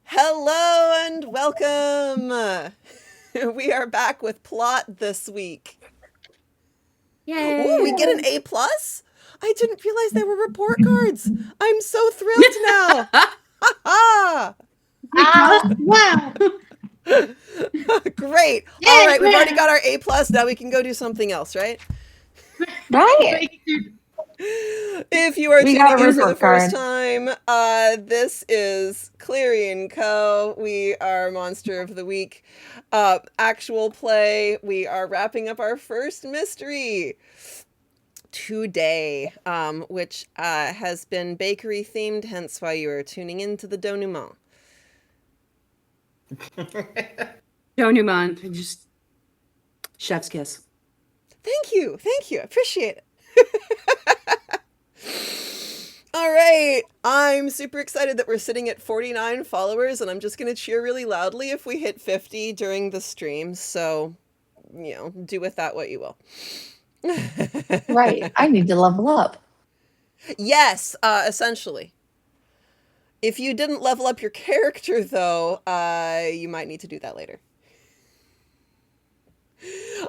Hello and welcome. We are back with plot this week. Ooh, we get an A plus. I didn't realize they were report cards. I'm so thrilled now. Ha Wow. Great. All right, we've already got our A plus. Now we can go do something else, right? Right. If you are We got tuning a in for the report first card. time, this is Cleary Co. We are Monster of the Week. Actual play. We are wrapping up our first mystery today, which has been bakery themed, hence why you are tuning into the denouement. Denouement. Just chef's kiss. Thank you. Appreciate it. All right, I'm super excited that we're sitting at 49 followers, and I'm just going to cheer really loudly if we hit 50 during the stream. So, do with that what you will. Right. I need to level up. Yes, essentially. If you didn't level up your character, though, you might need to do that later.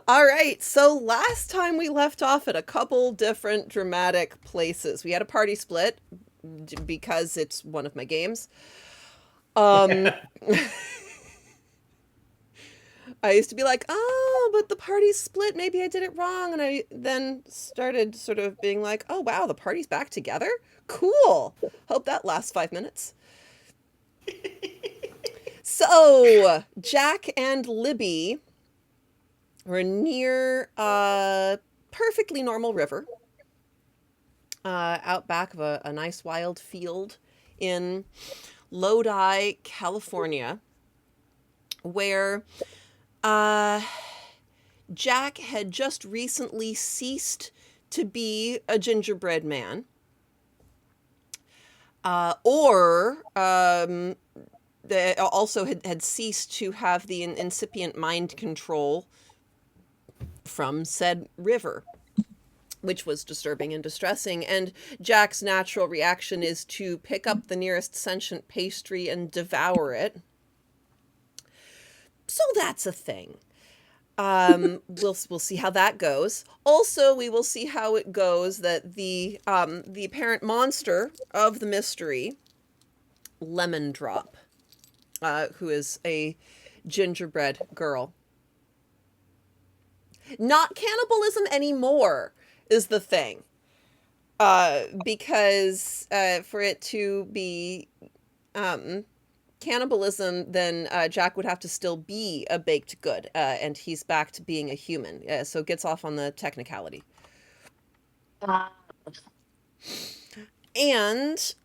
All right, so last time we left off at a couple different dramatic places. We had a party split because it's one of my games. I used to be like, oh, but the party's split. Maybe I did it wrong. And I then started sort of being like, oh, wow, the party's back together? Cool. Hope that lasts 5 minutes. So, Jack and Libby were near a perfectly normal river out back of a nice wild field in Lodi, California, where Jack had just recently ceased to be a gingerbread man, they also had ceased to have the incipient mind control from said river, which was disturbing and distressing. And Jack's natural reaction is to pick up the nearest sentient pastry and devour it. So that's a thing. We'll see how that goes. Also, we will see how it goes that the apparent monster of the mystery, Lemon Drop, who is a gingerbread girl. Not cannibalism anymore is the thing. Because for it to be cannibalism, then Jack would have to still be a baked good, and he's back to being a human, so gets off on the technicality. And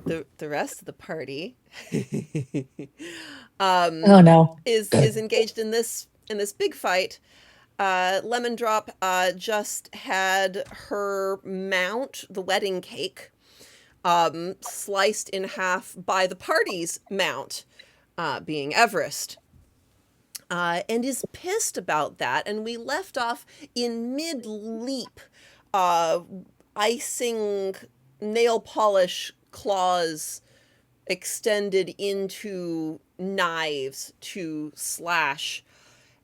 the rest of the party Oh no. is engaged in this big fight. Lemon Drop just had her mount, the wedding cake, sliced in half by the party's mount, being Everest, and is pissed about that. And we left off in mid-leap, icing nail polish claws extended into knives to slash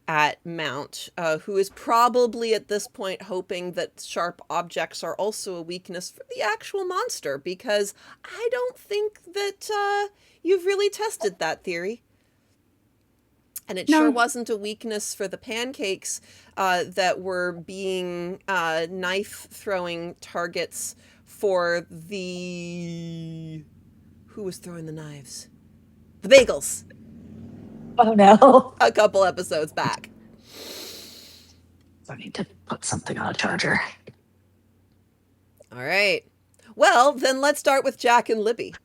at Mount, who is probably at this point hoping that sharp objects are also a weakness for the actual monster, because I don't think that you've really tested that theory. And it sure wasn't a weakness for the pancakes that were being knife-throwing targets for the... Who was throwing the knives? The bagels! Oh no. A couple episodes back. I need to put something on a charger. All right. Well, then let's start with Jack and Libby.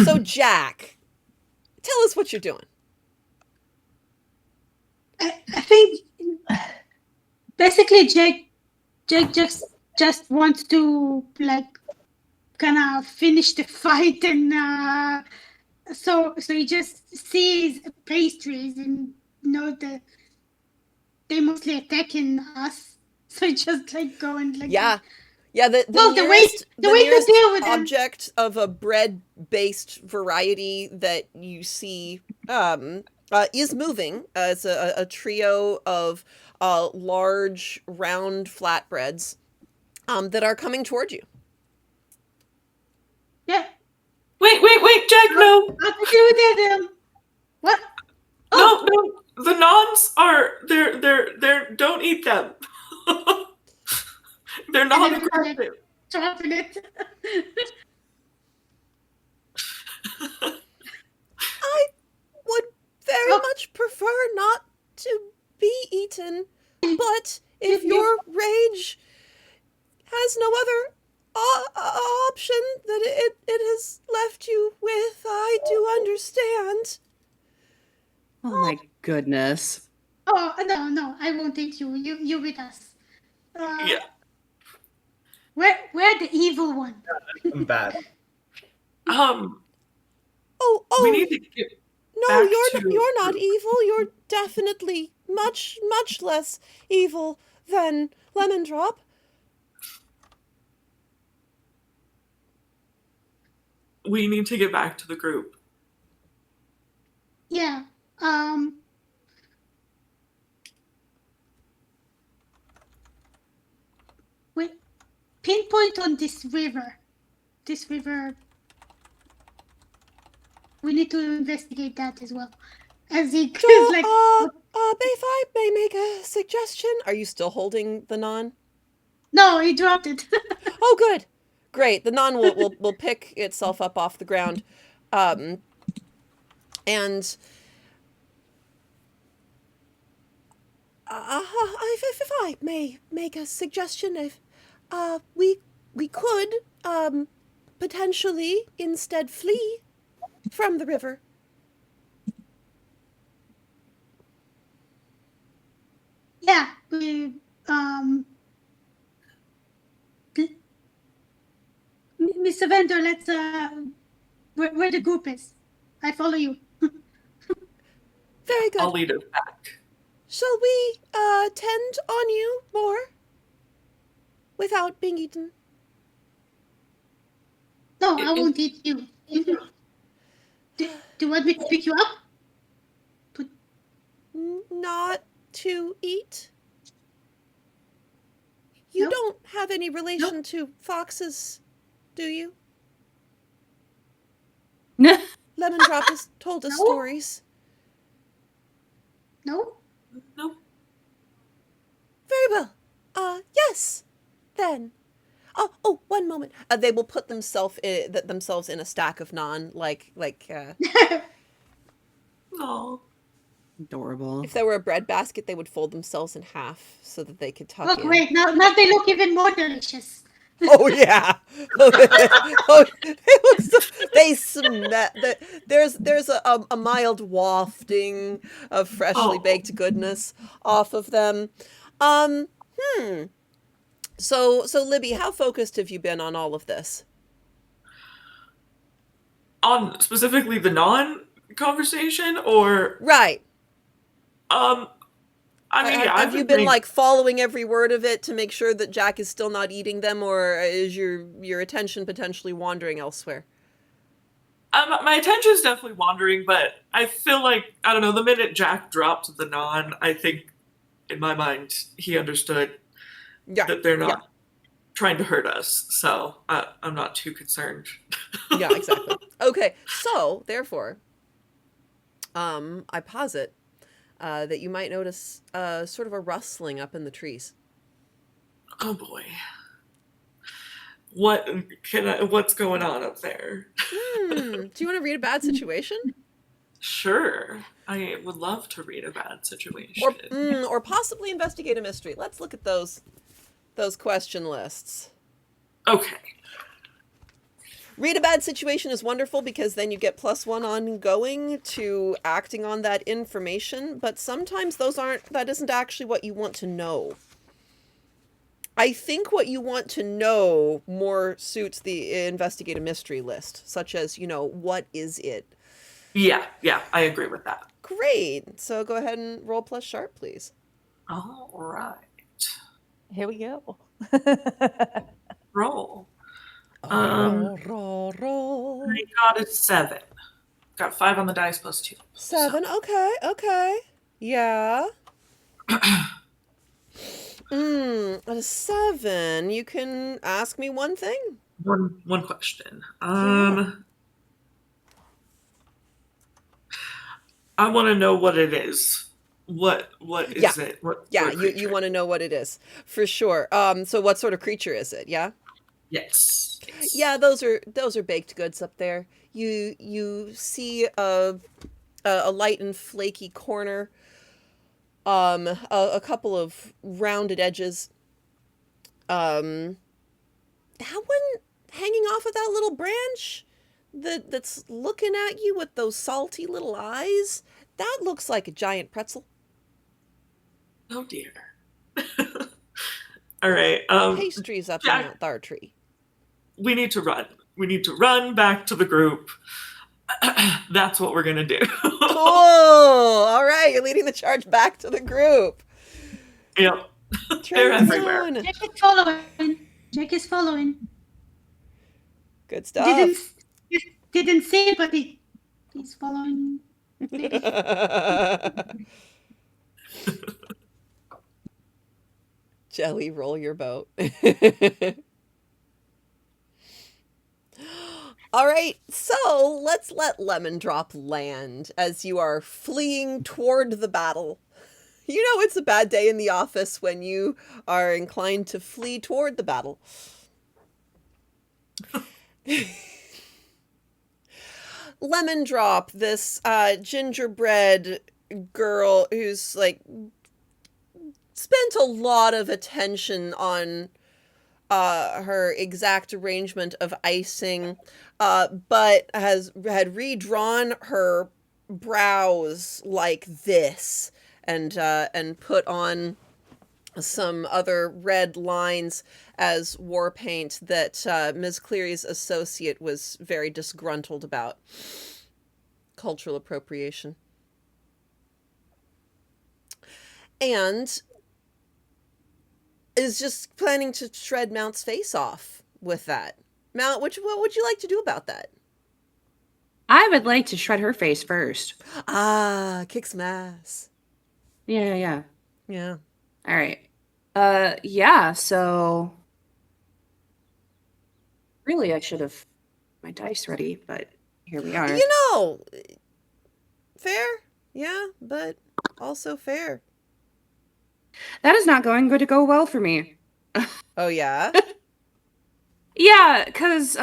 So, Jack, tell us what you're doing. I think basically Jake just wants to kind of finish the fight, and so he just sees pastries and that they mostly attacking us, So I just like go and like. Yeah. Yeah, the Well, the way to nearest deal with them. object of a bread-based variety that you see is moving. It's a trio of large, round flatbreads that are coming toward you. Yeah. Wait, Jack, no. How to deal with them? What? Oh, No, the nons are they're don't eat them. They're not aggressive. dropping it. I would very Oh. much prefer not to be eaten, but if You- your rage has no other option that it has left you with, I do understand. Oh my goodness. Oh no, I won't eat you. You with us. Yeah. We're the evil one. I'm bad. We need to get No, back you're not to- evil. You're definitely much less evil than Lemon Drop. we need to get back to the group. Yeah. Wait. Pinpoint on this river. This river. We need to investigate that as well. As he is like. If I may make a suggestion, are you still holding the non? No, he dropped it. Oh, good. Great. The non will pick itself up off the ground. And if I may make a suggestion, if we could potentially instead flee from the river. Yeah, we Mr. Vendor, let's where the group is. I follow you. Very good. I'll lead us back. Shall we tend on you more without being eaten? No, I won't eat you. Do you want me to pick you up? Not to eat? You No. don't have any relation to foxes, do you? Lemon Drop has told us No. stories. No? No. Very well. Yes. Then. Oh, one moment. They will put themselves in a stack of naan, like No. Adorable. if there were a bread basket, they would fold themselves in half so that they could tuck Oh, in. great. Now they look even more delicious. Oh yeah. Oh, they smell. There's a mild wafting of freshly baked goodness off of them. So Libby, how focused have you been on all of this? On specifically the non-conversation, or Right. I mean, yeah, have you been like following every word of it to make sure that Jack is still not eating them, or is your attention potentially wandering elsewhere? my attention's definitely wandering, but I feel like, I don't know, the minute Jack dropped the non, I think in my mind he understood that they're not trying to hurt us, so I'm not too concerned. Yeah, exactly. Okay, so therefore, I posit that you might notice sort of a rustling up in the trees. Oh boy. What's going on up there? Do you want to read a bad situation? Sure. I would love to read a bad situation. Or possibly investigate a mystery. Let's look at those question lists. Okay. Read a bad situation is wonderful because then you get +1 ongoing to acting on that information, but sometimes that isn't actually what you want to know. I think what you want to know more suits the investigate a mystery list, such as, what is it? Yeah, I agree with that. Great. So go ahead and roll +sharp, please. All right. Here we go. Roll. Roll. I got a 7. Got 5 on the dice plus 2. 7. Okay. Yeah. At a 7, you can ask me one thing. One question. Yeah. I want to know what it is. What is it? What You want to know what it is for sure. So what sort of creature is it? Yeah. Yes. Yeah, those are baked goods up there. You see a light and flaky corner, a couple of rounded edges. That one hanging off of that little branch that's looking at you with those salty little eyes. That looks like a giant pretzel. Oh dear. All right. Pastries up Jack, in that thar tree. We need to run. We need to run back to the group. That's what we're gonna do. Cool. All right, you're leading the charge back to the group. Yep. They're everywhere. Zone. Jack is following. Good stuff. Didn't say it, but he's following. Jelly, roll your boat. All right, so let's let Lemon Drop land as you are fleeing toward the battle. You know it's a bad day in the office when you are inclined to flee toward the battle. Lemon Drop, this gingerbread girl who's like spent a lot of attention on her exact arrangement of icing, but had redrawn her brows like this and put on some other red lines as war paint that Ms. Cleary's associate was very disgruntled about. Cultural appropriation. And is just planning to shred Mount's face off with that. Mount, what would you like to do about that? I would like to shred her face first. Ah, kick some ass. Yeah. Yeah. All right. Yeah, so really I should have my dice ready, but here we are. You know, fair. Yeah, but also fair. That is not going to go well for me. Oh, yeah? Yeah, because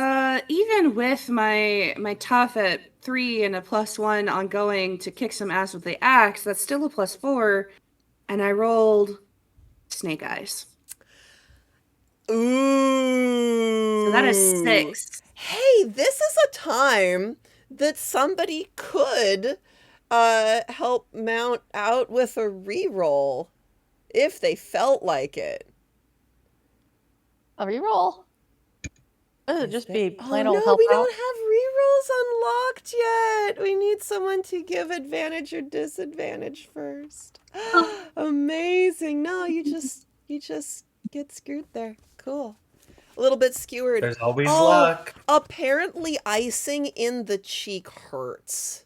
even with my tough at 3 and a +1 on going to kick some ass with the axe, that's still a +4, and I rolled snake eyes. Ooh. So that is 6. Hey, this is a time that somebody could help Mount out with a reroll if they felt like it. A reroll? It'll just be plain old no, help we out. don't have rerolls unlocked yet. We need someone to give advantage or disadvantage first. Amazing. No, you just get screwed there. Cool. A little bit skewered. There's always luck. Apparently icing in the cheek hurts.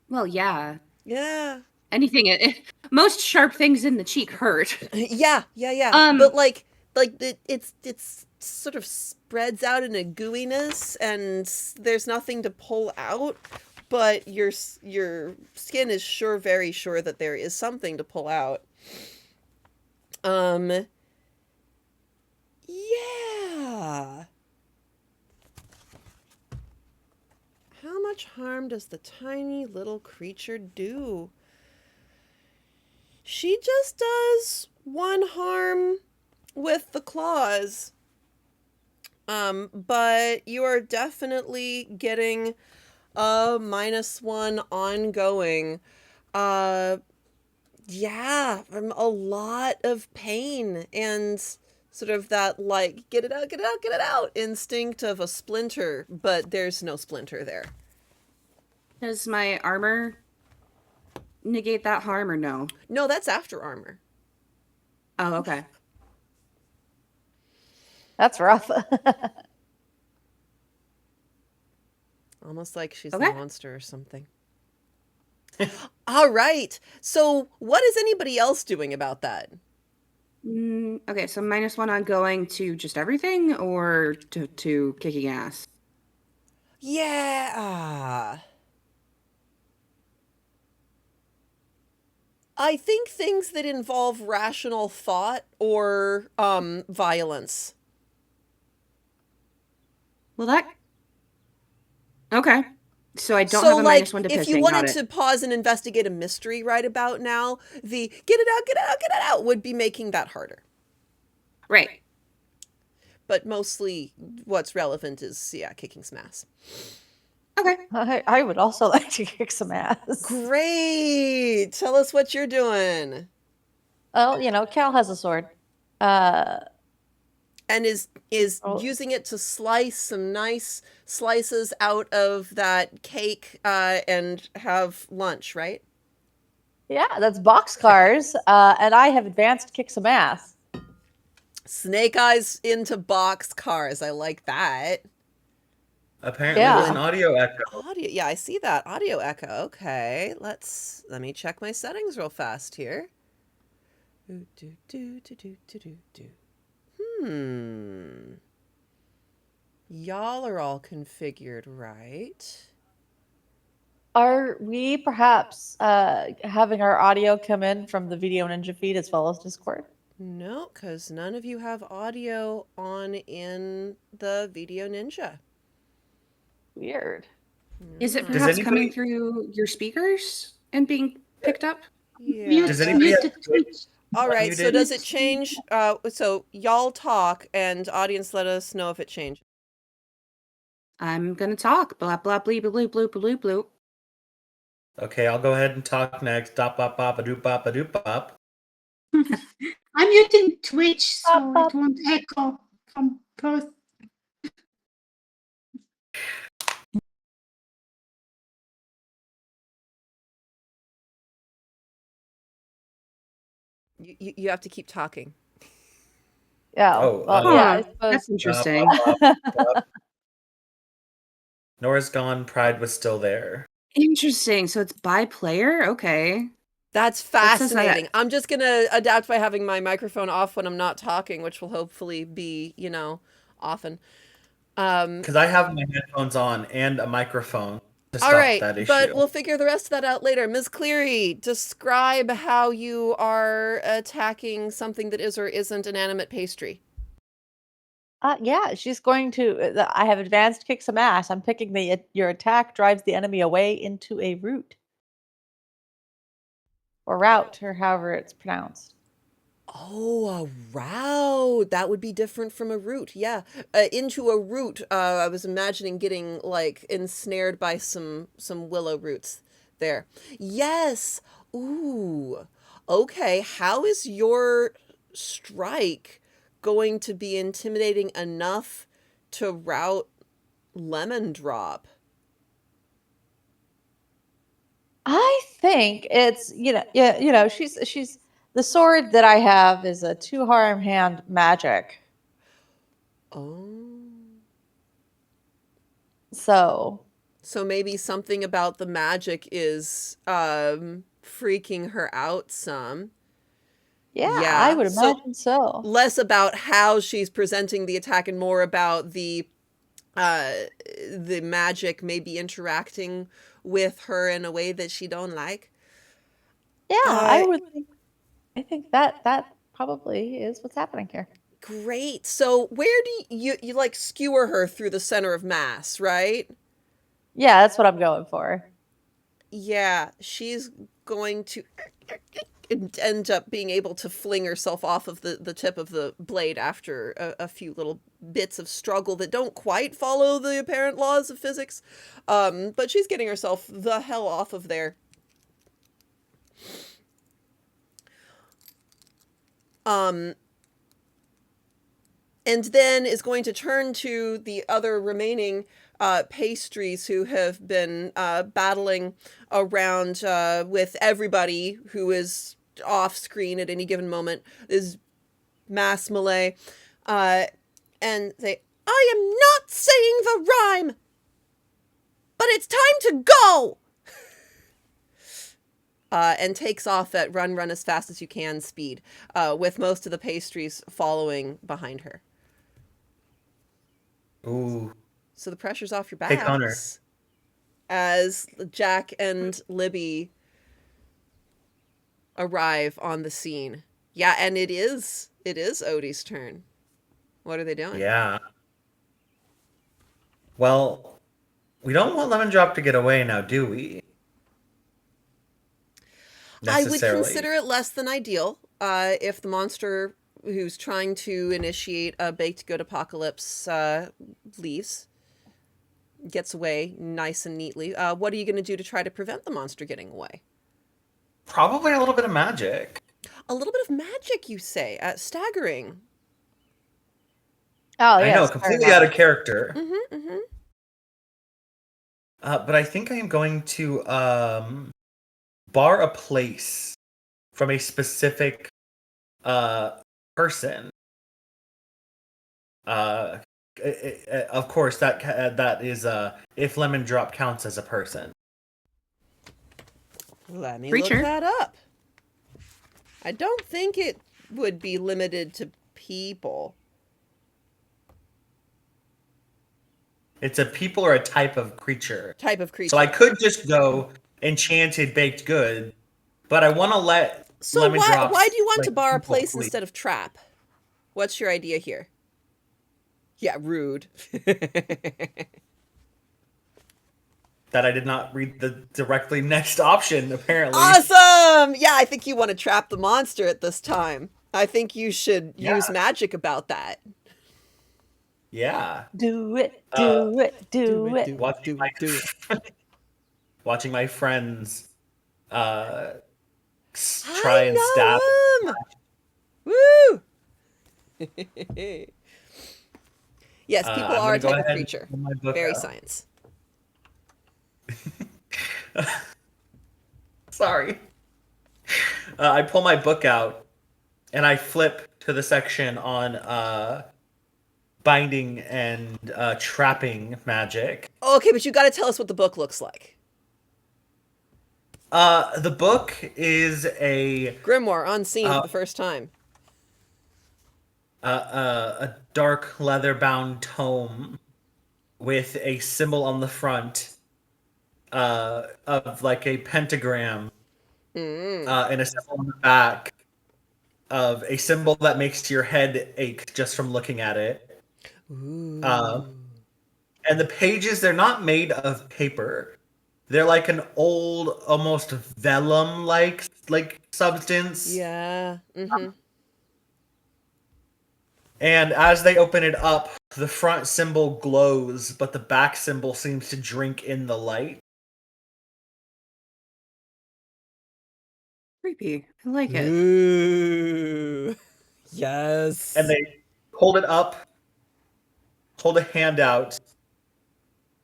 Well, yeah. Yeah. Anything, most sharp things in the cheek hurt. Yeah. But like it's sort of spreads out in a gooiness, and there's nothing to pull out. But your skin is very sure that there is something to pull out. Yeah. How much harm does the tiny little creature do? She just does 1 harm with the claws. But you are definitely getting a -1 ongoing. Yeah, a lot of pain and sort of that like get it out instinct of a splinter, but there's no splinter there. Does my armor negate that harm or no? No, that's after armor. Oh, okay. That's rough. Almost like she's Okay. a monster or something. All right. So what is anybody else doing about that? Okay, so -1 on going to just everything or to kicking ass? Yeah. I think things that involve rational thought or violence. Well, that. Okay. So I don't So, have a like, -1 to if you pissing. Got wanted it. to pause and investigate a mystery right about now, the get it out, get it out, get it out would be making that harder. Right. But mostly what's relevant is, yeah, kicking some ass. Okay. I would also like to kick some ass. Great. Tell us what you're doing. Well, you know, Cal has a sword. And is Oh. using it to slice some nice slices out of that cake and have lunch, right? Yeah, that's boxcars. And I have advanced kick some ass. Snake eyes into box cars. I like that. Apparently Yeah. there's an audio echo. Audio, yeah, I see that. Audio echo. Okay, let me check my settings real fast here. Y'all are all configured, right? Are we perhaps having our audio come in from the Video Ninja feed as well as Discord? No, because none of you have audio on in the Video Ninja. Weird. Is it Yeah. perhaps anybody- coming through your speakers and being picked up? Yeah. Does anybody Mute have the Twitch. All right, so muted? does it change? So y'all talk, and audience, let us know if it changed. I'm gonna talk. Blah blah bleep bloop bloop bloop bloop. Okay, I'll go ahead and talk next. Dop bop bop a doop bop a doop bop. I'm muting Twitch so Pop, pop. it won't echo from both. You have to keep talking. Yeah. Oh, well, yeah, I Huh, suppose. that's interesting. Bop, bop, bop. Nora's gone. Pride was still there. Interesting. So it's by player? Okay. That's That says that- fascinating. I'm just gonna adapt by having my microphone off when I'm not talking, which will hopefully be, often. Because I have my headphones on and a microphone to stop All right, that issue. but we'll figure the rest of that out later. Ms. Cleary, describe how you are attacking something that is or isn't an animate pastry. Yeah, she's going to. I have advanced kick some ass. I'm picking your attack drives the enemy away into a route. Or route, or however it's pronounced. Oh, a route. That would be different from a root. Yeah. Into a root, I was imagining getting like ensnared by some willow roots there. Yes. Ooh. Okay. How is your strike going to be intimidating enough to rout Lemon Drop? I think it's she's the sword that I have is a 2-harm hand magic. Oh. So maybe something about the magic is freaking her out some. yeah, I would imagine so. Less about how she's presenting the attack and more about the magic maybe interacting with her in a way that she don't like. Yeah, I think that probably is what's happening here. Great. So where do you like skewer her through the center of mass, right? Yeah, that's what I'm going for. Yeah, she's going to end up being able to fling herself off of the tip of the blade after a few little bits of struggle that don't quite follow the apparent laws of physics. But she's getting herself the hell off of there. And then is going to turn to the other remaining pastries who have been battling around with everybody who is off screen at any given moment. Is mass melee. and say, I am not saying the rhyme, but it's time to go. And takes off at run as fast as you can speed, with most of the pastries following behind her. Ooh. So the pressure's off your Hey, Connor. backs as Jack and Libby arrive on the scene. Yeah, and it is Odie's turn. What are they doing? Yeah. Well, we don't want Lemon Drop to get away now, do we? I would consider it less than ideal if the monster who's trying to initiate a baked good apocalypse leaves, gets away nice and neatly. What are you going to do to try to prevent the monster getting away? Probably a little bit of magic. A little bit of magic, you say? Staggering. Oh, I yes, know, very completely much. out of character. Mm-hmm, mm-hmm. But I think I am going to bar a place from a specific person. Of course, that is if Lemon Drop counts as a person. Let me Creature. look that up. I don't think it would be limited to people. It's a people or a type of creature. Type of creature. So I could just go enchanted baked good, but I want to let So Lemon Drops, why do you want like, to bar a people place leave. instead of trap? What's your idea here? Yeah, rude. That I did not read the directly next option, apparently. Awesome! Yeah, I think you want to trap the monster at this time. I think you should use Yeah. magic about that. Yeah. Do it, do it, do it. Watching my friends try I and know stab. him! Woo! Yes, people I'm are a gonna go type of ahead and creature. pull my book Very out. science. Sorry. I pull my book out and I flip to the section on binding and trapping magic. Okay, but you got to tell us what the book looks like. The book is a Grimoire on scene for the first time. a dark leather-bound tome with a symbol on the front of like a pentagram, and a symbol on the back of a symbol that makes your head ache just from looking at it. Ooh. And the pages, they're not made of paper. They're like an old, almost vellum-like substance. Yeah. Mm-hmm. And as they open it up, the front symbol glows, but the back symbol seems to drink in the light. Creepy. I like it. Ooh. Yes. And they hold it up, hold a hand out,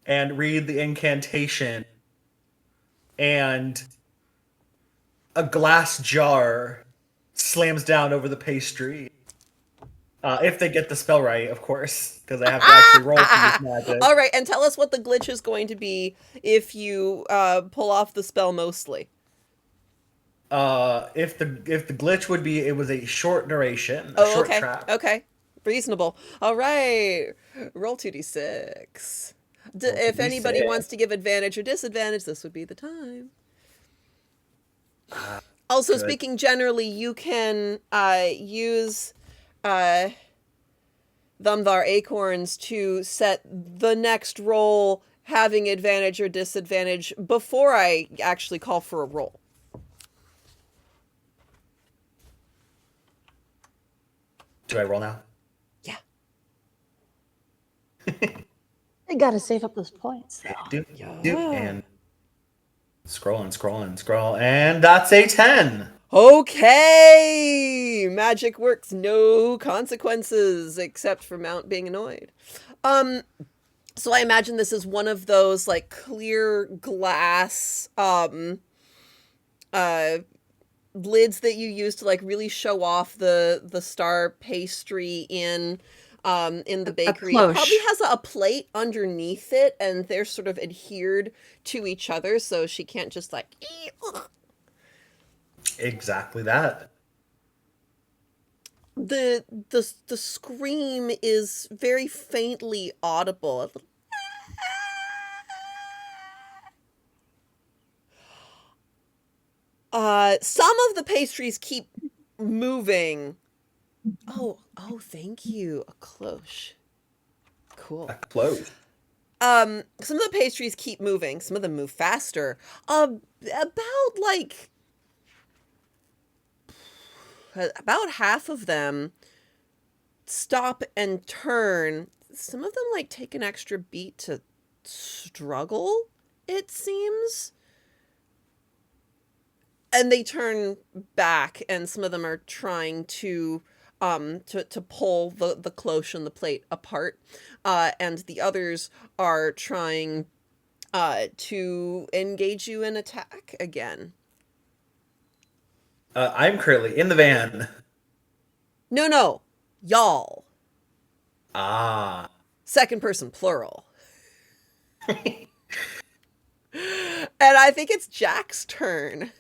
and read the incantation. And a glass jar slams down over the pastry. If they get the spell right, of course, because I have to actually roll for this magic. All right, and tell us what the glitch is going to be if you pull off the spell mostly. If the glitch would be, it was a short duration, a Oh, short okay. trap. Okay. Reasonable. All right. Roll 2d6. If anybody 2d6. wants to give advantage or disadvantage, this would be the time. Also, good. speaking generally, you can use Thumvar acorns to set the next roll having advantage or disadvantage before I actually call for a roll. Do I roll now? Yeah. I gotta save up those points. Do, and scroll, and that's a 10. Okay, magic works, no consequences except for Mount being annoyed. So I imagine this is one of those like clear glass lids that you use to like really show off the star pastry in in the bakery. It cloche. probably has a plate underneath it, and they're sort of adhered to each other, so she can't just like. Exactly that. The scream is very faintly audible. Some of the pastries keep moving. Oh, thank you. A cloche. Cool. Close. Some of the pastries keep moving. Some of them move faster. About half of them stop and turn. Some of them like take an extra beat to struggle, it seems. And they turn back, and some of them are trying to pull the cloche and the plate apart, and the others are trying to engage you in attack again. I'm currently in the van. No, y'all. Ah. Second person plural. And I think it's Jack's turn.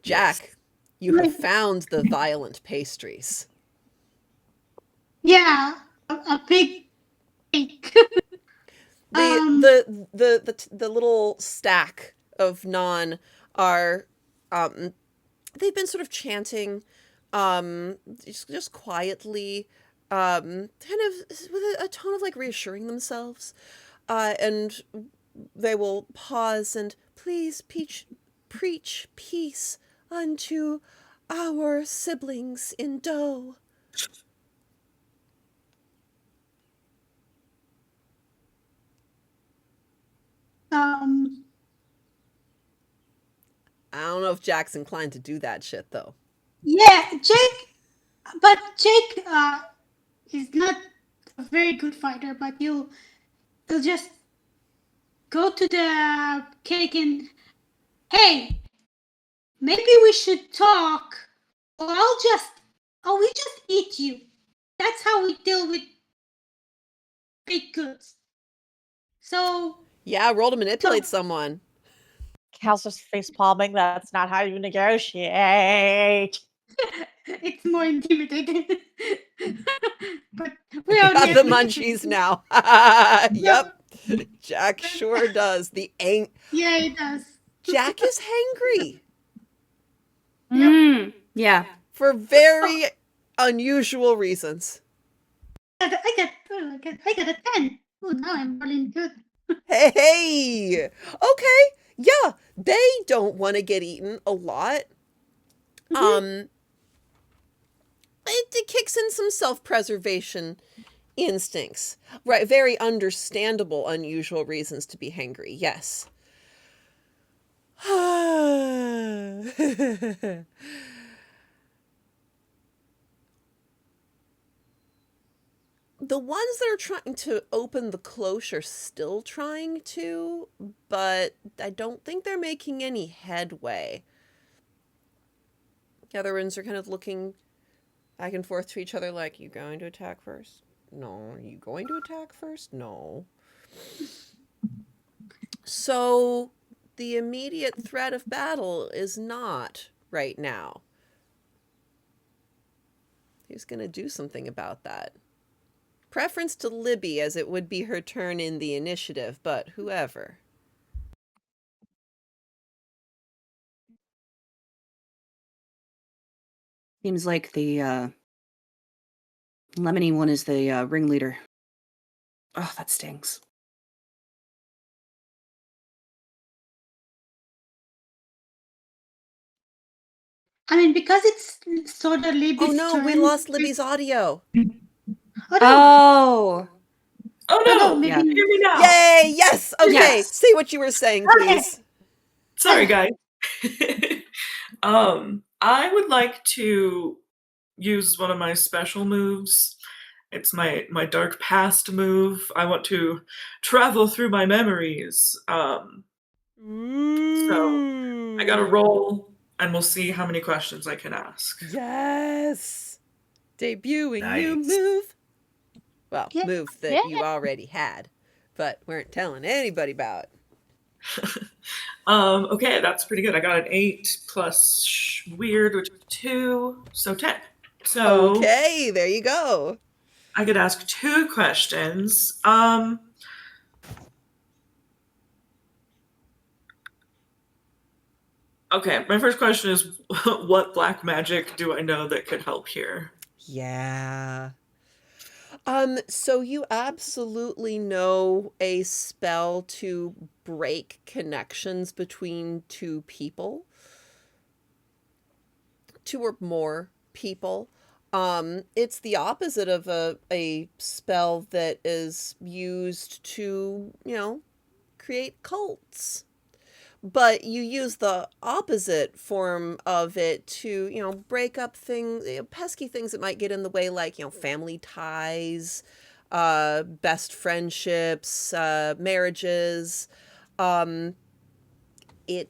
Jack, Yes. you have found the violent pastries. Yeah, a big cake. The little stack of naan are they've been sort of chanting just quietly, kind of with a tone of like reassuring themselves, and they will pause and please preach peace unto our siblings in dough. I don't know if Jack's inclined to do that shit though. Yeah, Jake is not a very good fighter, but he'll just go to the cake and, hey, maybe we should talk, or we just eat you. That's how we deal with baked goods. So Yeah, roll to manipulate someone. Cal's just face palming. That's not how you negotiate. it's more intimidating. But we Got only the munchies now. Yep. Jack sure does. Yeah, it does. Jack is hangry Yeah. for very unusual reasons. I got a 10. Oh, now I'm rolling good. Hey! Okay. Yeah, they don't want to get eaten a lot. It kicks in some self-preservation instincts. Right, very understandable, unusual reasons to be hangry. Yes. The ones that are trying to open the cloche are still trying to, but I don't think they're making any headway. The other ones are kind of looking back and forth to each other like, you going to attack first? No. Are you going to attack first? No. So the immediate threat of battle is not right now. Who's going to do something about that? Preference to Libby, as it would be her turn in the initiative, but whoever. Seems like the lemony one is the ringleader. Oh, that stings. I mean, because it's sort of Libby's Oh no, we turn. lost Libby's audio. Oh, no. Oh. Oh no, no! maybe- Hear me now. Yay! Yes! Okay, Yes. say what you were saying, please. Sorry, guys. I would like to use one of my special moves. It's my dark past move. I want to travel through my memories. So I gotta roll, and we'll see how many questions I can ask. Yes. Debuting new Nice. move. Well, Yeah. move that Yeah. you already had, but weren't telling anybody about. Okay, that's pretty good. I got an 8 plus weird, which is 2, so 10. So Okay, there you go. I could ask 2 questions. Okay, my first question is what black magic do I know that could help here? Yeah. So you absolutely know a spell to break connections between two people. 2 or more people. It's the opposite of a spell that is used to, create cults. But you use the opposite form of it to, break up things, pesky things that might get in the way, like, family ties, best friendships, marriages. Um, it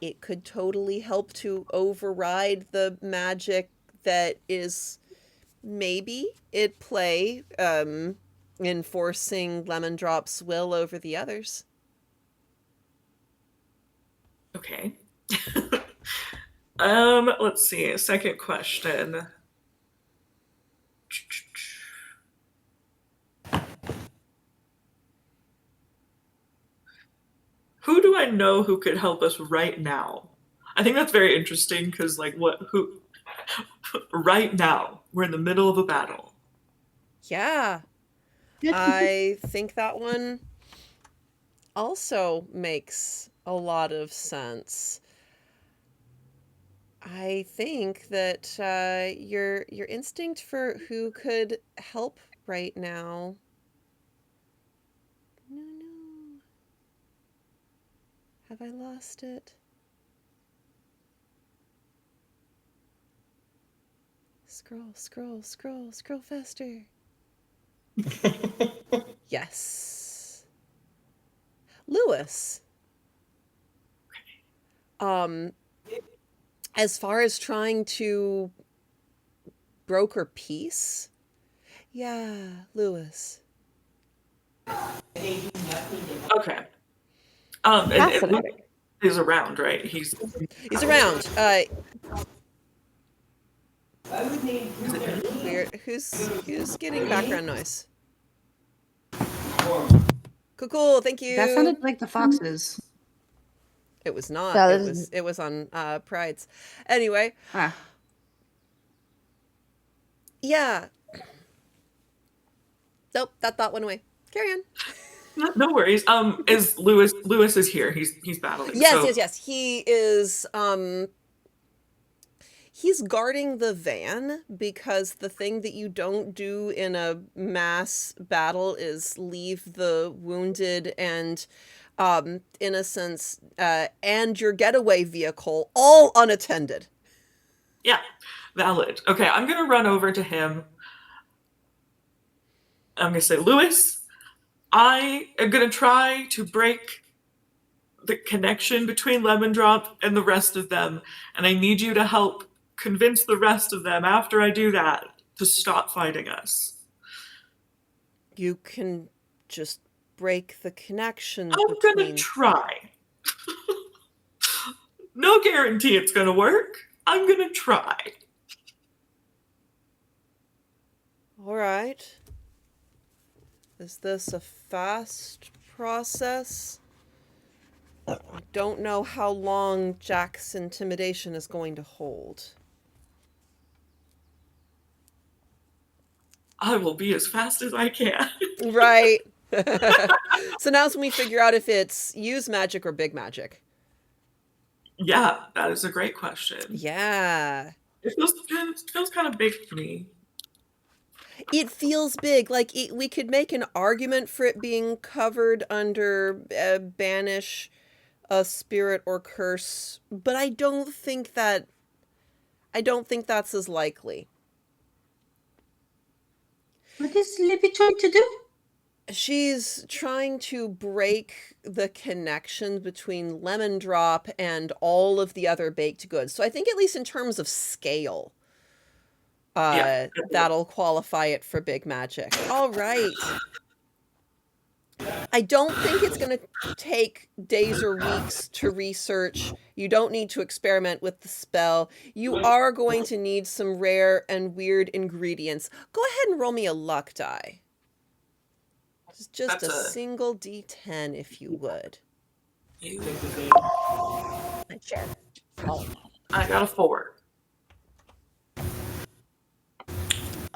it could totally help to override the magic that is maybe at play, enforcing Lemon Drop's will over the others. Okay. Let's see. Second question. Who do I know who could help us right now? I think that's very interesting because, like, who? Right now, we're in the middle of a battle. Yeah, I think that one also makes a lot of sense. I think that your instinct for who could help right now. No. Have I lost it? Scroll faster. Yes. Lewis. As far as trying to broker peace, yeah, Lewis. Okay. And Luke is around, right? He's around. Weird. Who's getting background noise? Cool. Thank you. That sounded like the foxes. It was not. No, It was on Pride's. Anyway. Ah. Yeah. Nope, that thought went away. Carry on. no worries. Is Lewis is here. He's battling. Yes. He is he's guarding the van because the thing that you don't do in a mass battle is leave the wounded and innocents and your getaway vehicle all unattended. Yeah, valid. Okay, I'm gonna run over to him. I'm gonna say, Lewis, I am gonna try to break the connection between Lemon Drop and the rest of them, and I need you to help convince the rest of them after I do that to stop fighting us. You can just break the connection I'm gonna try. No guarantee it's gonna work. I'm gonna try. All right. Is this a fast process? I don't know how long Jack's intimidation is going to hold. I will be as fast as I can. Right. So now's when we figure out if it's use magic or big magic. Yeah, that is a great question. Yeah. It feels kind of big for me. It feels big. Like, we could make an argument for it being covered under banish a spirit or curse, but I don't think that's as likely. What is Libby trying to do? She's trying to break the connection between Lemon Drop and all of the other baked goods. So I think at least in terms of scale, that'll qualify it for big magic. All right. I don't think it's going to take days or weeks to research. You don't need to experiment with the spell. You are going to need some rare and weird ingredients. Go ahead and roll me a luck die. Just a single D10, if you would. Sure. I got a 4.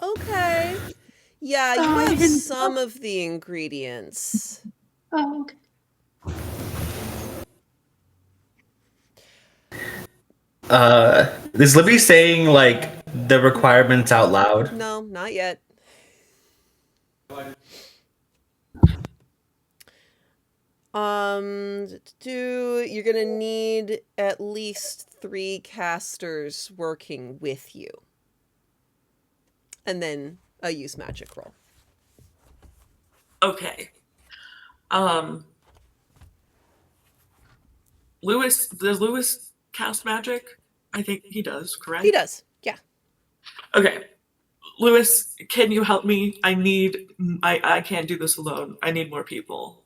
Okay. Yeah, you have some of the ingredients. Oh, okay. Is Libby saying like the requirements out loud? No, not yet. You're gonna need at least 3 casters working with you. And then a use magic roll. Okay. Does Lewis cast magic? I think he does, correct? He does, yeah. Okay. Lewis, can you help me? I can't do this alone. I need more people.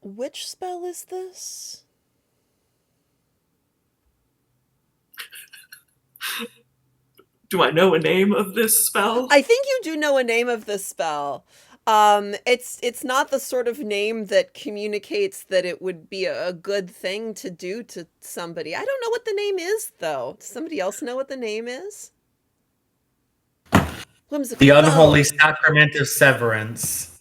Which spell is this? Do I know a name of this spell? I think you do know a name of this spell. It's not the sort of name that communicates that it would be a good thing to do to somebody. I don't know what the name is, though. Does somebody else know what the name is? Whimsical. The Unholy Sacrament of Severance.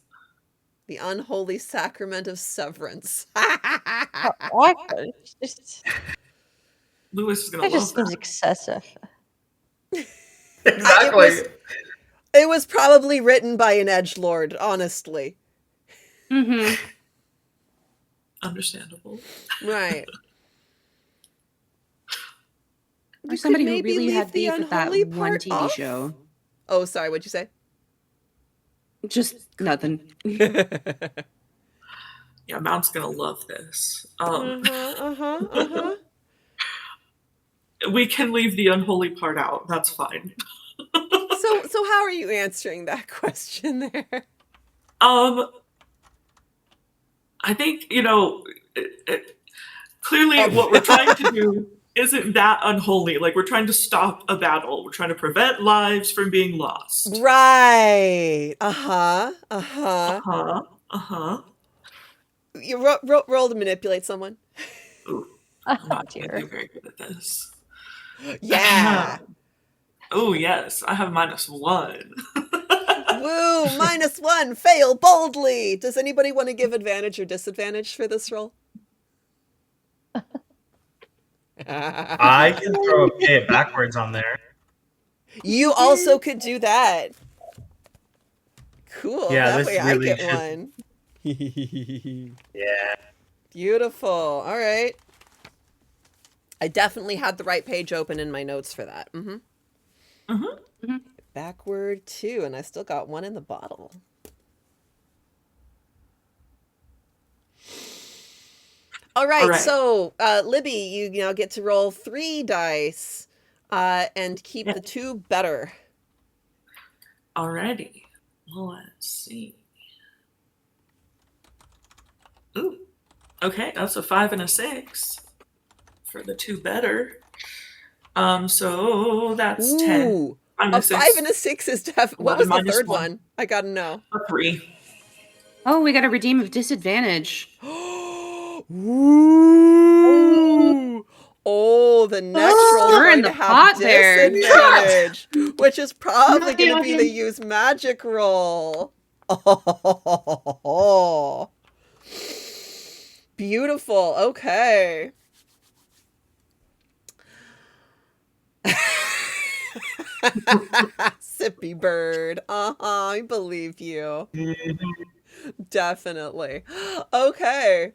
The Unholy Sacrament of Severance. What? Lewis is gonna That love just seems that. excessive. Exactly. It was probably written by an edgelord, honestly. Mm-hmm. Understandable. Right. Or somebody who maybe really leave had the beef with that unholy one part TV off? show. Oh, sorry, what'd you say? Just nothing. Yeah, Mount's gonna love this. We can leave the unholy part out. That's fine. So how are you answering that question there? I think, clearly what we're trying to do isn't that unholy. Like, we're trying to stop a battle. We're trying to prevent lives from being lost. Right. You roll to manipulate someone. Ooh, Oh, I'm not dear. gonna do very good at this. Yeah. Oh, yes. I have -1. Woo, -1. Fail boldly. Does anybody want to give advantage or disadvantage for this roll? I can throw a pit backwards on there. You also could do that. Cool. Yeah, that this way really I get should- one. Yeah. Beautiful. All right. I definitely had the right page open in my notes for that. Backward 2, and I still got 1 in the bottle. All right. So, Libby, you now get to roll 3 dice and keep the 2 better. Alrighty. Well, let's see. Ooh. Okay, that's a 5 and a 6 for the 2 better. So that's 10. Ooh, a Minus 5 6. and a 6 is definitely. What was the minus third 1. one? I gotta know. A 3. Oh, we got to redeem of disadvantage. Ooh. Oh, the next roll is Stir in going to the have pot there. disadvantage, which is probably Okay, going to be okay. the use magic roll. Oh, beautiful. Okay. Sippy bird. I believe you. Definitely. Okay.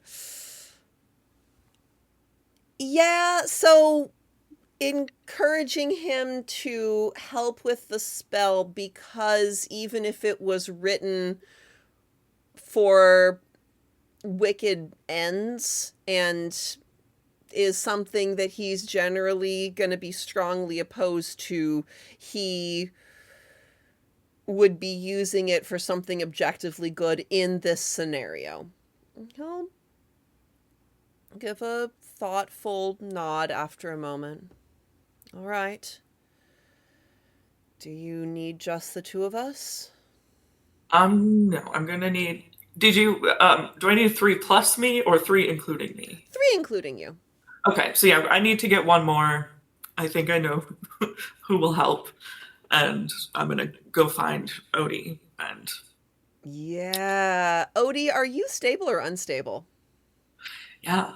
Yeah, so encouraging him to help with the spell, because even if it was written for wicked ends and is something that he's generally going to be strongly opposed to. He would be using it for something objectively good in this scenario. He'll give a thoughtful nod after a moment. All right. Do you need just the two of us? No, I'm gonna need. Did you? Do I need 3 plus me or 3 including me? 3 including you. Okay, so yeah, I need to get 1 more. I think I know who will help, and I'm gonna go find Odie. And yeah, Odie, are you stable or unstable? yeah.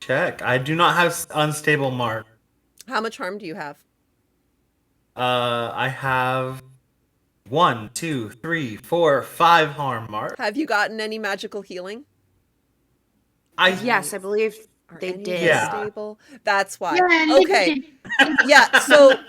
Check. I do not have unstable mark. How much harm do you have? I have 1, 2, 3, 4, 5 harm mark. Have you gotten any magical healing? Yes, I believe Are they any did. of you Yeah. stable? That's why. Yeah, Okay. Yeah, so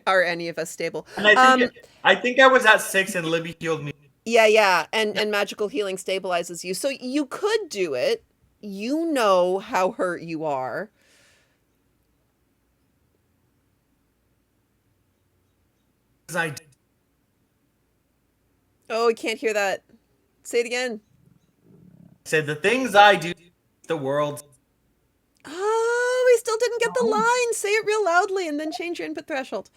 are any of us stable? And I think I was at 6 and Libby healed me. Yeah, and magical healing stabilizes you. So you could do it. You know how hurt you are. Oh, I can't hear that. Say it again. Said the things I do, the world. Oh, we still didn't get the line. Say it real loudly and then change your input threshold.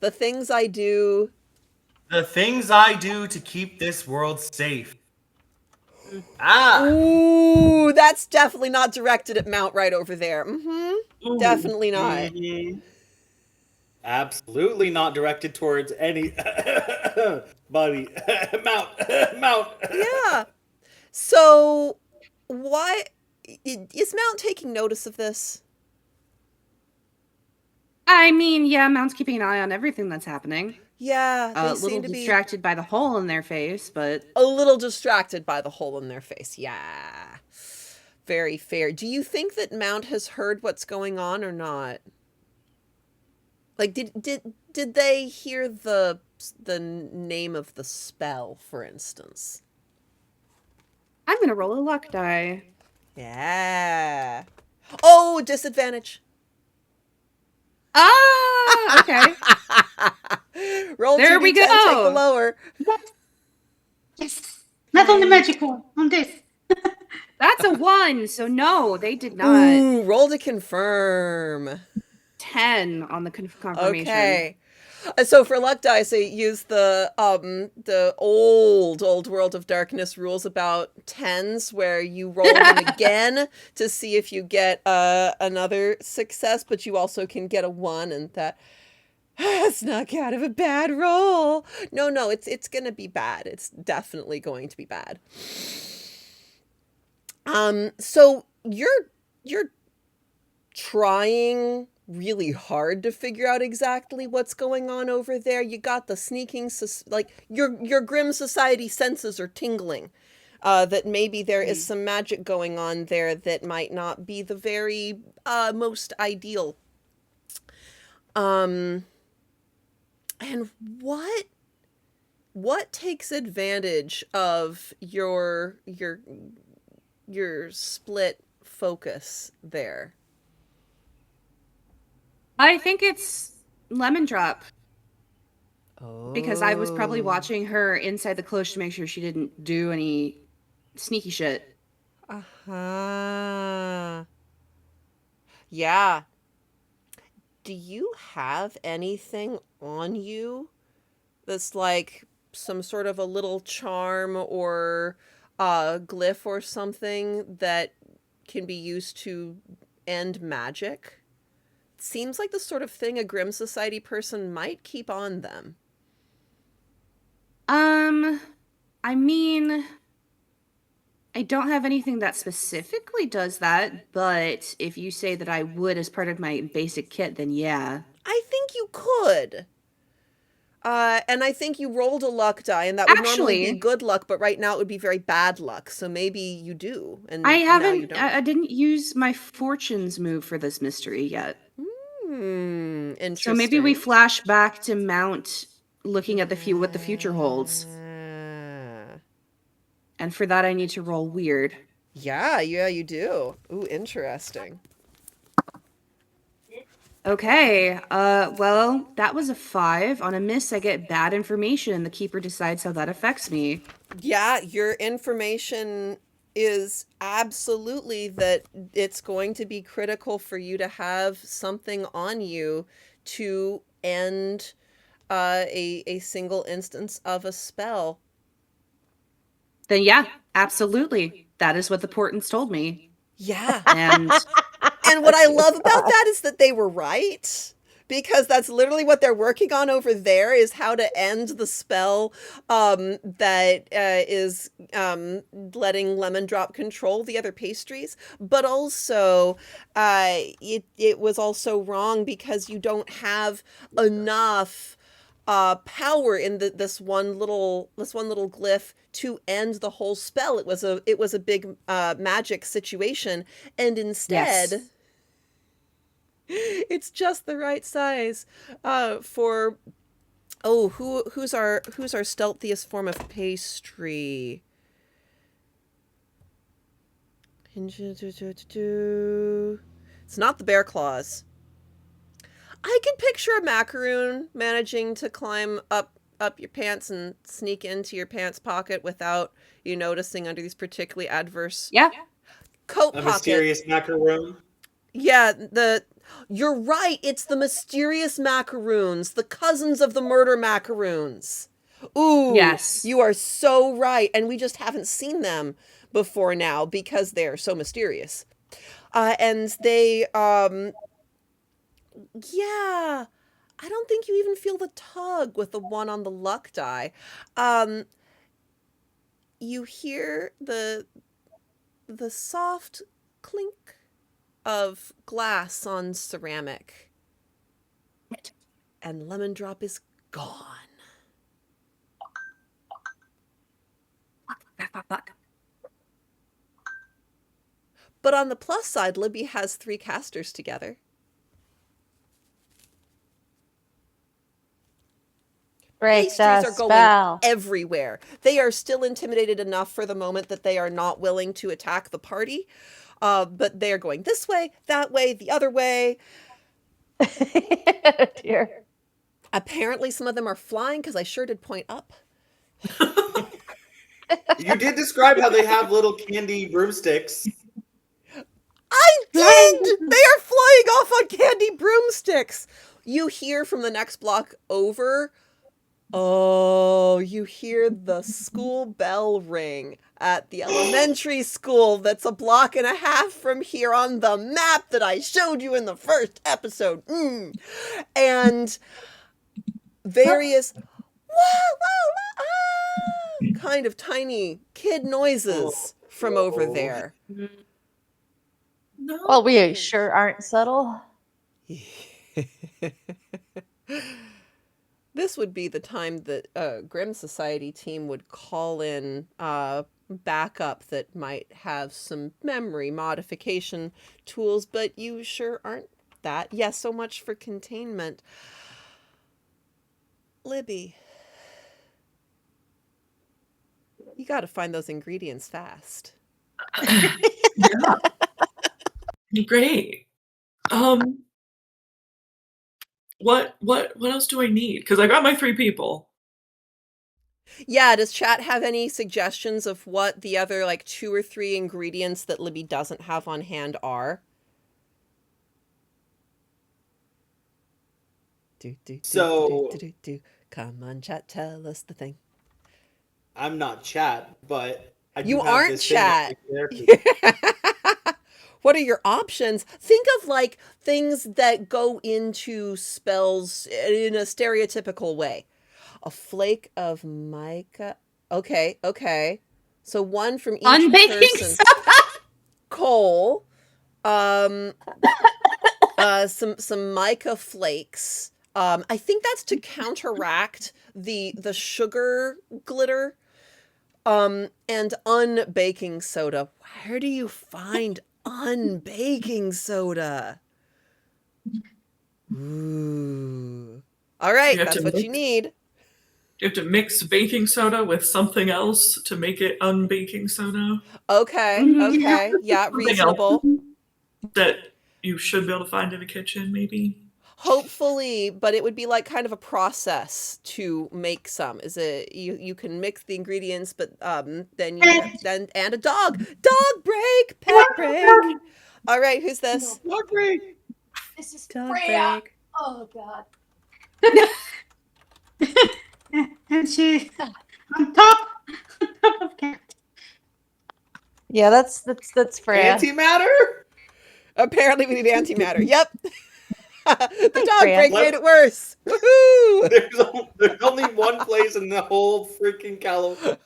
The things I do. The things I do to keep this world safe. Ah! Ooh, that's definitely not directed at Mount right over there. Mm-hmm. Definitely not. Mm-hmm. Absolutely not directed towards any buddy. Mount. Yeah. So, why is Mount taking notice of this? I mean, yeah, Mount's keeping an eye on everything that's happening. Yeah, they A little seem to be distracted by the hole in their face, but a little distracted by the hole in their face. Yeah. Very fair. Do you think that Mount has heard what's going on or not? Like, did they hear the name of the spell, for instance? I'm gonna roll a luck die. Yeah. Oh, disadvantage. Ah, okay. Roll There 2d10, we take the go. lower. Yes. Not on the magic one. On this. That's a 1, so no, they did not. Ooh, roll to confirm. 10 on the confirmation. Okay. So for luck dice, I use the old World of Darkness rules about 10s, where you roll them again to see if you get another success, but you also can get a 1, and that's not kind of a bad roll. No, it's gonna be bad. It's definitely going to be bad. So you're trying really hard to figure out exactly what's going on over there. You got the sneaking, like your Grim Society senses are tingling. That maybe there is some magic going on there that might not be the very most ideal. And what takes advantage of your split focus there? I think it's Lemon Drop. Oh. Because I was probably watching her inside the cloche to make sure she didn't do any sneaky shit. Uh-huh. Yeah. Do you have anything on you that's like some sort of a little charm or glyph or something that can be used to end magic? Seems like the sort of thing a Grim Society person might keep on them. I mean, I don't have anything that specifically does that, but if you say that I would as part of my basic kit, then yeah. I think you could. And I think you rolled a luck die, and that would normally be good luck, but right now it would be very bad luck. So maybe you do, and I haven't. now you don't. I didn't use my fortunes move for this mystery yet. Interesting. So maybe we flash back to Mount, looking at what the future holds. And for that, I need to roll weird. Yeah, you do. Ooh, interesting. Okay, well, that was a 5. On a miss, I get bad information. The keeper decides how that affects me. Yeah, your information is absolutely that it's going to be critical for you to have something on you to end a single instance of a spell. Then yeah, absolutely. That is what the portents told me. Yeah. And what I love about that is that they were right. Because that's literally what they're working on over there, is how to end the spell that is letting Lemon Drop control the other pastries. But also, it was also wrong because you don't have enough power in this one little glyph to end the whole spell. It was a big magic situation, and instead. yes. It's just the right size for who's our stealthiest form of pastry. It's not the bear claws. I can picture a macaroon managing to climb up your pants and sneak into your pants pocket without you noticing under these particularly adverse coat A pocket. mysterious macaroon. Yeah, you're right. It's the mysterious macaroons, the cousins of the murder macaroons. Ooh, Yes. You are so right. And we just haven't seen them before now because they're so mysterious. And they, yeah, I don't think you even feel the tug with the one on the luck die. You hear the soft clink of glass on ceramic, and Lemon Drop is gone. But on the plus side, Libby has 3 casters together. Break Pastries the are going spell. everywhere. They are still intimidated enough for the moment that they are not willing to attack the party. But they are going this way, that way, the other way. Dear. Apparently some of them are flying because I sure did point up. You did describe how they have little candy broomsticks. I did! They are flying off on candy broomsticks. You hear from the next block over. Oh, you hear the school bell ring at the elementary school that's a block and a half from here on the map that I showed you in the first episode. And various kind of tiny kid noises from over there. No. Well, we sure aren't subtle. This would be the time that Grimm Society team would call in backup that might have some memory modification tools, but you sure aren't that. Yes, so much for containment. Libby, you got to find those ingredients fast. Yeah. Great. What else do I need? Because I got my 3 people. Yeah, does chat have any suggestions of what the other 2 or 3 ingredients that Libby doesn't have on hand are? Come on, chat, tell us the thing. I'm not chat, but I do You have aren't this chat. thing. What are your options? Think of things that go into spells in a stereotypical way. A flake of mica. Okay. So one from each Unbaking person. soda. Coal. Some mica flakes. I think that's to counteract the sugar glitter. And unbaking soda. Where do you find unbaking soda? Ooh. All right, that's what you need. You have to mix baking soda with something else to make it unbaking soda. Okay, Mhm. okay. Yeah, Something reasonable. That you should be able to find in a kitchen, maybe. Hopefully, but it would be like kind of a process to make some. Is it you can mix the ingredients, but then you then and a dog. Dog break, pet break. All right, who's this? Dog break. This is Dog Freya. break. Oh god. And she's on top of Cat. Yeah, that's Freya. Antimatter? Apparently, we need antimatter. Yep. The dog Freya. break made it worse. Woohoo! There's only one place in the whole freaking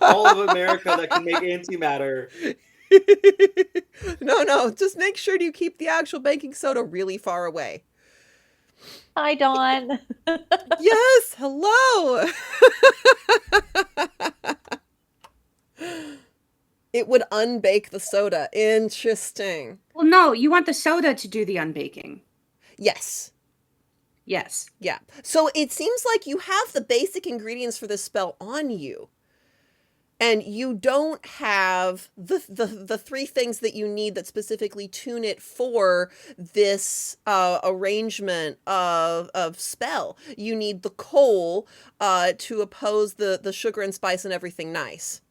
all of America that can make antimatter. No, just make sure you keep the actual baking soda really far away. Hi, Dawn. Yes, hello. It would unbake the soda. Interesting. Well, no, you want the soda to do the unbaking. Yes. Yes. Yeah. So it seems like you have the basic ingredients for this spell on you. And you don't have the three things that you need that specifically tune it for this arrangement of spell. You need the coal to oppose the sugar and spice and everything nice.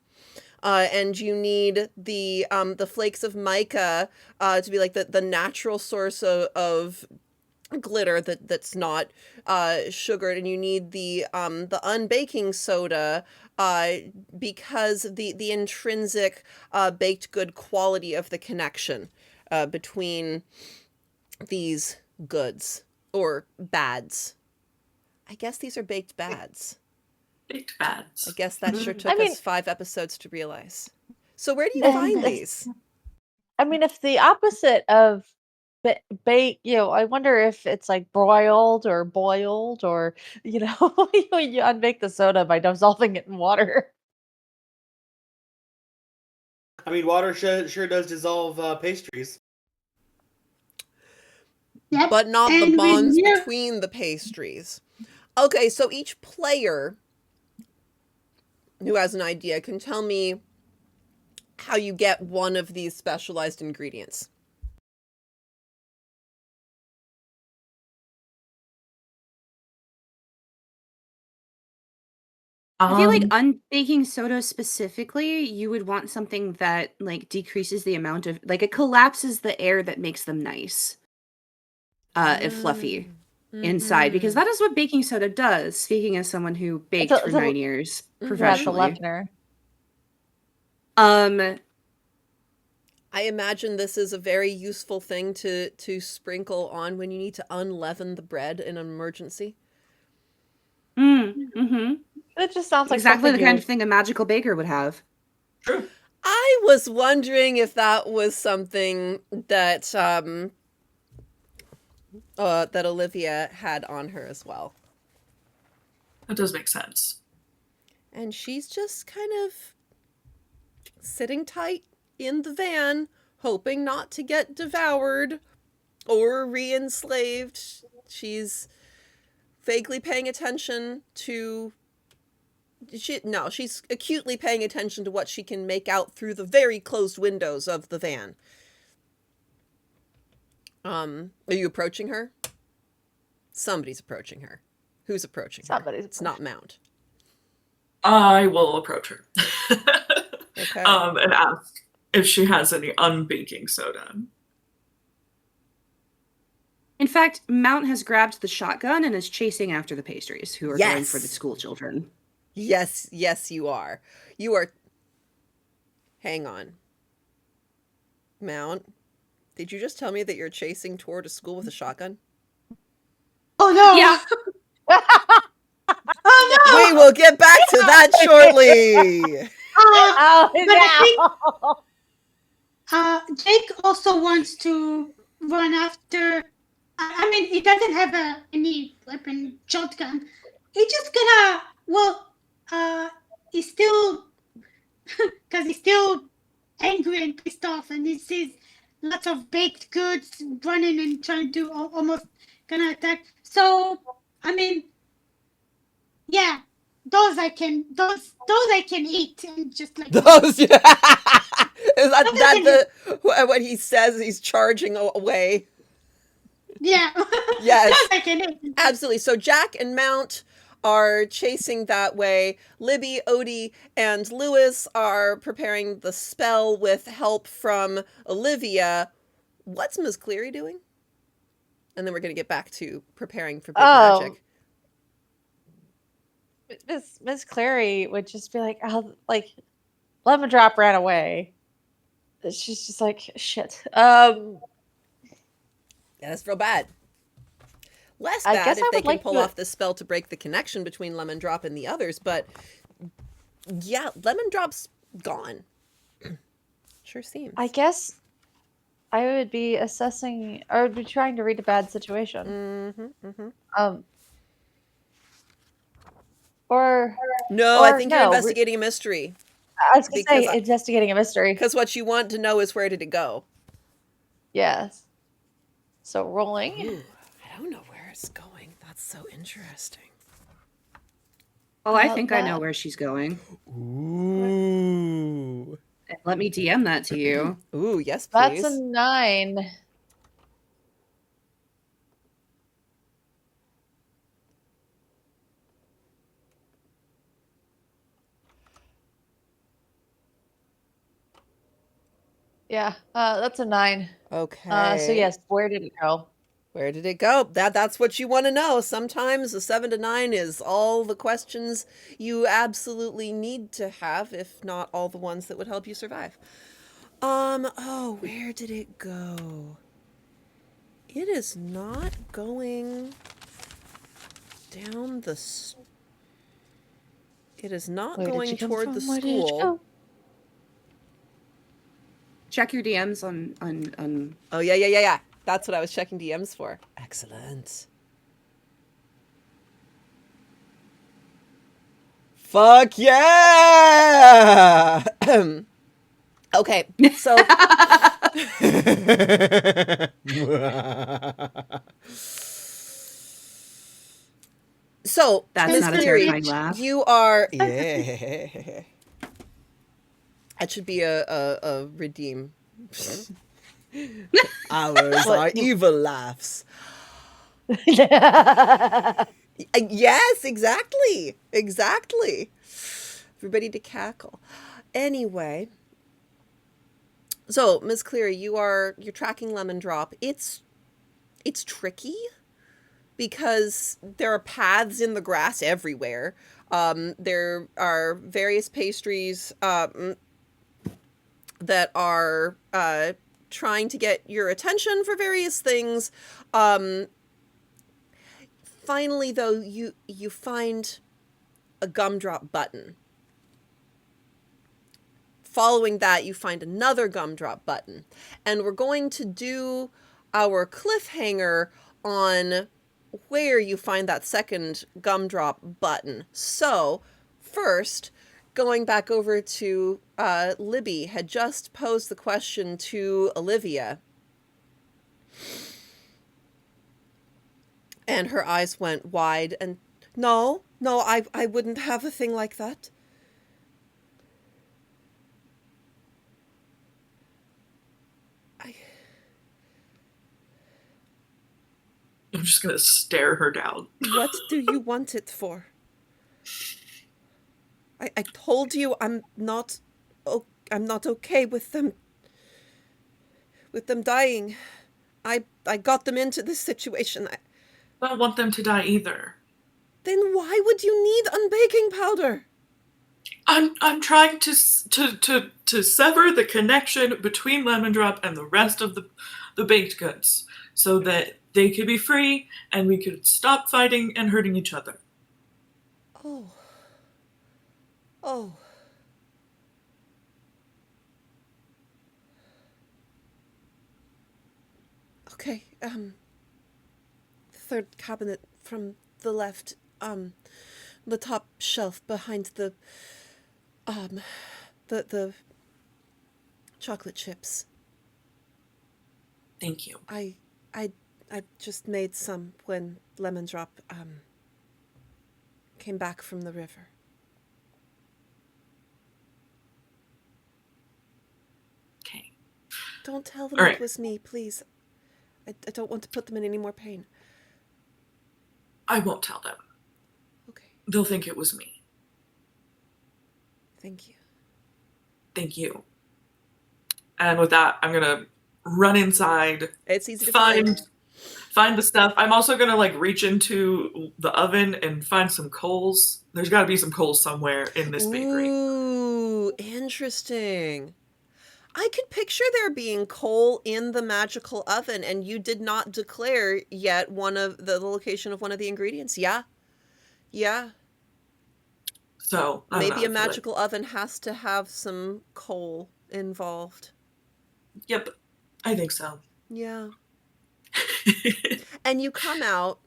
And you need the flakes of mica to be like the natural source of glitter that's not sugared, and you need the unbaking soda because the intrinsic baked good quality of the connection between these goods or bads. I guess these are baked bads. Baked bads. I guess that sure took I mean- us 5 episodes to realize. So where do you find these? I mean, if the opposite of bake, I wonder if it's like broiled or boiled, or you unbake the soda by dissolving it in water. I mean, water sure does dissolve pastries. Yep. But not the And with bonds you- between the pastries. Okay, so each player who has an idea can tell me how you get one of these specialized ingredients. I feel like unbaking soda specifically, you would want something that like decreases the amount of like it collapses the air that makes them nice. If fluffy inside, because that is what baking soda does. Speaking as someone who baked It's for a- 9 years Yeah, it's a professionally. leavener. I imagine this is a very useful thing to sprinkle on when you need to unleaven the bread in an emergency. Mm-hmm. It just sounds like Exactly the something kind of thing a magical baker would have. True. I was wondering if that was something that that Olivia had on her as well. That does make sense. And she's just kind of sitting tight in the van, hoping not to get devoured or re-enslaved. She's vaguely paying attention to... she's acutely paying attention to what she can make out through the very closed windows of the van. Are you approaching her? Somebody's approaching her. Who's approaching her? It's not Mount. I will approach her. Okay. And ask if she has any unbaking soda. In fact, Mount has grabbed the shotgun and is chasing after the pastries, who are going for the Yes. school children. Yes, you are. You are... Hang on. Mount, did you just tell me that you're chasing toward a school with a shotgun? Oh no! Yeah. Oh no! We will get back to that shortly. Oh, But I think Jake also wants to run after. I mean, he doesn't have any weapon, shotgun. He's just gonna. He's still, because he's still angry and pissed off, and he sees lots of baked goods running and trying to almost gonna attack. So, I mean, yeah, those I can eat and just like Those. Is that can what he says? He's charging away. yeah. Yes. Those I can eat. Absolutely. So Jack and Mount are chasing that way. Libby, Odie, and Lewis are preparing the spell with help from Olivia. What's Ms. Cleary doing? And then we're going to get back to preparing for big magic. Miss Clary would just be like, oh, like, Lemon Drop ran away. She's just like, shit. Yeah, that's real bad. Less I bad guess if I they would can like pull to- off the spell to break the connection between Lemon Drop and the others, but yeah, Lemon Drop's gone. Sure seems. I guess I would be assessing, or would be trying to read a bad situation. Or No, I think you're investigating a mystery. I was going to say investigating a mystery. Because what you want to know is where did it go? Yes. So rolling. Ooh, I don't know where it's going. That's so interesting. Well, I think I know where she's going. Ooh. Let me DM that to you. Ooh, yes, please. That's a 9. Yeah, that's a 9. Okay. So yes, where did it go? Where did it go? That's what you want to know. Sometimes a 7 to 9 is all the questions you absolutely need to have, if not all the ones that would help you survive. Oh, where did it go? It is not going down the... It is not going toward the school. Check your DMs on. Oh, yeah. That's what I was checking DMs for. Excellent. Fuck yeah! Okay, so... So, that's not a terrifying laugh. You are... Yeah. That should be a redeem. Ours are evil laughs. Yes, exactly. Everybody to cackle. Anyway, so Ms. Cleary, you're tracking Lemon Drop. It's tricky because there are paths in the grass everywhere. There are various pastries that are trying to get your attention for various things. Finally, though, you find a gumdrop button. Following that, you find another gumdrop button. And we're going to do our cliffhanger on where you find that second gumdrop button. So, first, going back over to Libby, had just posed the question to Olivia. And her eyes went wide and, no, I wouldn't have a thing like that. I'm just going to stare her down. What do you want it for? I told you I'm not okay with them dying. I got them into this situation. I don't want them to die either. Then why would you need unbaking powder? I'm trying to sever the connection between Lemon Drop and the rest of the baked goods so that they could be free and we could stop fighting and hurting each other. Oh. Okay, third cabinet from the left, the top shelf behind the chocolate chips. Thank you. I just made some when Lemon Drop came back from the river. Don't tell them All it right. was me, please. I don't want to put them in any more pain. I won't tell them. Okay. They'll think it was me. Thank you. Thank you. And with that, I'm gonna run inside. It's easy to find the stuff. I'm also gonna like reach into the oven and find some coals. There's got to be some coals somewhere in this bakery. Ooh, interesting. I could picture there being coal in the magical oven, and you did not declare yet the location of one of the ingredients. Yeah. So I don't know, Maybe a I feel like- magical oven has to have some coal involved. Yep, I think so. Yeah. And you come out.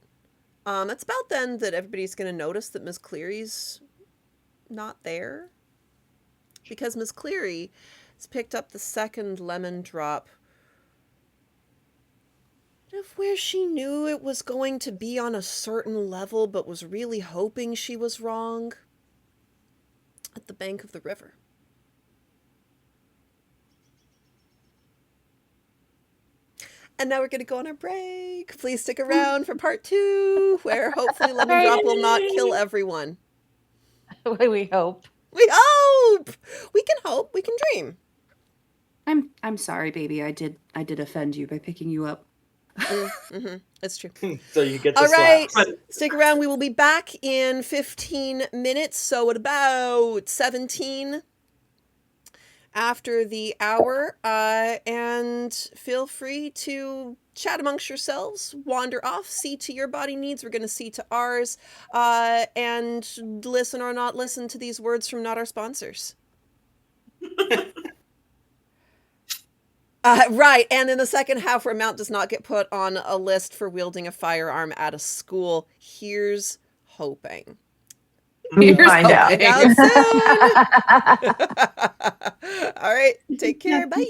It's about then that everybody's going to notice that Miss Cleary's not there. Because Miss Cleary has picked up the second lemon drop of where she knew it was going to be on a certain level, but was really hoping she was wrong. At the bank of the river. And now we're going to go on our break. Please stick around for part 2, where hopefully Lemon Drop will not kill everyone. We hope. We hope! We can hope. We can dream. I'm sorry, baby. I did offend you by picking you up. It's true. So you get the All right. slaps. Stick around. We will be back in 15 minutes. So at about 17 after the hour. And feel free to chat amongst yourselves, wander off, see to your body needs. We're going to see to ours, and listen or not listen to these words from not our sponsors. Right, and in the second half, where Mount does not get put on a list for wielding a firearm at a school, here's hoping. We find out. Find out soon. All right, take care. Bye.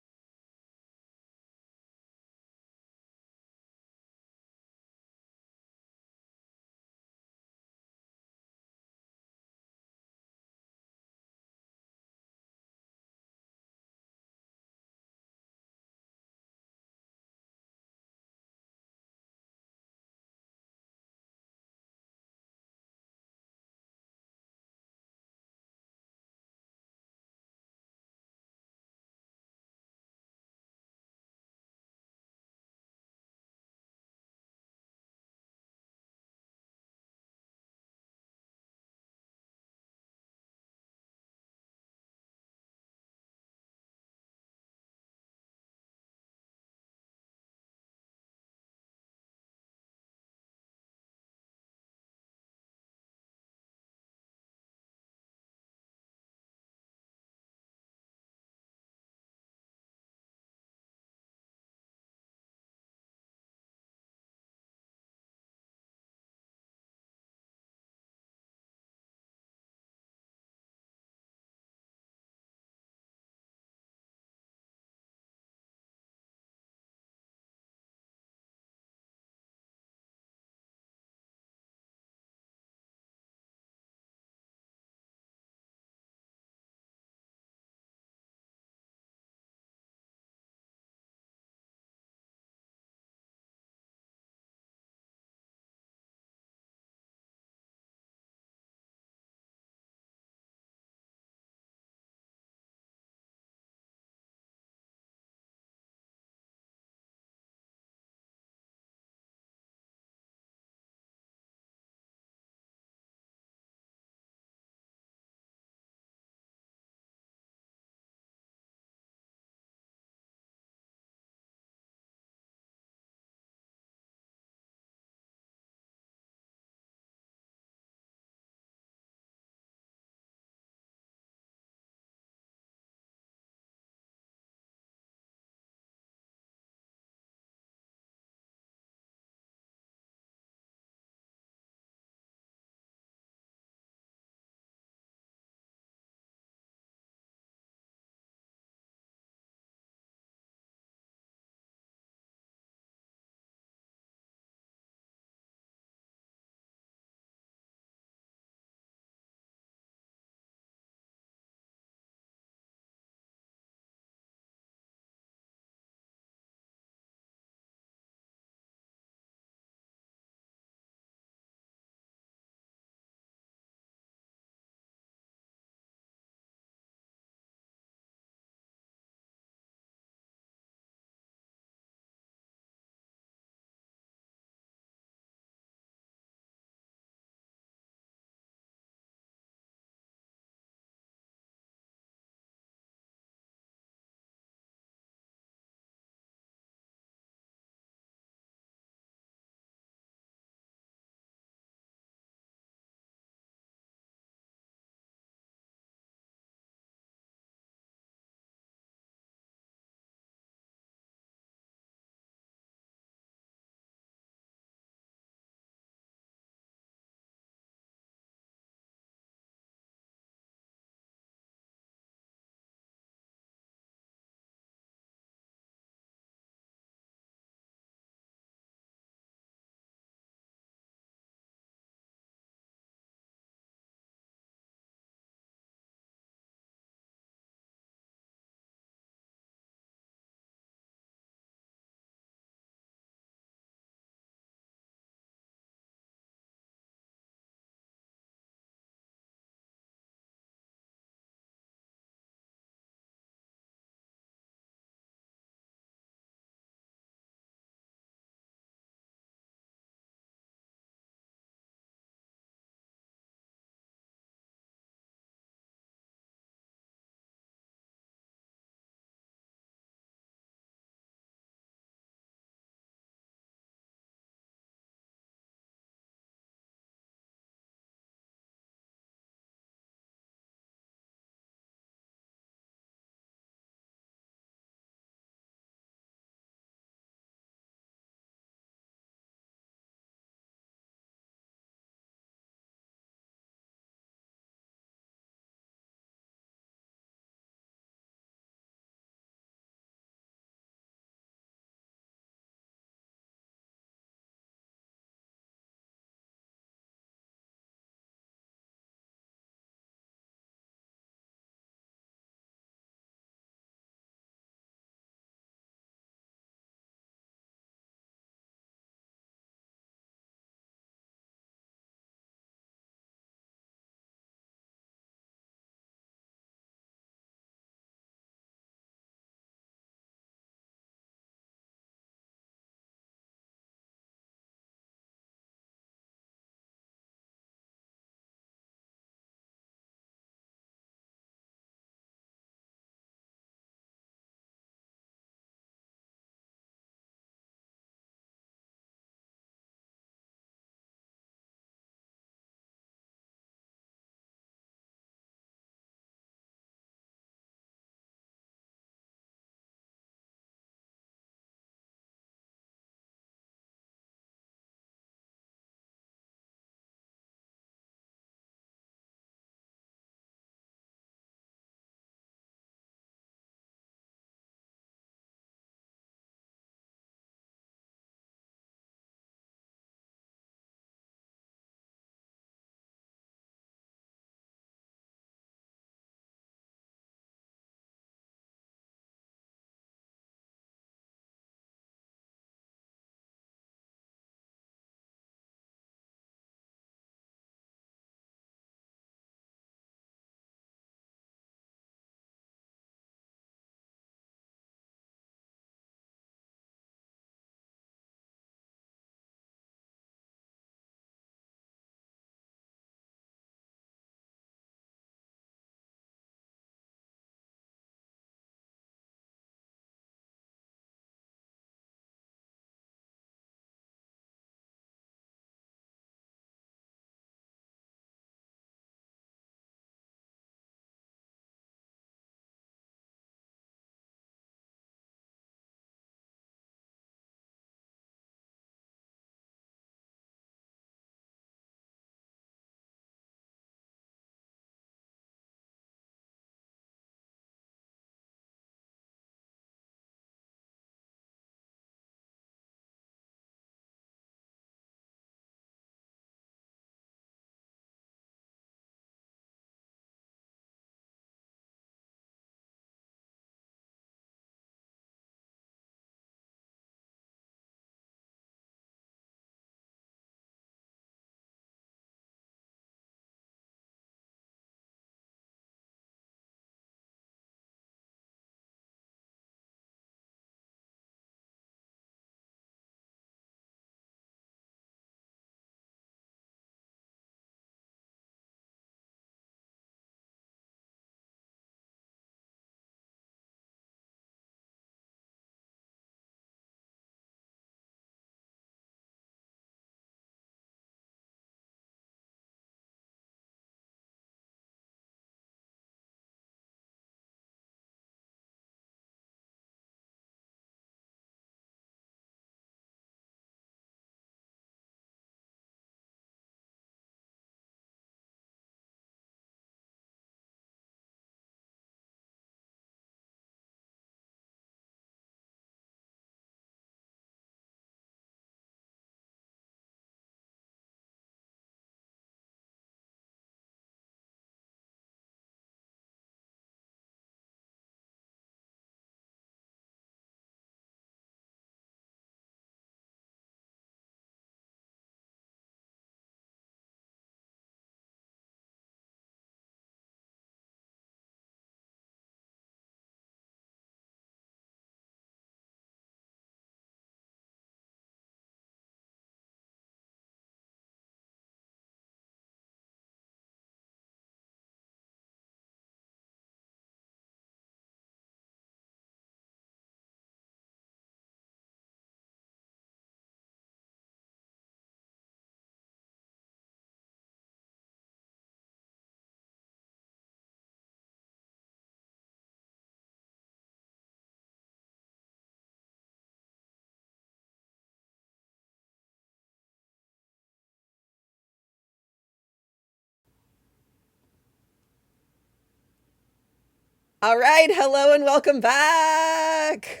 All right, hello and welcome back.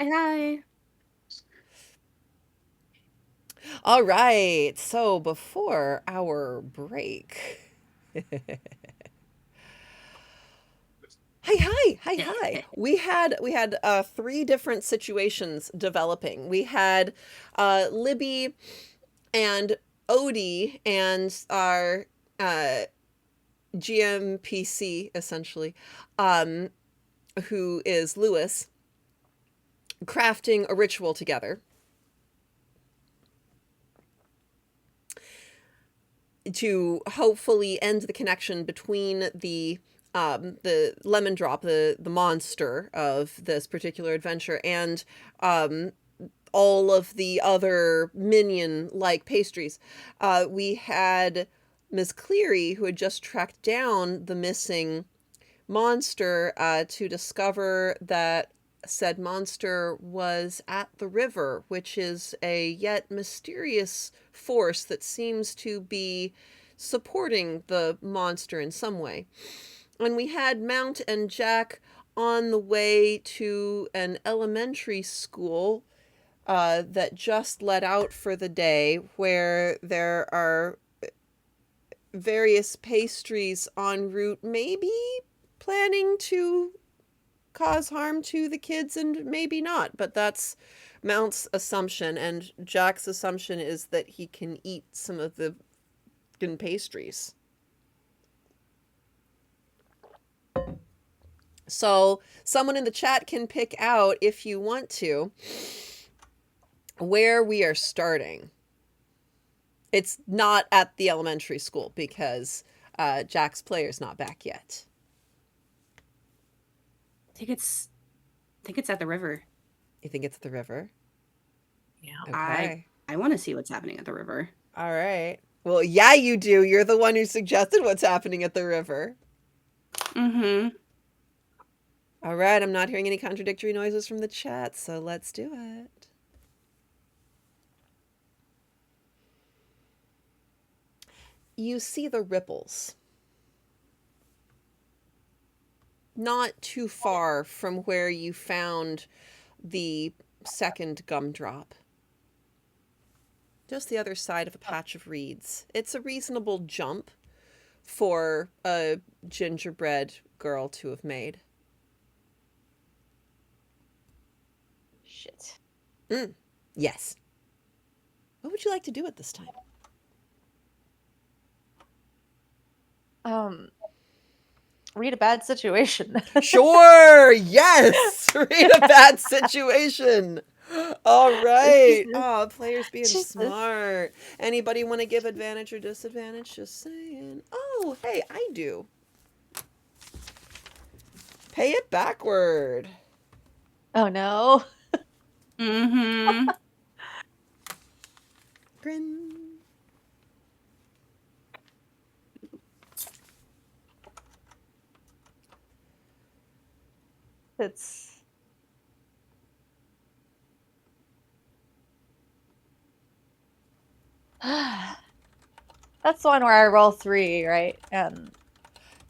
Hi. All right, so before our break. Hi. We had 3 different situations developing. We had Libby and Odie and our GMPC, essentially, who is Lewis, crafting a ritual together to hopefully end the connection between the lemon drop, the monster of this particular adventure, and all of the other minion-like pastries. We had Ms. Cleary, who had just tracked down the missing monster, to discover that said monster was at the river, which is a yet mysterious force that seems to be supporting the monster in some way. And we had Mount and Jack on the way to an elementary school that just let out for the day, where there are various pastries en route, maybe planning to cause harm to the kids and maybe not, but that's Mount's assumption, and Jack's assumption is that he can eat some of the pastries. So someone in the chat can pick out, if you want to, where we are starting. It's not at the elementary school because Jack's player's not back yet. I think it's at the river. You think it's at the river? Yeah. Okay. I want to see what's happening at the river. All right. Well, yeah, you do. You're the one who suggested what's happening at the river. Mm-hmm. All right. I'm not hearing any contradictory noises from the chat, so let's do it. You see the ripples. Not too far from where you found the second gumdrop. Just the other side of a patch of reeds. It's a reasonable jump for a gingerbread girl to have made. Shit. Yes. What would you like to do at this time? Read a bad situation. Sure. Yes. Read a bad situation. All right. Oh, players being smart. Anybody want to give advantage or disadvantage? Just saying. Oh, hey, I do. Pay it backward. Oh no. Mm-hmm. Grin. It's that's the one where I roll 3, right? And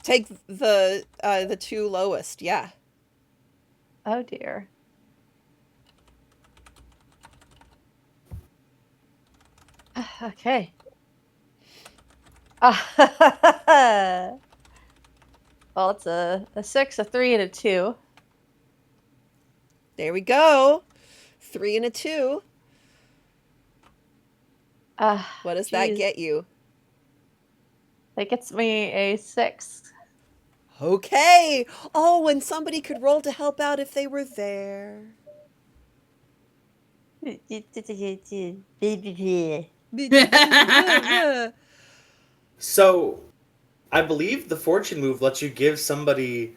take the 2 lowest. Yeah. oh dear. Okay. Well, it's a 6, a 3, and a 2. There we go. 3 and a 2. What does that get you? That gets me a 6. Okay. Oh, and somebody could roll to help out if they were there. So, I believe the fortune move lets you give somebody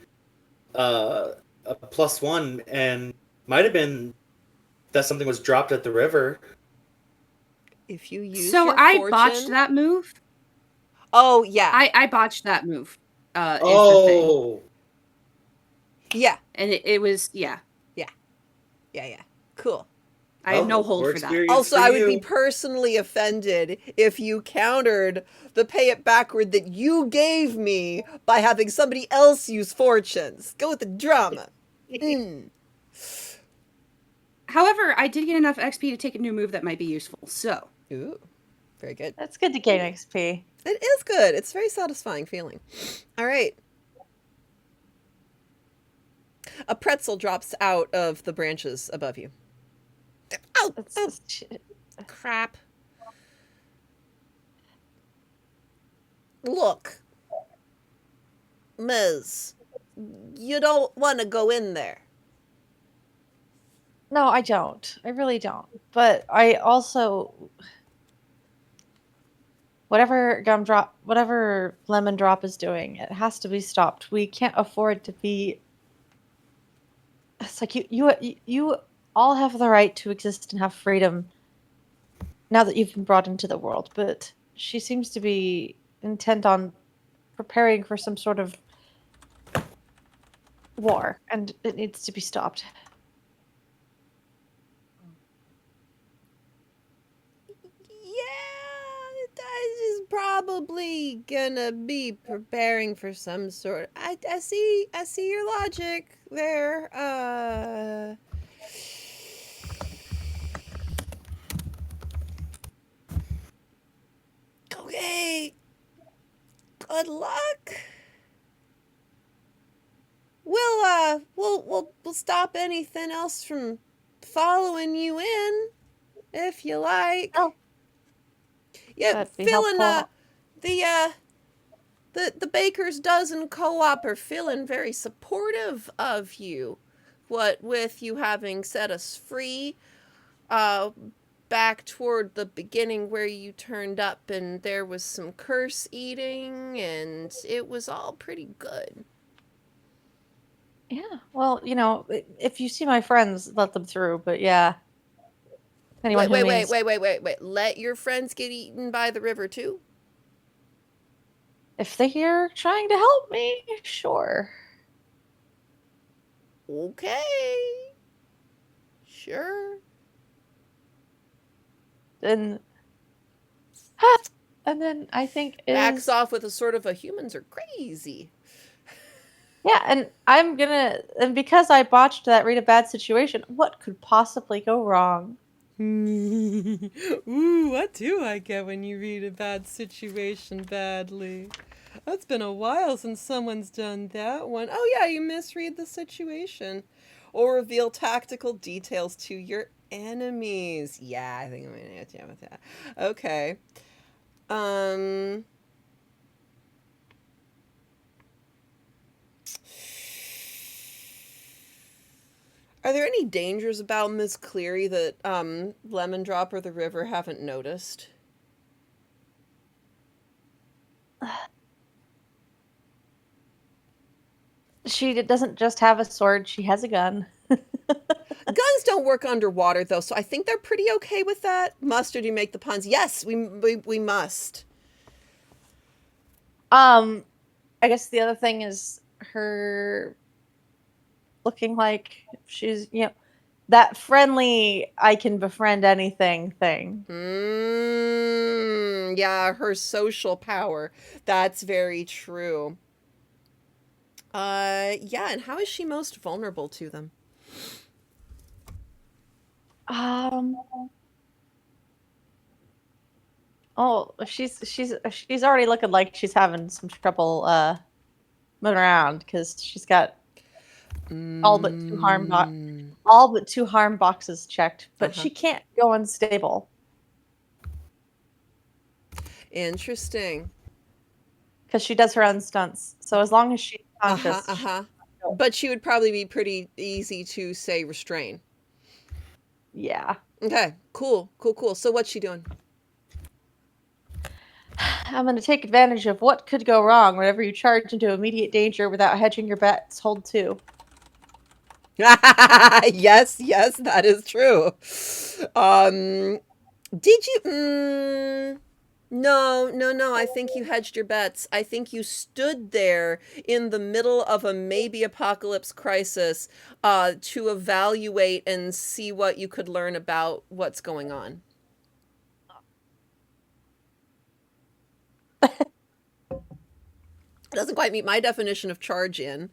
a +1, and might have been that something was dropped at the river. If you use So your I fortune... botched that move. Oh, yeah. I botched that move. Is oh. the thing. Yeah. And it was, yeah. Yeah. Cool. I have no hold more for that. experience Also, for I would be you. personally offended if you countered the pay it backward that you gave me by having somebody else use fortunes. Go with the drama. However, I did get enough XP to take a new move that might be useful, so. Ooh, very good. That's good to gain XP. It is good. It's a very satisfying feeling. All right. A pretzel drops out of the branches above you. Oh, crap. Look, Ms., you don't want to go in there. No, I don't. I really don't. But I also, whatever lemon drop is doing, it has to be stopped. We can't afford to be. It's like you all have the right to exist and have freedom now that you've been brought into the world, but she seems to be intent on preparing for some sort of war, and it needs to be stopped. Is probably gonna be preparing for some sort. I see your logic there. Okay. Good luck. We'll stop anything else from following you in, if you like. Oh. Yeah, feeling the Baker's Dozen Co-op are feeling very supportive of you. What with you having set us free, back toward the beginning where you turned up and there was some curse eating and it was all pretty good. Yeah, well, if you see my friends, let them through, but yeah. Anyone Wait. Let your friends get eaten by the river too? If they're trying to help me, sure. Okay. Sure. And then I think backs off with a sort of a humans are crazy. Yeah, and because I botched that read a bad situation, what could possibly go wrong? Ooh, what do I get when you read a bad situation badly? That's been a while since someone's done that one. Oh yeah, you misread the situation. Or reveal tactical details to your enemies. Yeah, I think I'm gonna hit you with that. Okay. Are there any dangers about Miss Cleary that Lemon Drop or the River haven't noticed? She doesn't just have a sword, she has a gun. Guns don't work underwater, though, so I think they're pretty okay with that. Must or do you make the puns? Yes, we must. I guess the other thing is her looking like she's, that friendly, I can befriend anything thing. Yeah, her social power. That's very true. Yeah, and how is she most vulnerable to them? Oh, she's already looking like she's having some trouble moving around because she's got all but two harm boxes checked, but she can't go unstable. Interesting. Because she does her own stunts, so as long as she's conscious, but she would probably be pretty easy to say restrain. Yeah. Okay. Cool. So what's she doing? I'm going to take advantage of what could go wrong whenever you charge into immediate danger without hedging your bets. Hold 2. Yes, that is true. Did you... No. I think you hedged your bets. I think you stood there in the middle of a maybe apocalypse crisis to evaluate and see what you could learn about what's going on. It doesn't quite meet my definition of charge in.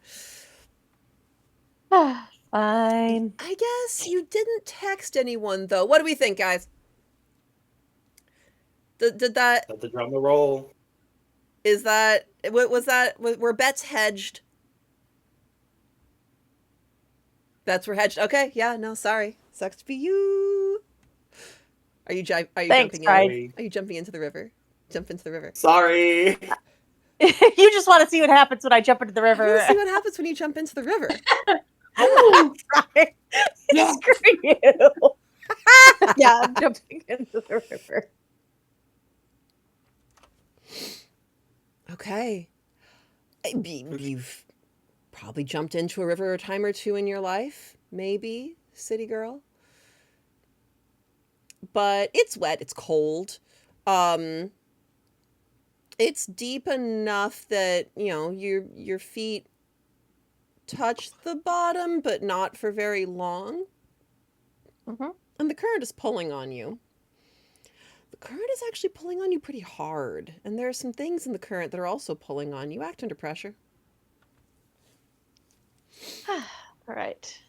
Fine. I guess you didn't text anyone, though. What do we think, guys? Did that... Let the drummer roll. Is that... Was that... Were bets hedged? Bets were hedged. Okay, yeah, no, sorry. Sucks to be you. Are you Thanks, jumping in? Pride. Are you jumping into the river? Jump into the river. Sorry. You just want to see what happens when I jump into the I river. want to see what happens when you jump into the river. Right. Yeah. Screw you. Yeah, I'm jumping into the river. Okay. You've probably jumped into a river a time or two in your life. Maybe, city girl. But it's wet. It's cold. It's deep enough that, you know, your feet touch the bottom, but not for very long. Mm-hmm. And the current is pulling on you. The current is actually pulling on you pretty hard. And there are some things in the current that are also pulling on you. Act under pressure. All right.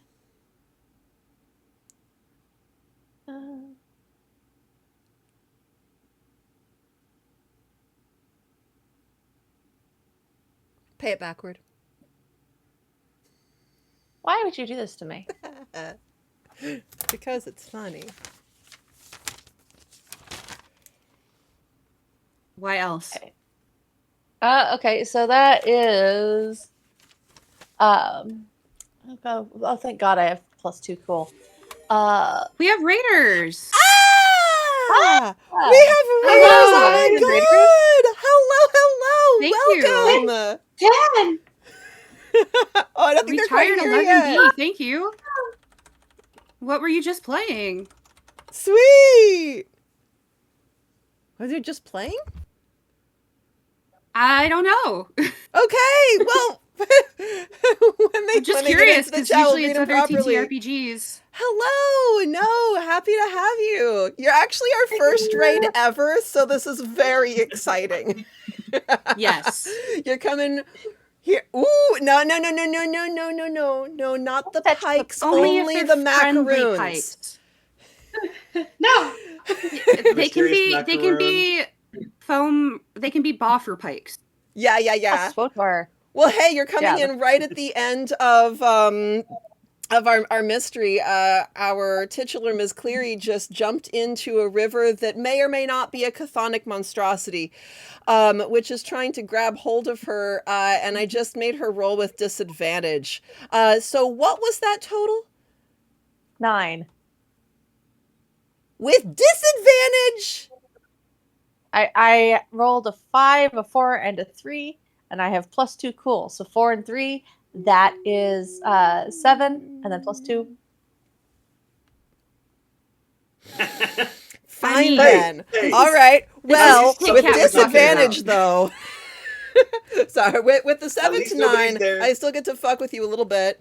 Pay it backward. Why would you do this to me? Because it's funny. Why else? Okay. Okay, so that is oh, thank God I have +2. Cool. We have raiders. Ah! We have Hello. raiders! Oh my God! Hello! Thank you. Welcome! Dan! Oh, I don't think they're quite Retired here yet. 11B. Thank you. What were you just playing? Sweet! Was it just playing? I don't know. Okay, well, when they I'm just when they get curious into the because chat, we'll usually read it's them other properly. TTRPGs. Hello! No, happy to have you. You're actually our first raid ever, so this is very exciting. Yes. You're coming here. Ooh, no, not the Touch the- pikes, Only only if the they're friendly macaroons. pikes. No! They can be foam. They can be boffer pikes. Yeah. Yes, both are. Well, hey, you're coming Yeah, in right at the end of our mystery. Our titular Ms. Cleary just jumped into a river that may or may not be a chthonic monstrosity, which is trying to grab hold of her, and I just made her roll with disadvantage. So what was that total? 9. With disadvantage? I rolled a 5, a 4, and a 3, and I have +2. Cool. So 4 and 3, that is 7, and then +2. Fine Hey, then. hey. All right. Well, Take with Cat we're talking disadvantage about. though. Sorry, with the 7 least to nobody's 9, there. I still get to fuck with you a little bit.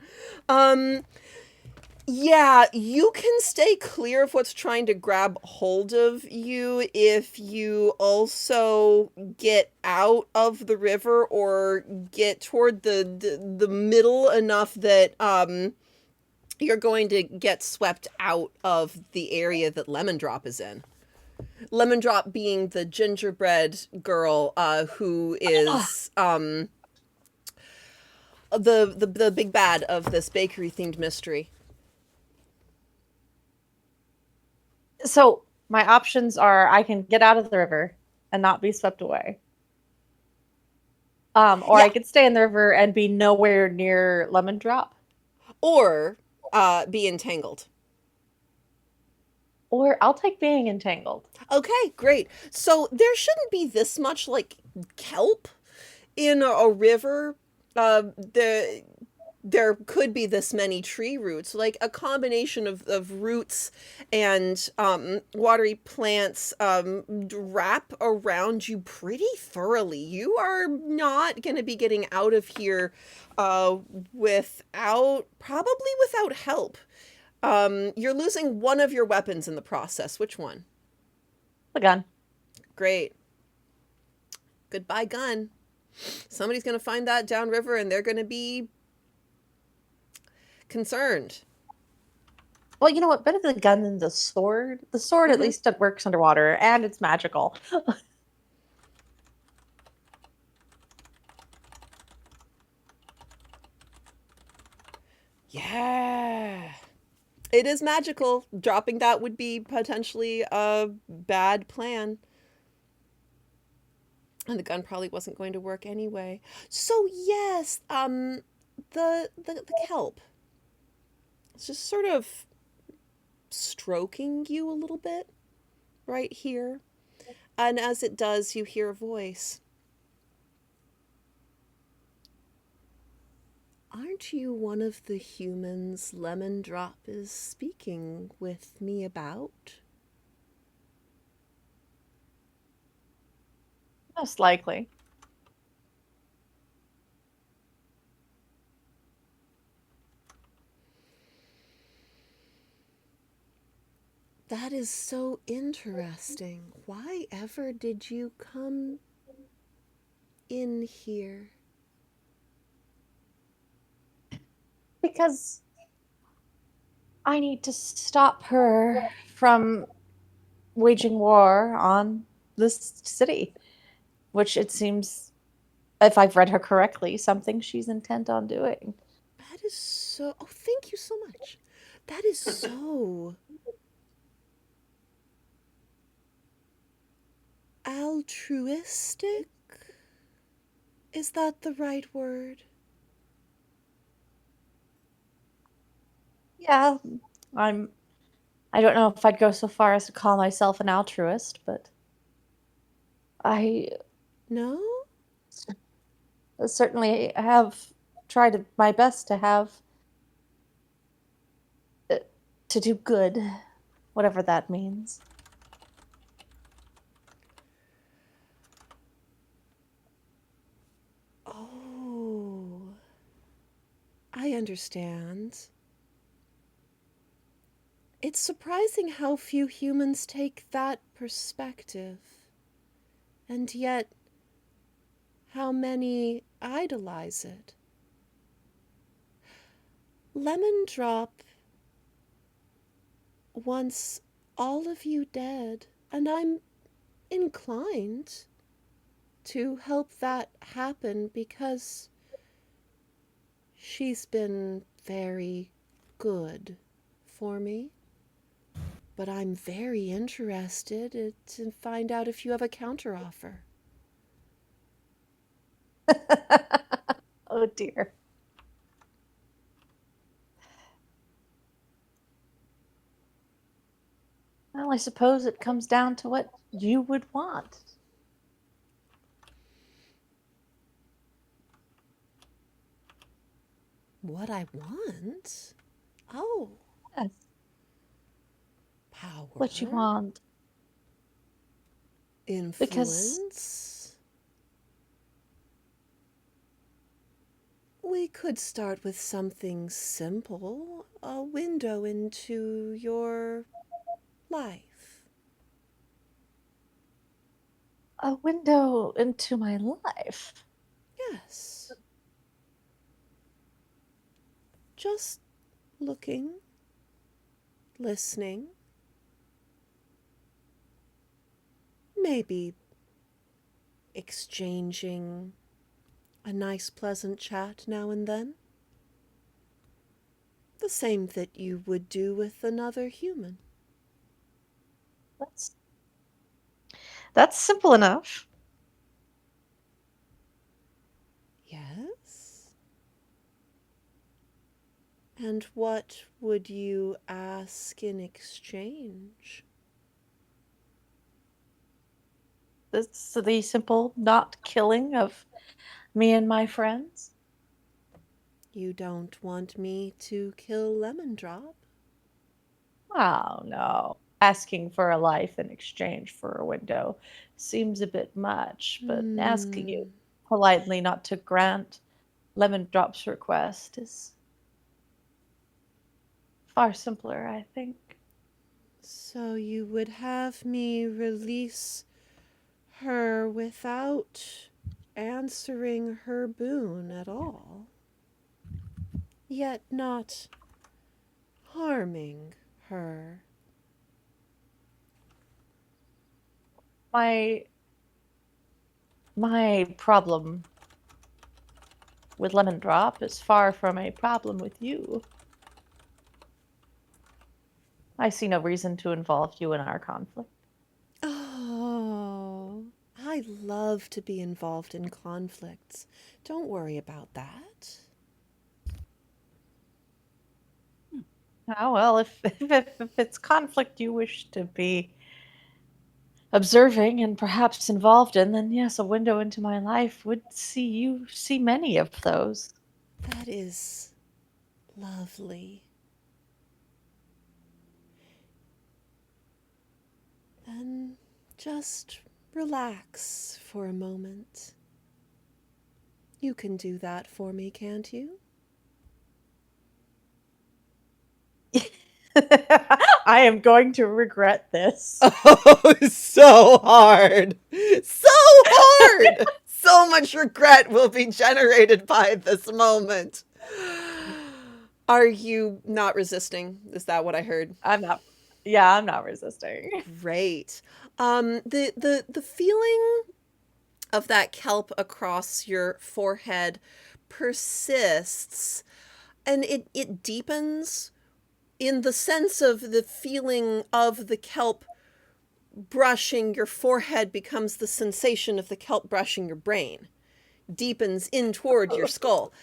Yeah, you can stay clear of what's trying to grab hold of you if you also get out of the river or get toward the middle enough that you're going to get swept out of the area that Lemon Drop is in. Lemon Drop being the gingerbread girl who is the big bad of this bakery themed mystery. So my options are I can get out of the river and not be swept away. Or Yeah. I could stay in the river and be nowhere near Lemon Drop. Or be entangled. Or I'll take being entangled. Okay, great. So there shouldn't be this much like kelp in a river. there could be this many tree roots, like a combination of roots and watery plants wrap around you pretty thoroughly. You are not going to be getting out of here probably without help. You're losing one of your weapons in the process. Which one? The gun. Great. Goodbye, gun. Somebody's going to find that downriver and they're going to be concerned. Well, you know what? Better the gun than the sword. The sword, at least, it works underwater, and it's magical. Yeah. It is magical. Dropping that would be potentially a bad plan. And the gun probably wasn't going to work anyway. So yes, the kelp. It's just sort of stroking you a little bit right here. And as it does, you hear a voice. Aren't you one of the humans Lemon Drop is speaking with me about? Most likely. That is so interesting. Why ever did you come in here? Because I need to stop her from waging war on this city, which it seems, if I've read her correctly, something she's intent on doing. That is so... Oh, thank you so much. That is so... altruistic? Is that the right word? Yeah, I don't know if I'd go so far as to call myself an altruist, but I No? certainly have tried my best to to do good, whatever that means. Oh, I understand. It's surprising how few humans take that perspective, and yet how many idolize it. Lemon Drop wants all of you dead, and I'm inclined to help that happen because she's been very good for me. But I'm very interested to find out if you have a counteroffer. Oh dear. Well, I suppose it comes down to what you would want. What I want? Oh, Yes, power. what you want. Influence. We could start with something simple, a window into your life. A window into my life. Yes. Just looking, listening, maybe exchanging a nice pleasant chat now and then. The same that you would do with another human. That's simple enough. Yes? And what would you ask in exchange? It's the simple not killing of me and my friends. You don't want me to kill Lemon Drop? Oh, no. Asking for a life in exchange for a window seems a bit much, but asking you politely not to grant Lemon Drop's request is far simpler, I think. So you would have me release her without answering her boon at all, yet not harming her. My problem with Lemon Drop is far from a problem with you. I see no reason to involve you in our conflict. Oh, I love to be involved in conflicts. Don't worry about that. Oh, well, if it's conflict you wish to be observing and perhaps involved in, then yes, a window into my life would see you see many of those. That is lovely. Then just relax for a moment. You can do that for me, can't you? I am going to regret this. Oh, so hard. So hard. So much regret will be generated by this moment. Are you not resisting? Is that what I heard? I'm not resisting. Great. The feeling of that kelp across your forehead persists, and it deepens in the sense of the feeling of the kelp brushing your forehead becomes the sensation of the kelp brushing your brain, deepens in toward your skull.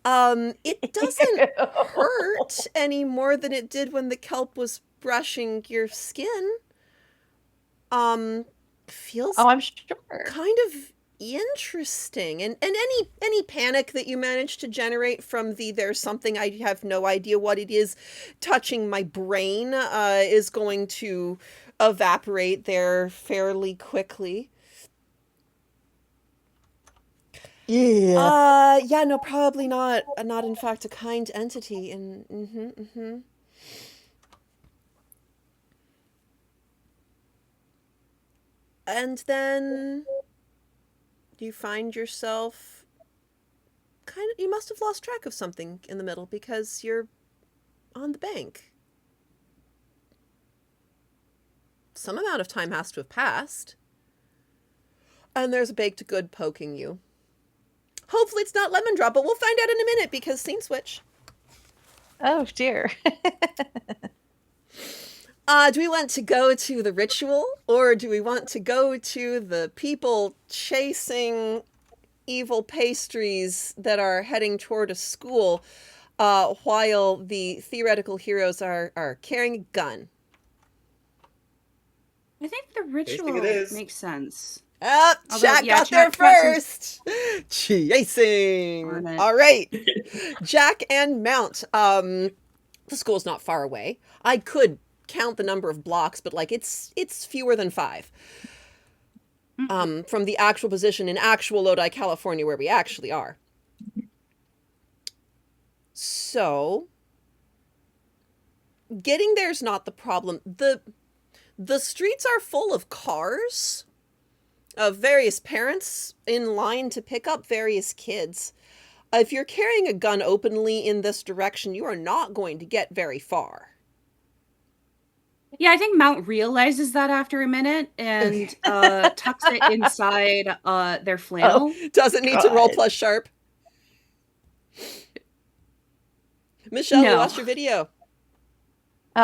It doesn't hurt any more than it did when the kelp was brushing your skin. Feels I'm sure. kind of interesting. And any panic that you manage to generate from there's something I have no idea what it is touching my brain is going to evaporate there fairly quickly. Yeah. Yeah, no, probably not in fact a kind entity. And and then you find yourself you must have lost track of something in the middle because you're on the bank. Some amount of time has to have passed. And there's a baked good poking you. Hopefully it's not Lemon Drop, but we'll find out in a minute because scene switch. Oh dear. Do we want to go to the ritual, or do we want to go to the people chasing evil pastries that are heading toward a school while the theoretical heroes are carrying a gun? I think the ritual makes sense. Jack got there first. Chasing. All right. Jack and Mount. The school's not far away. I could count the number of blocks, but it's fewer than 5. From the actual position in actual Lodi, California, where we actually are. So getting there's not the problem. The streets are full of cars of various parents in line to pick up various kids. If you're carrying a gun openly in this direction, you are not going to get very far. Yeah, I think Mount realizes that after a minute and tucks it inside their flannel. Doesn't need to roll plus sharp. Michelle, we watched your video.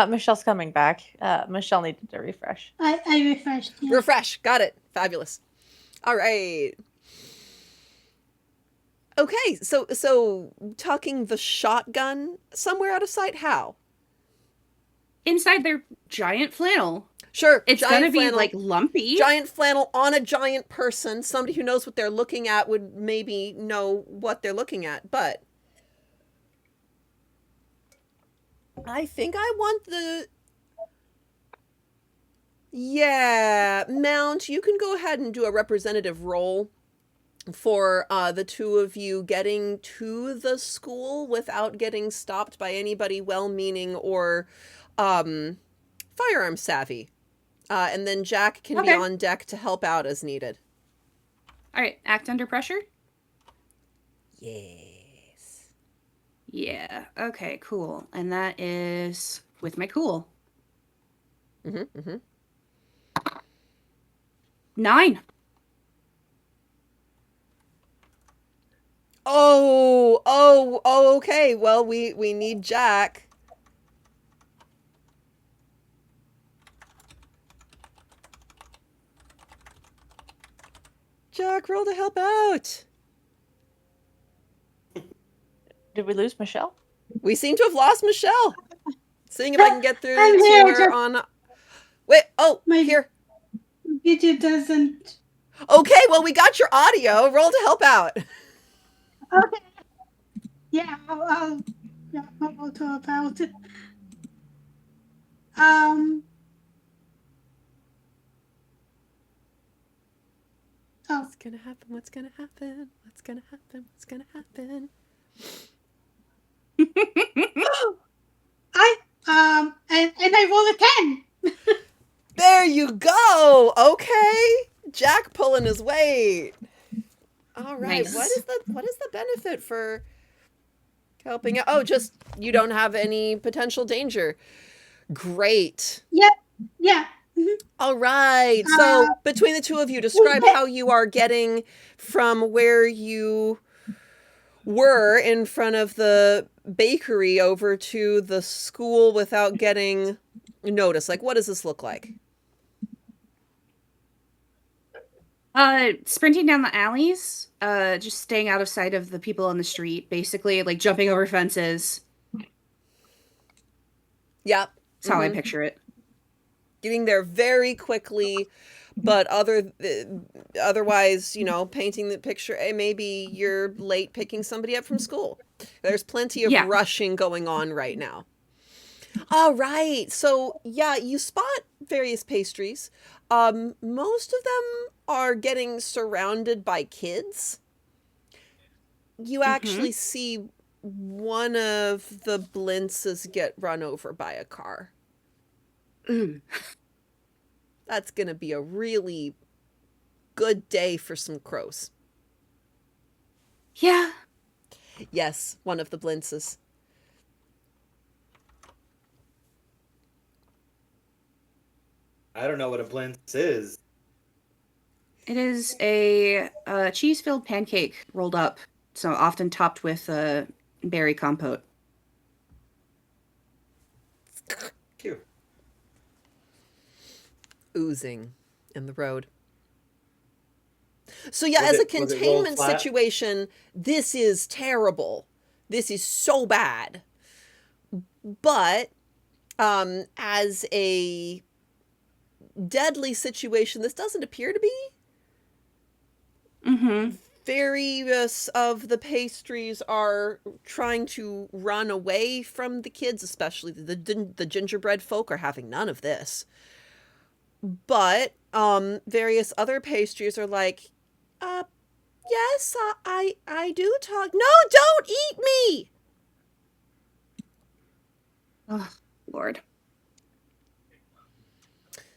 Michelle's coming back. Michelle needed to refresh. I refreshed. Yeah. Refresh. Got it. Fabulous. All right. Okay, so tucking the shotgun somewhere out of sight, how? Inside their giant flannel. Sure. It's gonna be like lumpy. Giant flannel on a giant person. Somebody who knows what they're looking at would maybe know what they're looking at, but I think I want the... Yeah, Mount, you can go ahead and do a representative roll for the two of you getting to the school without getting stopped by anybody well-meaning or firearm savvy. And then Jack can be on deck to help out as needed. All right, act under pressure? Yes. Yeah, okay, cool. And that is with my cool. 9. Oh, okay. Well, we need Jack. Jack, roll to help out. Did we lose Michelle? We seem to have lost Michelle. Seeing if I can get through I'm to here, her just- on... Wait, here. Video doesn't. Okay, well, we got your audio. Roll to help out. Okay. Yeah, I'll talk about it. Oh, What's gonna happen? What's gonna happen? What's gonna happen? What's gonna happen? and I rolled a 10. There you go. Okay, Jack pulling his weight. All right. Nice. What is the benefit for helping out? Oh, just you don't have any potential danger. Great. Yep. Yeah. All right. So between the two of you, describe how you are getting from where you were in front of the bakery over to the school without getting noticed. Like, what does this look like? Sprinting down the alleys, just staying out of sight of the people on the street, basically, like jumping over fences. Yep. That's how I picture it. Getting there very quickly, but otherwise, painting the picture, maybe you're late picking somebody up from school. There's plenty of rushing going on right now. All right. So, yeah, you spot various pastries. Most of them are getting surrounded by kids. You actually see one of the blintzes get run over by a car. That's going to be a really good day for some crows. Yeah. Yes, one of the blintzes. I don't know what a blintz is. It is a cheese-filled pancake rolled up, so often topped with berry compote. Cute. Oozing in the road. So yeah, Was as a it rolled containment flat? situation, this is terrible. This is so bad. But as a deadly situation, this doesn't appear to be. Various of the pastries are trying to run away from the kids, especially the gingerbread folk are having none of this. But various other pastries are like, yes, I do talk. No, don't eat me! Oh, Lord.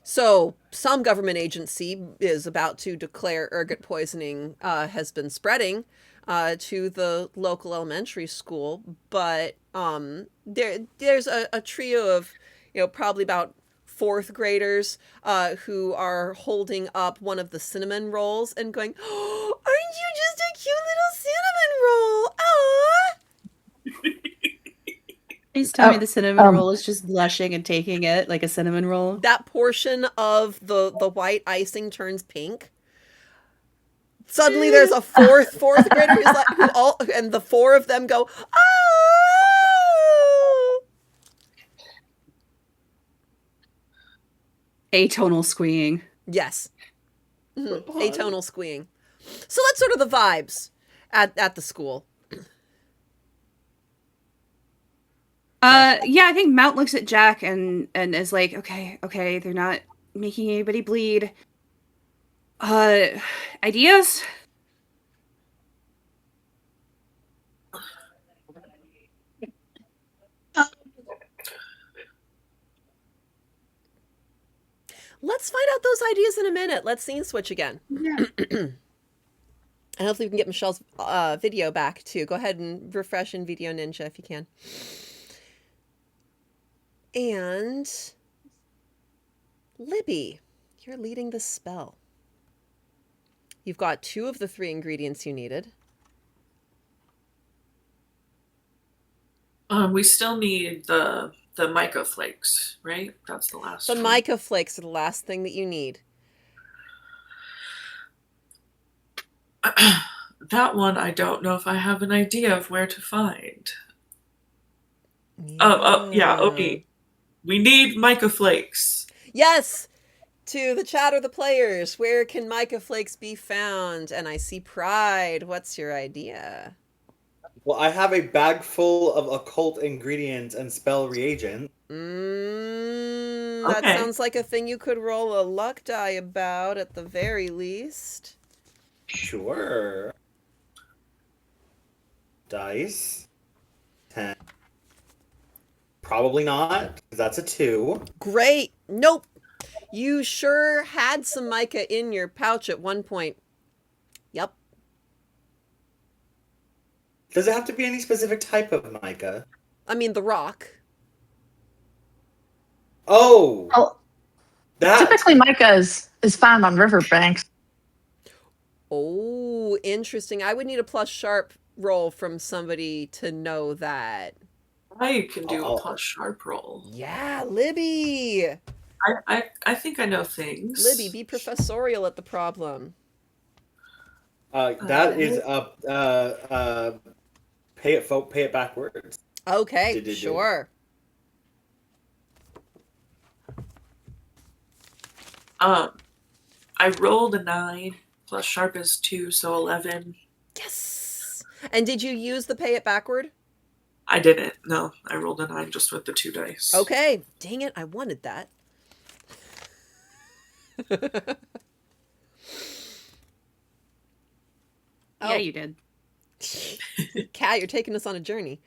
So some government agency is about to declare ergot poisoning has been spreading to the local elementary school. But there's a trio of, probably about fourth graders who are holding up one of the cinnamon rolls and going, oh, aren't you just a cute little cinnamon roll? Aww. Please tell me the cinnamon roll is just blushing and taking it like a cinnamon roll. That portion of the white icing turns pink. Suddenly there's a fourth grader who's like, and the four of them go, oh! Atonal squeeing. Yes. Atonal squeeing. So that's sort of the vibes at the school. Yeah, I think Mount looks at Jack and is like, okay, they're not making anybody bleed. Ideas? Let's find out those ideas in a minute. Let's scene switch again. Yeah. And hopefully we can get Michelle's video back too. Go ahead and refresh in Video Ninja if you can. And Libby, you're leading the spell. You've got 2 of the 3 ingredients you needed. We still need the mica flakes, right? That's the last The one. mica flakes are the last thing that you need. That one, I don't know if I have an idea of where to find. Yeah, Odie. We need mica flakes. Yes! To the chat or the players, where can mica flakes be found? And I see Pride. What's your idea? Well, I have a bag full of occult ingredients and spell reagents. That sounds like a thing you could roll a luck die about at the very least. Sure. Dice. 10. Probably not, because that's a 2. Great. Nope. You sure had some mica in your pouch at one point. Yep. Does it have to be any specific type of mica? I mean, the rock. Oh! Well, That! typically mica is found on riverbanks. Oh, interesting. I would need a plus sharp roll from somebody to know that. I can do a plus sharp roll. Yeah, Libby. I think I know things. Libby, be professorial at the problem. That is pay it backwards. Okay, sure. I rolled a 9 plus sharp is 2, so 11. Yes. And did you use the pay it backward? I didn't. No, I rolled a 9 just with the 2 dice. Okay. Dang it, I wanted that. Yeah, you did. Kat, you're taking us on a journey.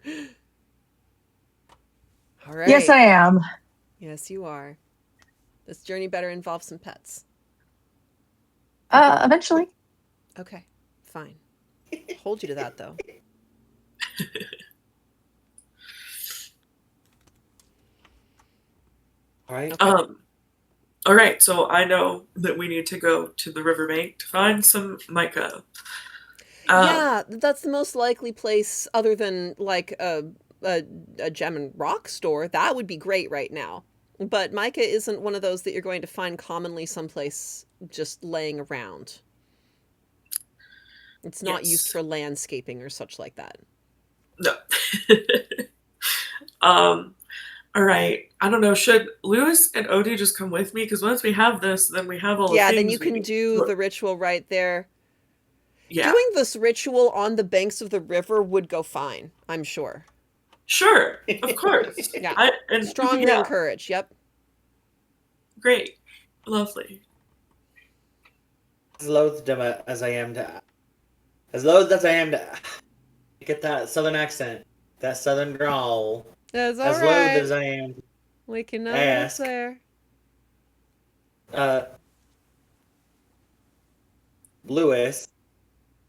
All right. Yes, I am. Yes, you are. This journey better involve some pets. Eventually. Okay, fine. Hold you to that, though. All right. Okay. All right, so I know that we need to go to the riverbank to find some mica. Yeah, that's the most likely place other than like a gem and rock store. That would be great right now. But mica isn't one of those that you're going to find commonly someplace just laying around. It's not used for landscaping or such like that. No. All right. I don't know. Should Lewis and Odie just come with me? Because once we have this, then we have all the things. Yeah, then you can do the ritual right there. Yeah. Doing this ritual on the banks of the river would go fine, I'm sure. Sure, of course. Yeah. Strongly encourage. Yep. Great. Lovely. As loath as I am to get that southern accent, that southern drawl. That's all as right. loath as I am. We can know ask. what's there. Lewis,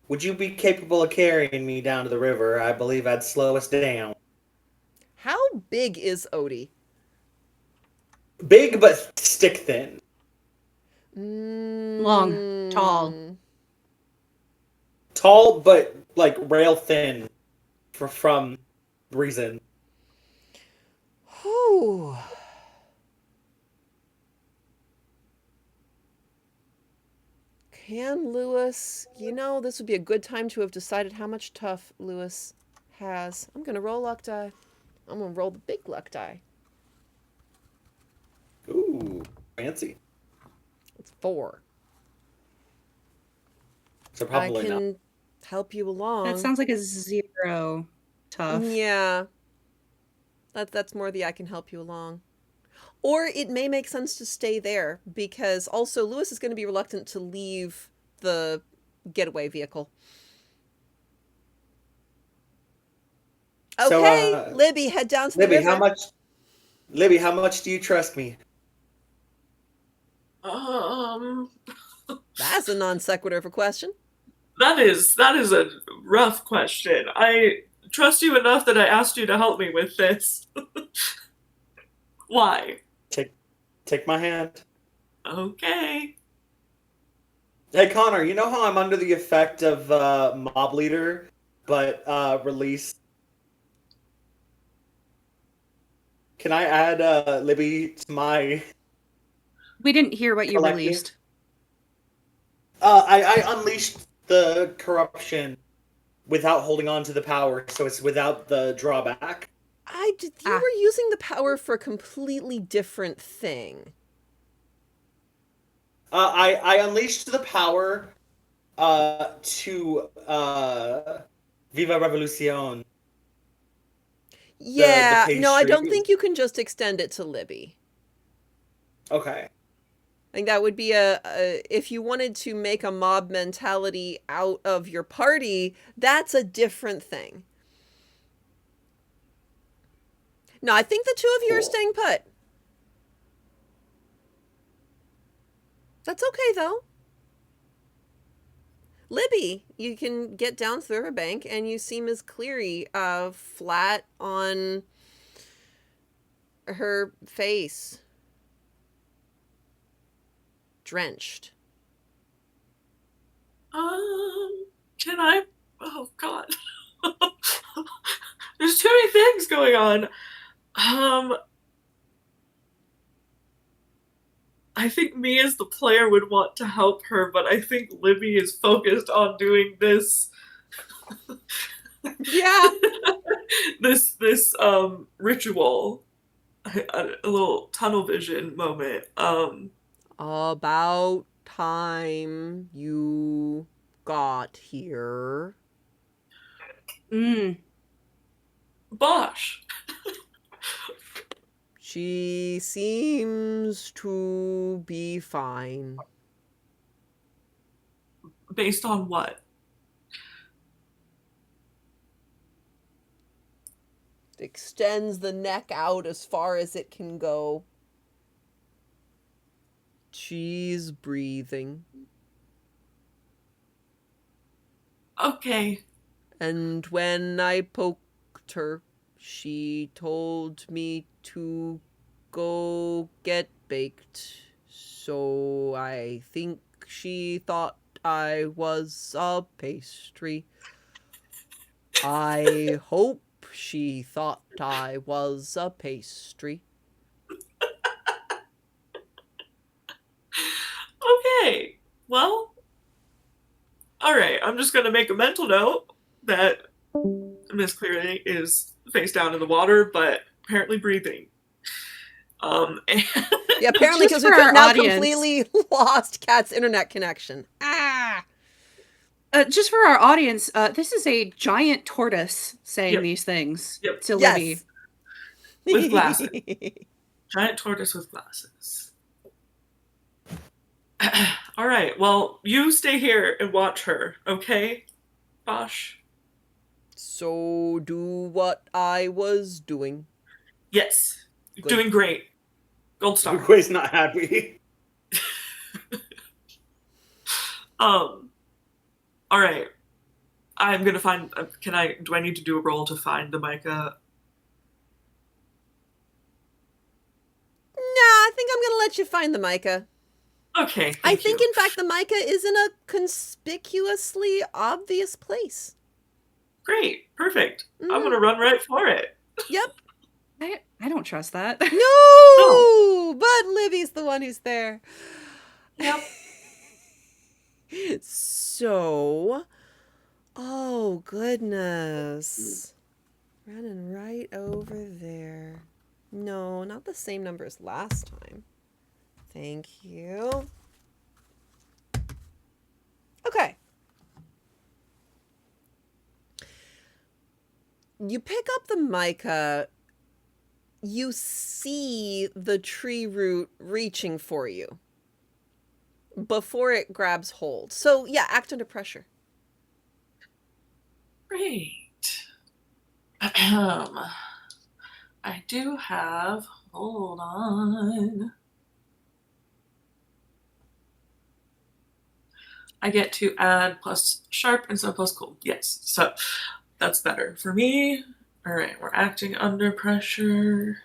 would you be capable of carrying me down to the river? I believe I'd slow us down. How big is Odie? Big but stick thin. Long, tall. Tall but like rail thin from reason. Whew. Can Lewis... You know, this would be a good time to have decided how much tough Lewis has. I'm going to roll luck die. I'm going to roll the big luck die. Ooh, fancy. It's 4. So probably I can not. Help you along. That sounds like a 0 tough. Yeah. That's more the I can help you along. Or it may make sense to stay there, because also Lewis is going to be reluctant to leave the getaway vehicle. Okay, So, Libby, head down to Libby, the river. Libby, how much do you trust me? That's a non sequitur of a question. That is a rough question. I trust you enough that I asked you to help me with this. Why? Take my hand. Okay. Hey, Connor, you know how I'm under the effect of Mob Leader, but release? Can I add Libby to my... We didn't hear what you collective? released. I unleashed the corruption without holding on to the power, so it's without the drawback. You were using the power for a completely different thing. I unleashed the power to Viva Revolucion. Yeah, the no, I don't pastry. think you can just extend it to Libby. Okay. I think that would be if you wanted to make a mob mentality out of your party, that's a different thing. No, I think the two of you are staying put. That's okay, though. Libby, you can get down to the riverbank, and you see Ms. Cleary flat on her face. Drenched. Can I? Oh, God. There's too many things going on. I think me as the player would want to help her, but I think Libby is focused on doing this. Yeah. this ritual. A little tunnel vision moment. About time you got here. Bosh. She seems to be fine. Based on what? Extends the neck out as far as it can go. She's breathing. Okay. And when I poked her, she told me to go get baked. So I think she thought I was a pastry. I hope she thought I was a pastry. Okay. Well, all right. I'm just going to make a mental note that Miss Cleary is face down in the water, but apparently breathing. Yeah, apparently because we've now completely lost Kat's internet connection. Just for our audience, this is a giant tortoise saying these things to Libby. With glasses. Giant tortoise with glasses. All right, well, you stay here and watch her, okay, Bosh? So do what I was doing. Yes, you're doing great. Gold star. Uguay's not happy. All right. I'm gonna find. Do I need to do a roll to find the mica? Nah, I think I'm gonna let you find the mica. Okay. I think, in fact, the mica is in a conspicuously obvious place. Great. Perfect. I'm gonna run right for it. Yep. I don't trust that. No, but Libby's the one who's there. Yep. So, oh goodness. Running right over there. No, not the same number as last time. Thank you. Okay. You pick up the mica. You see the tree root reaching for you before it grabs hold. So, yeah, act under pressure. Great. I do have. Hold on. I get to add plus sharp instead of plus cold. Yes, so that's better for me. All right, we're acting under pressure.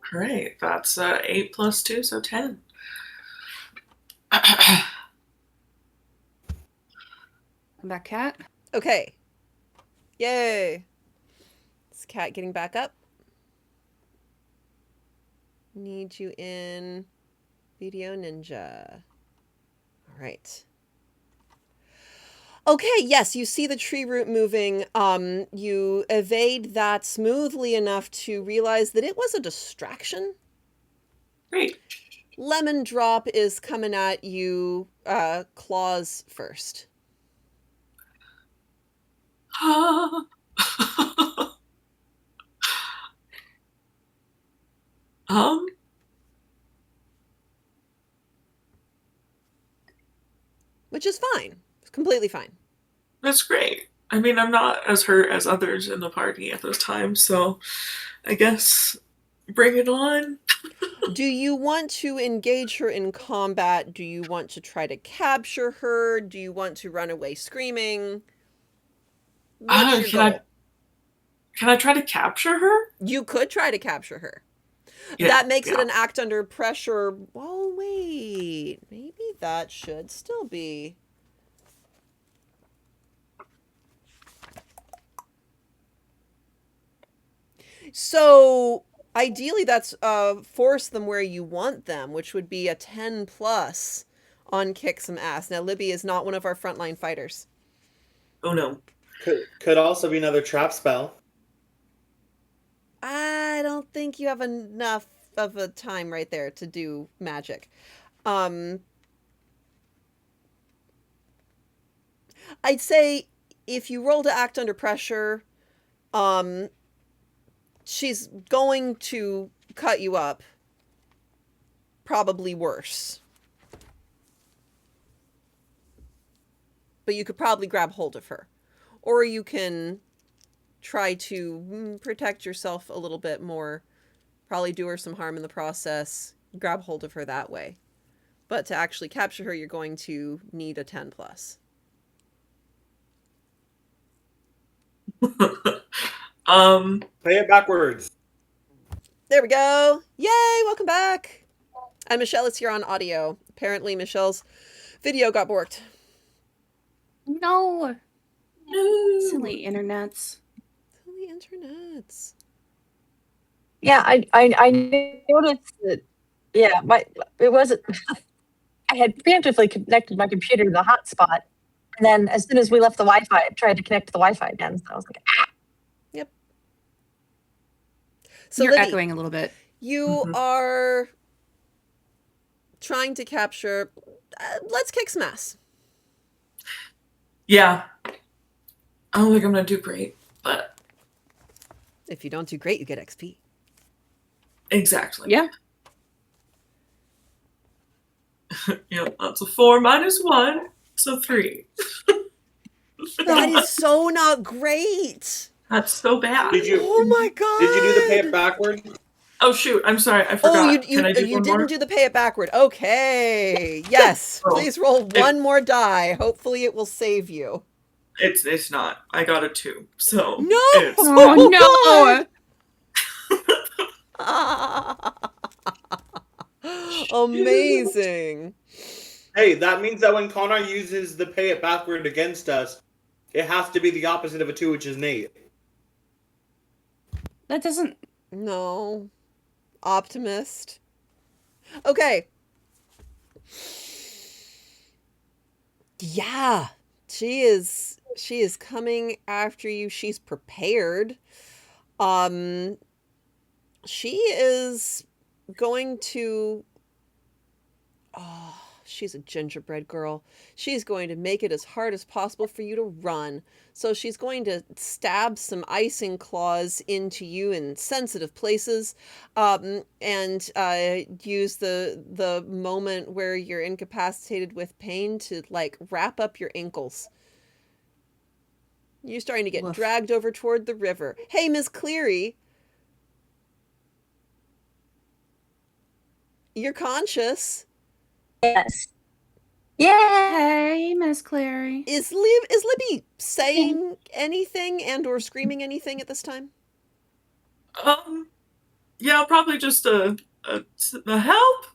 Great, that's 8 plus 2, so 10. Come back, cat. Okay. Yay. Is cat getting back up? Need you in Video Ninja. All right. Okay, yes, you see the tree root moving. You evade that smoothly enough to realize that it was a distraction. Great. Lemon Drop is coming at you, claws first. Which is fine. It's completely fine. That's great. I mean, I'm not as hurt as others in the party at this time, so I guess bring it on. Do you want to engage her in combat? Do you want to try to capture her? Do you want to run away screaming? What's your goal? Can I try to capture her? You could try to capture her. Yeah, that makes it an act under pressure. Oh, wait. Maybe that should still be. So, ideally, that's force them where you want them, which would be a 10 plus on kick some ass. Now, Libby is not one of our frontline fighters. Oh, no. Could also be another trap spell. I don't think you have enough of a time right there to do magic. I'd say if you roll to act under pressure, she's going to cut you up. Probably worse. But you could probably grab hold of her. Or you can try to protect yourself a little bit more. Probably do her some harm in the process. Grab hold of her that way. But to actually capture her, you're going to need a 10 plus. Play it backwards. There we go. Yay, welcome back. And Michelle is here on audio. Apparently Michelle's video got borked. No. No. Silly internets. Silly internets. Yeah, I noticed that. Yeah, it wasn't. I had preemptively connected my computer to the hotspot, and then as soon as we left the Wi-Fi, it tried to connect to the Wi-Fi again. So I was like, ah. Yep. So You're Libby, echoing a little bit. You are trying to capture. Let's kick some ass. Yeah. I don't think I'm gonna do great, but if you don't do great, you get XP. Exactly. Yeah. Yep, that's a 4 minus 1, so 3. That is so not great. That's so bad. Oh my god. Did you do the pay it backward? Oh shoot, I'm sorry, I forgot. Oh, you didn't do the pay it backward. Okay. Yes. Please roll one more die. Hopefully it will save you. It's not. I got a 2. So no. Oh no. Amazing. Hey, that means that when Connor uses the pay it backward against us, it has to be the opposite of a 2, which is an 8. That doesn't. No. Optimist. Okay. Yeah. She is coming after you. She's prepared. She is going to she's a gingerbread girl. She's going to make it as hard as possible for you to run. So she's going to stab some icing claws into you in sensitive places, and use the moment where you're incapacitated with pain to like wrap up your ankles. You're starting to get Woof. dragged over toward the river. Hey, Miss Cleary. You're conscious. Yes. Yeah. Hey, Miss Clary. Is Libby saying anything and or screaming anything at this time? Yeah, probably just a help,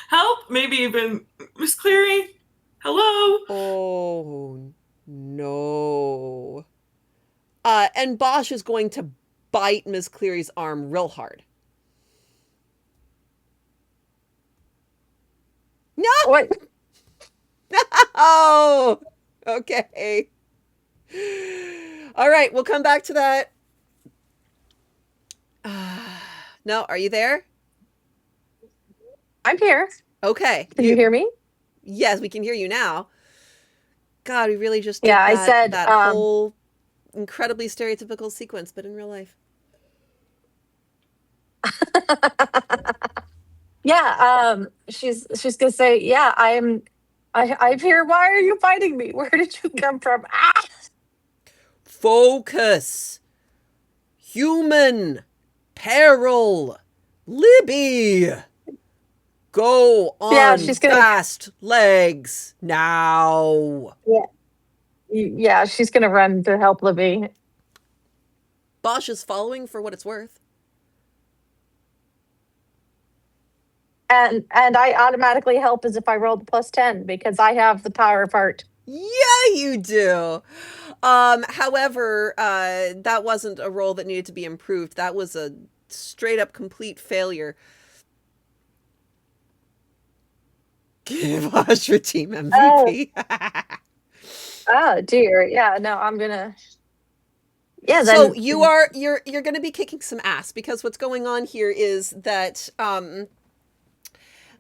help. Maybe even Miss Cleary. Hello. Oh no. And Bosch is going to bite Miss Cleary's arm real hard. No. What? Oh, okay. All right, we'll come back to that. No, are you there? I'm here. Okay. Can you hear me? Yes, we can hear you now. God, we really just did Yeah, I that, said, that whole incredibly stereotypical sequence, but in real life. Yeah, she's gonna say, yeah, I'm here. Why are you fighting me? Where did you come from? Ah! Focus. Human. Peril. Libby. Go on Yeah, she's gonna. fast legs now. Yeah, she's gonna run to help Libby. Bosch is following for what it's worth. And I automatically help as if I rolled a +10 because I have the power of heart. Yeah, you do. However, that wasn't a roll that needed to be improved. That was a straight up complete failure. Give Bosch your team MVP. Oh dear. Yeah, no, I'm gonna. Yeah, then. So you're going to be kicking some ass because what's going on here is that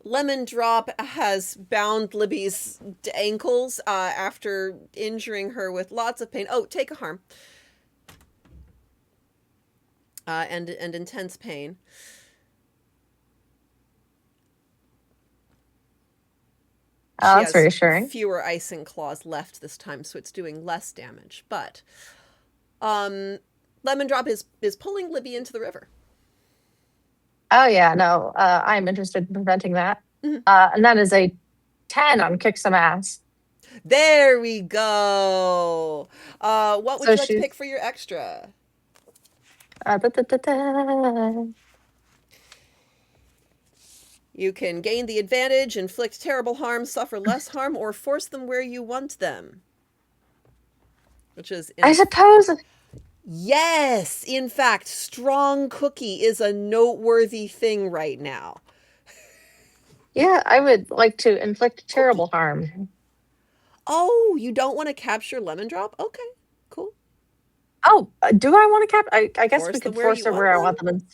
Lemon Drop has bound Libby's ankles after injuring her with lots of pain. Oh, take a harm. And intense pain. Oh, that's reassuring. Fewer icing claws left this time, so it's doing less damage. But Lemon Drop is pulling Libby into the river. Oh yeah, no, I'm interested in preventing that. Mm-hmm. And that is a 10 on kick some ass. There we go. What would you like to pick for your extra? You can gain the advantage, inflict terrible harm, suffer less harm, or force them where you want them. Which is... I suppose... Yes! In fact, strong cookie is a noteworthy thing right now. Yeah, I would like to inflict terrible harm. Oh, you don't want to capture Lemon Drop? Okay, cool. Oh, do I want to I guess Force we could them force her where I want them. them.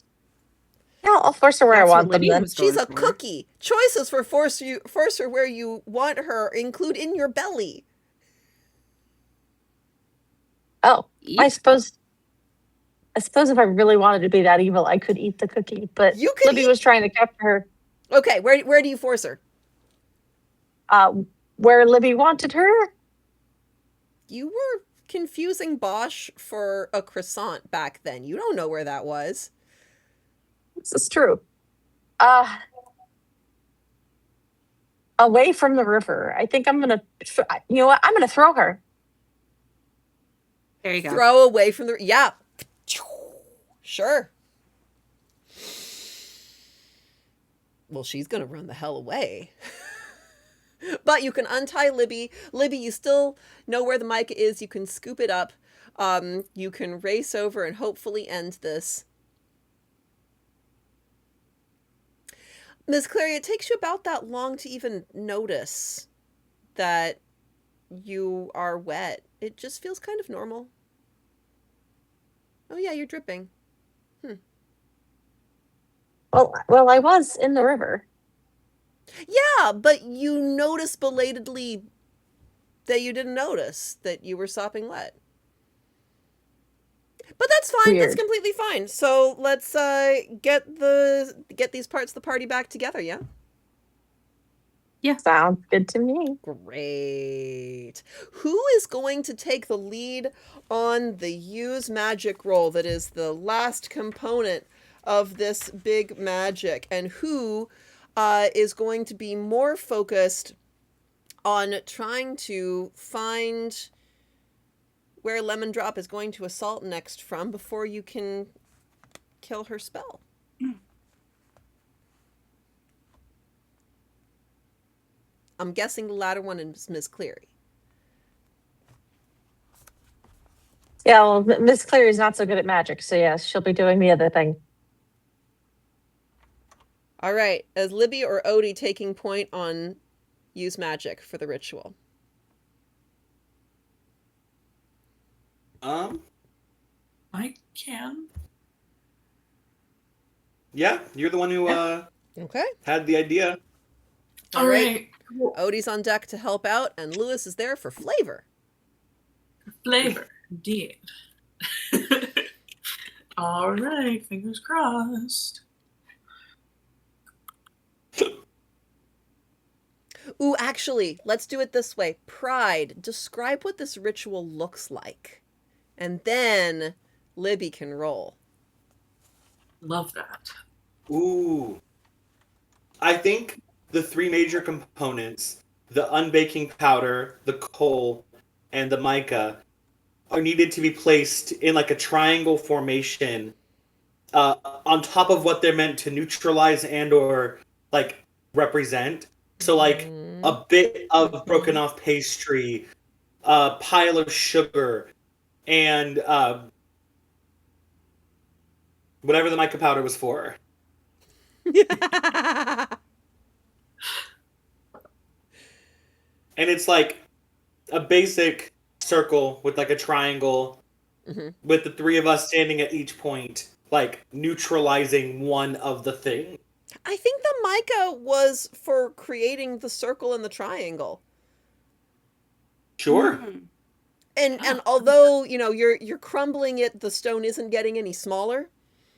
Yeah, I'll force her where I want them then. She's a cookie. Choices for force her where you want her include in your belly. Oh, yeah. I suppose if I really wanted to be that evil, I could eat the cookie. But Libby was trying to capture her. Okay, where do you force her? Where Libby wanted her. You were confusing Bosch for a croissant back then. You don't know where that was. This is true. Away from the river. I think I'm gonna. You know what? I'm gonna throw her. There you go. Throw away from the... Yeah. Sure. Well, she's going to run the hell away. But you can untie Libby. Libby, you still know where the mic is. You can scoop it up. You can race over and hopefully end this. Ms. Clary, it takes you about that long to even notice that you are wet. It just feels kind of normal. Oh yeah, you're dripping. Well, I was in the river. Yeah, but you notice belatedly that you didn't notice that you were sopping wet. But that's fine. Weird. That's completely fine. So let's get these parts of the party back together, yeah? Yeah. Sounds good to me. Great. Who is going to take the lead on the use magic roll that is the last component of this big magic? And who is going to be more focused on trying to find where Lemon Drop is going to assault next from before you can kill her spell? I'm guessing the latter one is Miss Cleary. Yeah, well, Miss Cleary's not so good at magic, so yes, she'll be doing the other thing. All right. Is Libby or Odie taking point on use magic for the ritual? I can. Yeah, you're the one who Okay. had the idea. All right. Odie's on deck to help out, and Lewis is there for flavor. Flavor, indeed. All right, fingers crossed. Ooh, actually, let's do it this way. Pride, describe what this ritual looks like. And then Libby can roll. Love that. Ooh. I think the three major components, the unbaking powder, the coal, and the mica, are needed to be placed in like a triangle formation on top of what they're meant to neutralize and or like represent. So like a bit of broken off pastry, a pile of sugar, and whatever the mica powder was for. And it's like a basic circle with like a triangle with the three of us standing at each point, like neutralizing one of the thing. I think the mica was for creating the circle and the triangle. Sure. And although, you know, you're crumbling it, the stone isn't getting any smaller,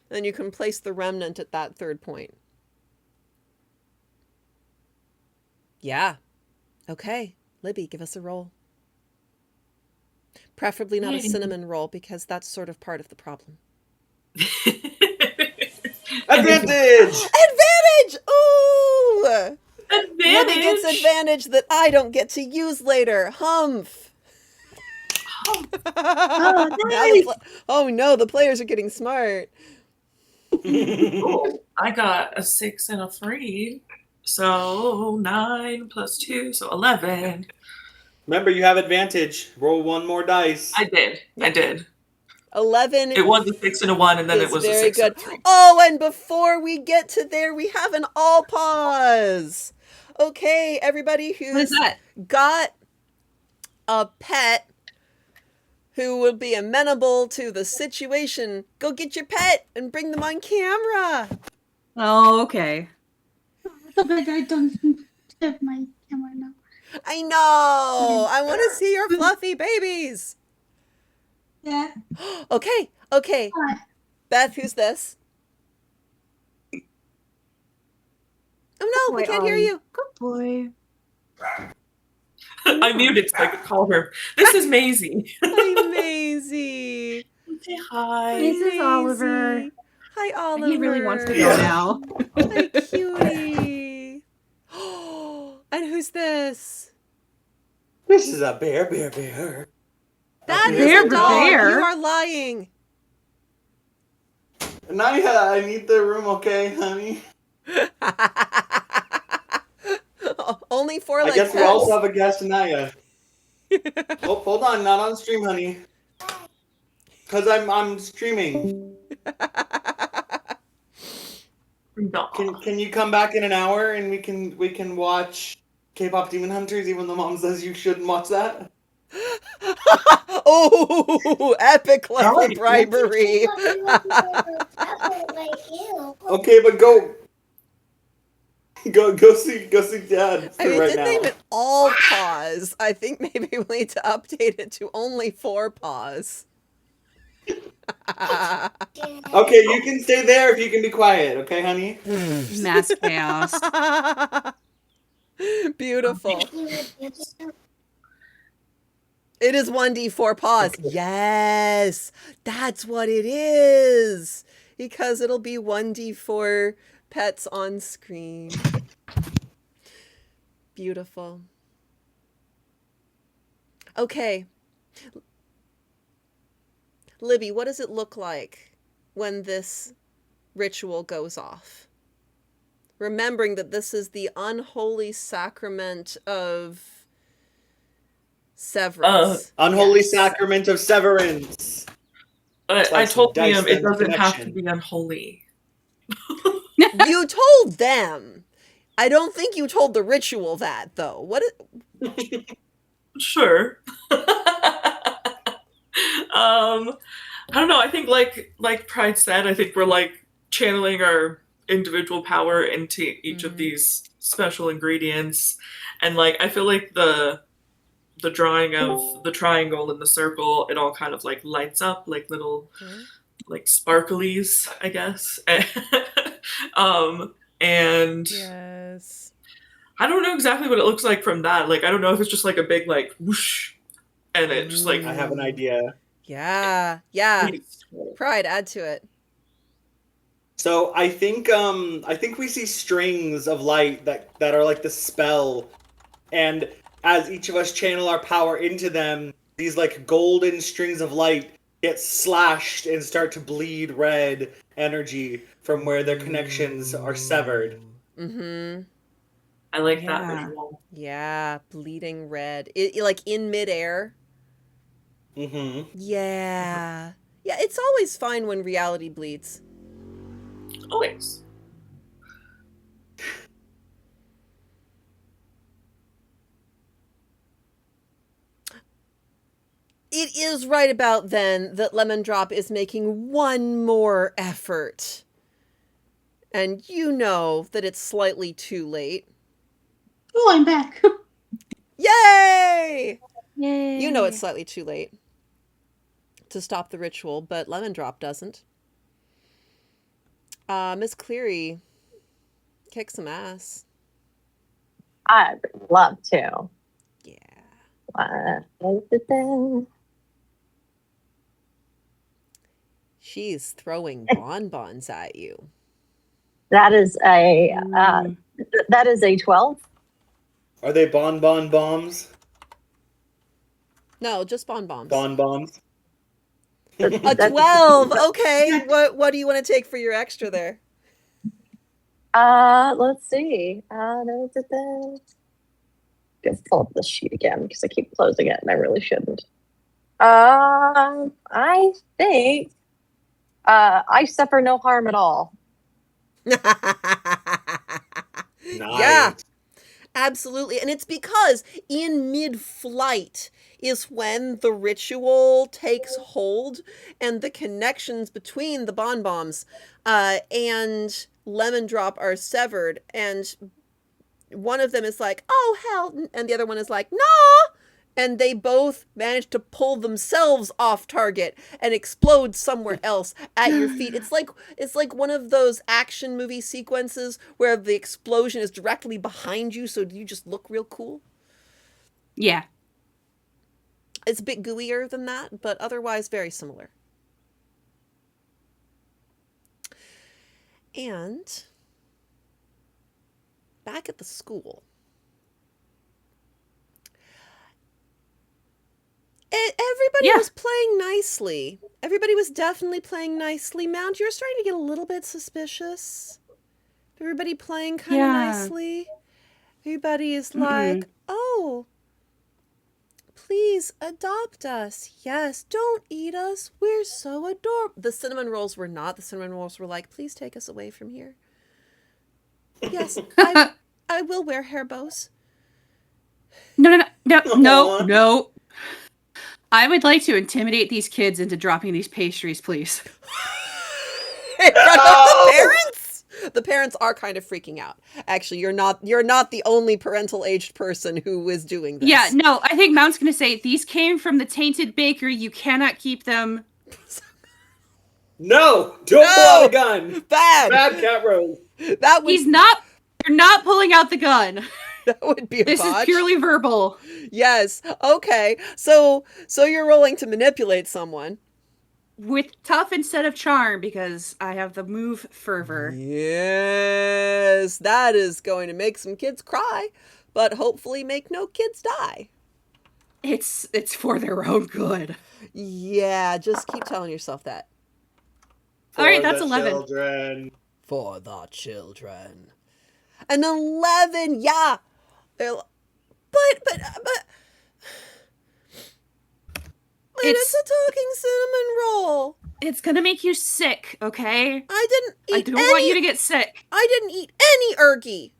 then you can place the remnant at that third point. Yeah. Okay. Libby, give us a roll. Preferably not a cinnamon roll, because that's sort of part of the problem. Advantage! Advantage! Ooh! Advantage! Libby gets advantage that I don't get to use later. Humph! Oh, nice. Oh no, the players are getting smart. Cool. I got a 6 and a 3. So 9 plus 2, so 11. Remember, you have advantage. Roll one more dice. I did. 11. It was a 6 and a 1, and then it was very a 6 good. and a 3. Oh, and before we get to there, we have an all pause. Okay, everybody What is who's that? got a pet who will be amenable to the situation, go get your pet and bring them on camera. Oh, okay. But I don't have my camera now. I know. I want to see your fluffy babies. Yeah. Okay. Hi. Beth, who's this? Oh no, we can't hear you. Good boy. I muted so I could call her. This is Maisie. Hi, Maisie. Say hi. This is Oliver. Hi, Oliver. He really wants to go now. Hi, cutie. And who's this? This is a bear. That is Bear, a dog. bear. You are lying. Naya, I need the room, okay, honey? Only for I like guess we also have a guest, Naya. Oh, hold on, not on stream, honey. Cause I'm streaming. Can you come back in an hour and we can watch K-pop Demon Hunters, even though Mom says you shouldn't watch that? Oh, epic level bribery. Okay, but go. Go see Dad for right now. Name it all paws. I think maybe we need to update it to only 4 paws. Okay, you can stay there if you can be quiet, okay, honey? Mass chaos. Beautiful. It is 1d4 paws. Okay. Yes, that's what it is. Because it'll be 1d4 pets on screen. Beautiful. Okay. Libby, what does it look like when this ritual goes off? Remembering that this is the unholy sacrament of severance. Unholy sacrament of severance. I told Liam it doesn't have to be unholy. You told them. I don't think you told the ritual that, though. What? Sure. I don't know. I think like Pride said, I think we're like channeling our individual power into each of these special ingredients. And like, I feel like the drawing of the triangle and the circle, it all kind of like lights up like little like sparklies, I guess. And yes. I don't know exactly what it looks like from that. Like, I don't know if it's just like a big like whoosh and it just like... I have an idea. Yeah. Pride, add to it. So I think we see strings of light that are like the spell, and as each of us channel our power into them, these like golden strings of light get slashed and start to bleed red energy from where their connections are severed. Mm-hmm. I like that visual. Yeah, bleeding red. It like in midair. Mm-hmm. Yeah. Yeah, it's always fine when reality bleeds. Always. It is right about then that Lemon Drop is making one more effort. And you know that it's slightly too late. Oh, I'm back. Yay! Yay! You know it's slightly too late to stop the ritual, but Lemon Drop doesn't. Miss Cleary, kick some ass. I'd love to. Yeah. She's throwing bonbons at you. That is a 12. Are they bonbon bombs? No, just bonbons. Bonbons. A 12. Okay. What do you want to take for your extra there? Let's see. Just pull up the sheet again because I keep closing it and I really shouldn't. I think I suffer no harm at all. Nice. Yeah, absolutely. And it's because in mid-flight is when the ritual takes hold and the connections between the bonbons and Lemon Drop are severed. And one of them is like, oh, hell. And the other one is like, nah. And they both manage to pull themselves off target and explode somewhere else at your feet. It's like one of those action movie sequences where the explosion is directly behind you, so you just look real cool. Yeah. It's a bit gooier than that, but otherwise very similar. And back at the school, everybody was playing nicely. Everybody was definitely playing nicely. Mount, you're starting to get a little bit suspicious. Everybody playing kind of nicely. Everybody is like, oh, please adopt us. Yes, don't eat us. We're so adorable. The cinnamon rolls were not. The cinnamon rolls were like, please take us away from here. Yes, I will wear hair bows. No. I would like to intimidate these kids into dropping these pastries, please. In front of the parents? The parents are kind of freaking out. Actually, you're not the only parental aged person who is doing this. Yeah, no, I think Mount's gonna say these came from the tainted bakery. You cannot keep them. No! Don't pull out a gun! Bad! Bad, Cat Rose. That would... You're not pulling out the gun. That would be a This botch. is purely verbal. Yes. Okay. So you're rolling to manipulate someone. With tough instead of charm, because I have the move fervor. Yes. That is going to make some kids cry, but hopefully make no kids die. It's for their own good. Yeah, just keep telling yourself that. All right, that's 11. Children. For the children. An 11, yeah. But it's a talking cinnamon roll. It's gonna make you sick, okay? I don't want you to get sick. I didn't eat any ergie.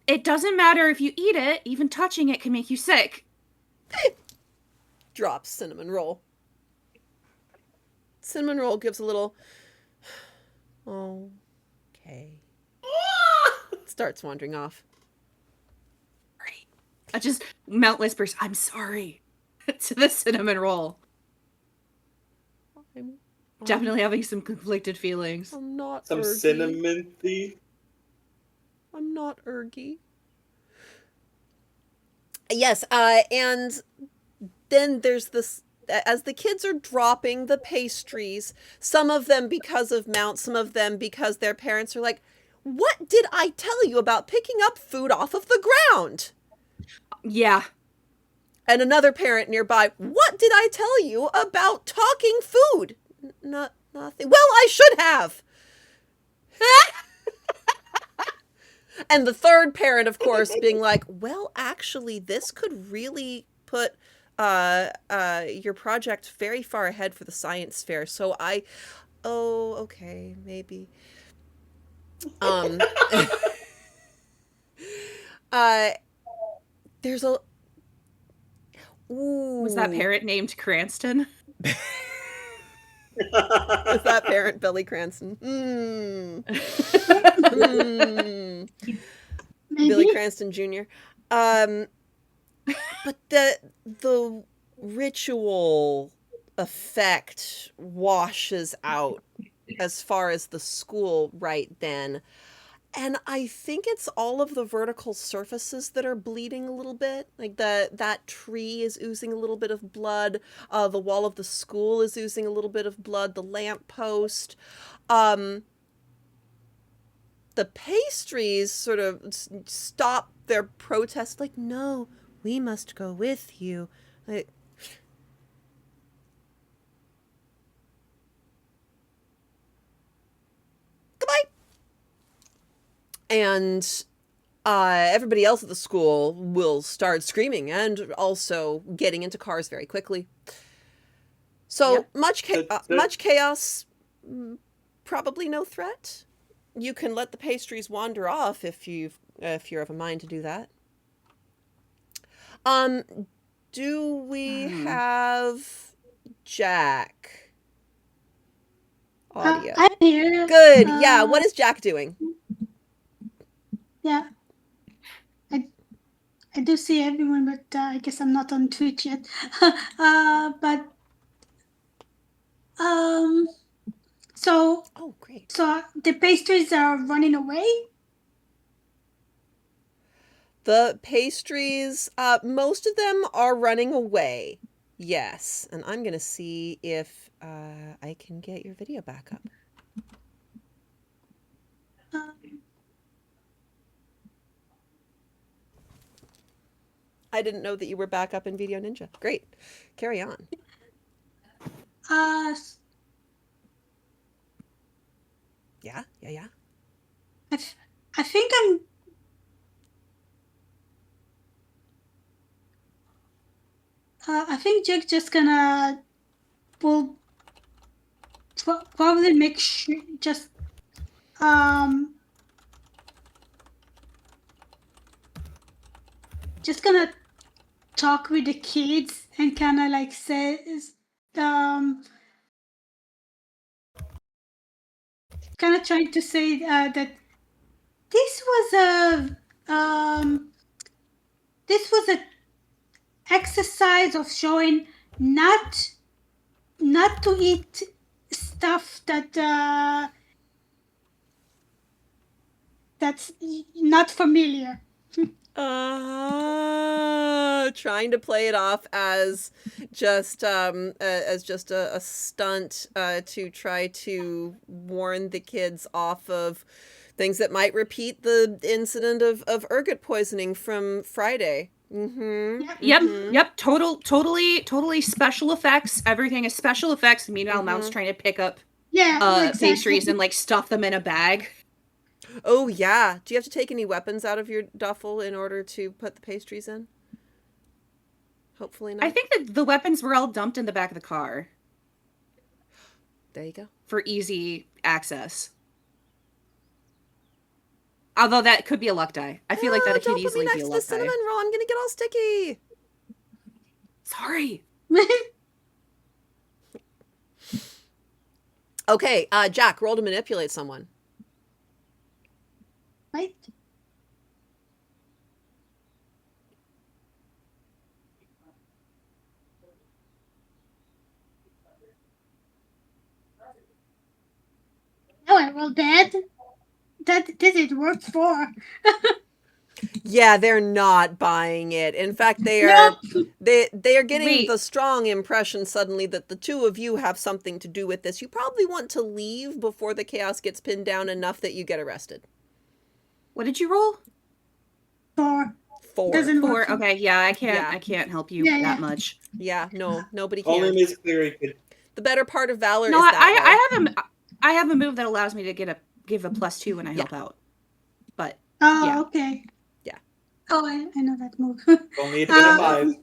It doesn't matter if you eat it. Even touching it can make you sick. Drops cinnamon roll. Cinnamon roll gives a little... Okay. Starts wandering off. Right. I just... Mount whispers, I'm sorry. To the cinnamon roll. I'm definitely having some conflicted feelings. I'm not some ergie. cinnamon-y. I'm not ergie. Yes, and then there's this, as the kids are dropping the pastries, some of them because of Mount, some of them because their parents are like, what did I tell you about picking up food off of the ground? Yeah. And another parent nearby, what did I tell you about talking food? Nothing. Well, I should have. And the third parent, of course, being like, well, actually, this could really put your project very far ahead for the science fair. So okay, maybe. There's a... Ooh. Was that parent named Cranston? Was that parent Billy Cranston? Billy Cranston Jr. But the ritual effect washes out as far as the school right then. And I think it's all of the vertical surfaces that are bleeding a little bit. Like that tree is oozing a little bit of blood. The wall of the school is oozing a little bit of blood. The lamppost. The pastries sort of stop their protest. Like, no, we must go with you. Like, goodbye. And everybody else at the school will start screaming and also getting into cars very quickly. So much chaos, probably no threat. You can let the pastries wander off if you're of a mind to do that. Do we have Jack? Audio. I'm here. Good. Yeah. What is Jack doing? Yeah. I do see everyone, but I guess I'm not on Twitch yet. So. Oh, great. So the pastries are running away? The pastries, most of them are running away. Yes. And I'm going to see if I can get your video back up. I didn't know that you were back up in Video Ninja. Great. Carry on. Yeah. I think Jack's just gonna probably make sure just gonna talk with the kids and kind of like says kind of trying to say that this was a exercise of showing not to eat stuff that's not familiar. Trying to play it off as just a stunt to try to warn the kids off of things that might repeat the incident of ergot poisoning from Friday. Yep. Totally special effects. Everything is special effects. Meanwhile, Mount's trying to pick up exactly. pastries and like stuff them in a bag. Oh yeah. Do you have to take any weapons out of your duffel in order to put the pastries in? Hopefully not. I think that the weapons were all dumped in the back of the car. There you go. For easy access. Although that could be a luck die. I feel like that could easily be a luck die. Don't put me next to the cinnamon roll. I'm gonna get all sticky. Sorry. Okay, Jack, roll to manipulate someone. Right. Oh, I rolled bad. That did it work for. Yeah, they're not buying it. In fact, they are getting the strong impression suddenly that the two of you have something to do with this. You probably want to leave before the chaos gets pinned down enough that you get arrested. What did you roll? 4. 4. Doesn't 4. work. Okay, yeah, I can't help you that much. Yeah, no, nobody can. Only Miss Cleary could. The better part of valor No, is that I have a move that allows me to give a +2 when I help out. But okay. Yeah. Oh, I know that move. Only a 5.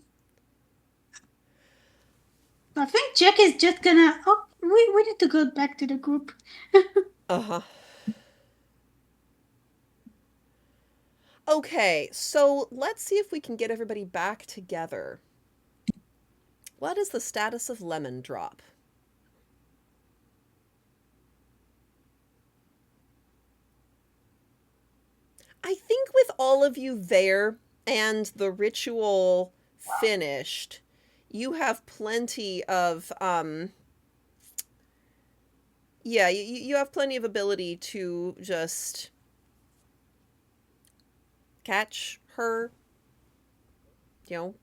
I think Jack is just gonna. Oh, we need to go back to the group. Okay, so let's see if we can get everybody back together. What is the status of Lemon Drop? I think with all of you there and the ritual finished, you have plenty of you have plenty of ability to just catch her,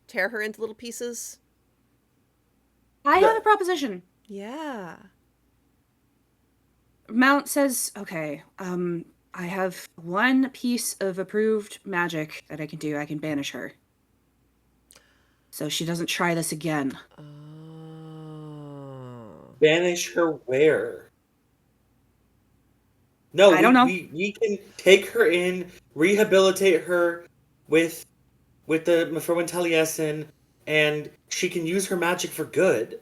tear her into little pieces. I have a proposition. Yeah. Mount says, okay, I have one piece of approved magic that I can do. I can banish her. So she doesn't try this again. Banish her where? No, I don't know. We can take her in, rehabilitate her with the Mephrowin and she can use her magic for good.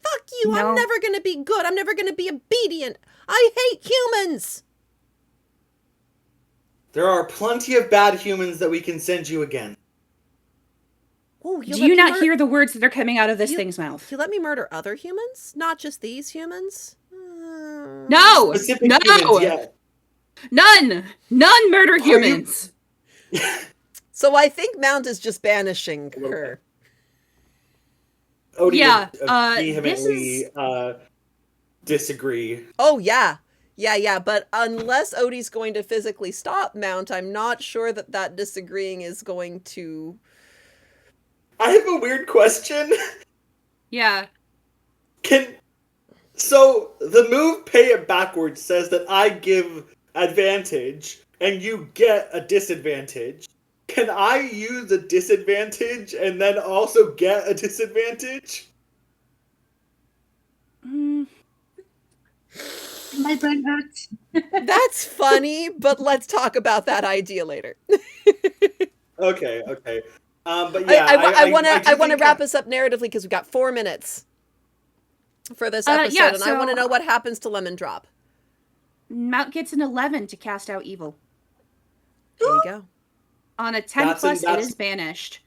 Fuck you! No. I'm never gonna be good. I'm never gonna be obedient. I hate humans! There are plenty of bad humans that we can send you again. Oh, do you not hear the words that are coming out of this thing's mouth? You let me murder other humans? Not just these humans? No! Specific humans, yeah. None murder humans! So I think Mount is just banishing her. Odie vehemently disagree. Oh, yeah. Yeah, but unless Odie's going to physically stop Mount, I'm not sure that disagreeing is going to... I have a weird question. Yeah. So, the move Pay It Backwards says that I give advantage, and you get a disadvantage. Can I use a disadvantage and then also get a disadvantage? My brain hurts. That's funny, but let's talk about that idea later. Okay. But yeah, I want to wrap us up narratively because we've got 4 minutes for this episode, and I want to know what happens to Lemon Drop. Mount gets an 11 to cast out evil. There you go. On a 10 plus, it is banished.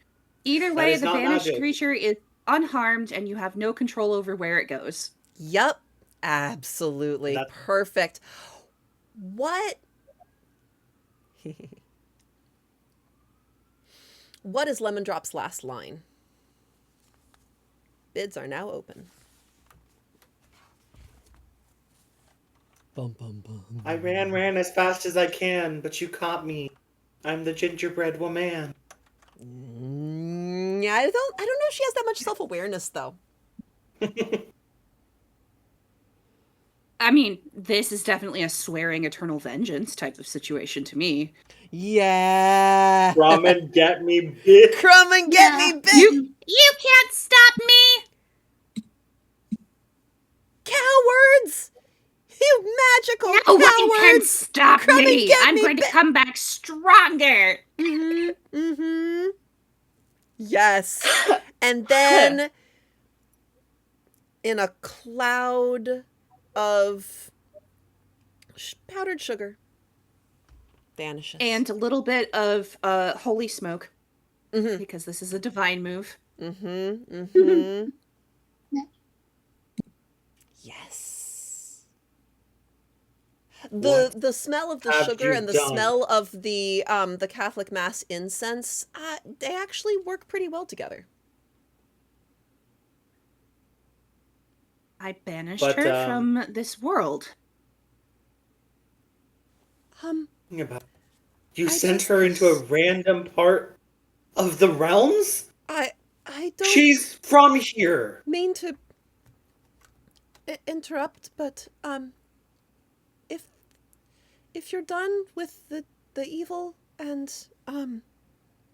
Either way, the banished creature is unharmed, and you have no control over where it goes. Yep. Absolutely. Perfect. What? What is Lemon Drop's last line? Bids are now open. Bum, bum, bum. I ran as fast as I can, but you caught me. I'm the gingerbread woman. Yeah, I don't know if she has that much self-awareness, though. I mean, this is definitely a swearing eternal vengeance type of situation to me. Yeah. Come and get me, bitch. Come and get me, bitch. You can't stop me. Cowards. You magical No cowards. one can stop Come and me. get I'm me, going to come back stronger. Yes. And then in a cloud of powdered sugar vanishes. And a little bit of holy smoke. Because this is a divine move. Yes. The smell of the sugar and the smell of the Catholic Mass incense, they actually work pretty well together. I banished her from this world. You sent her into a random part of the realms? I don't. She's from here. Mean to interrupt, but if you're done with the evil, and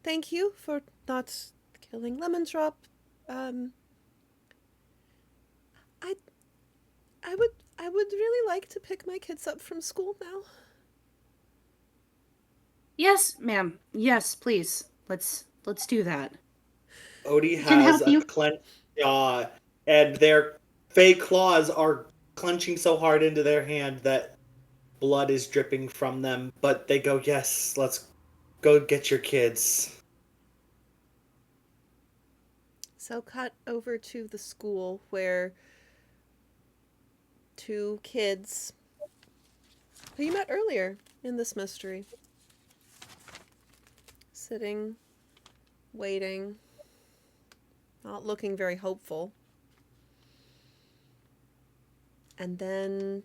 thank you for not killing Lemon Drop. I would really like to pick my kids up from school now. Yes, ma'am. Yes, please. Let's do that. Odie has a clenched jaw, and their fake claws are clenching so hard into their hand that blood is dripping from them. But they go, yes, let's go get your kids. So cut over to the school where two kids who you met earlier in this mystery, sitting, waiting, not looking very hopeful. And then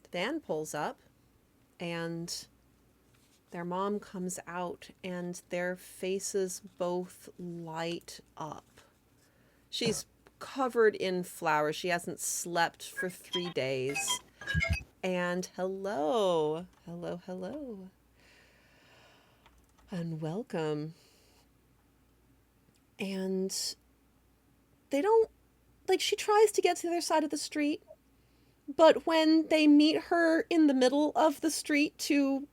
the van pulls up and their mom comes out and their faces both light up. She's covered in flowers. She hasn't slept for 3 days. And hello. And welcome. And they don't, she tries to get to the other side of the street, but when they meet her in the middle of the street to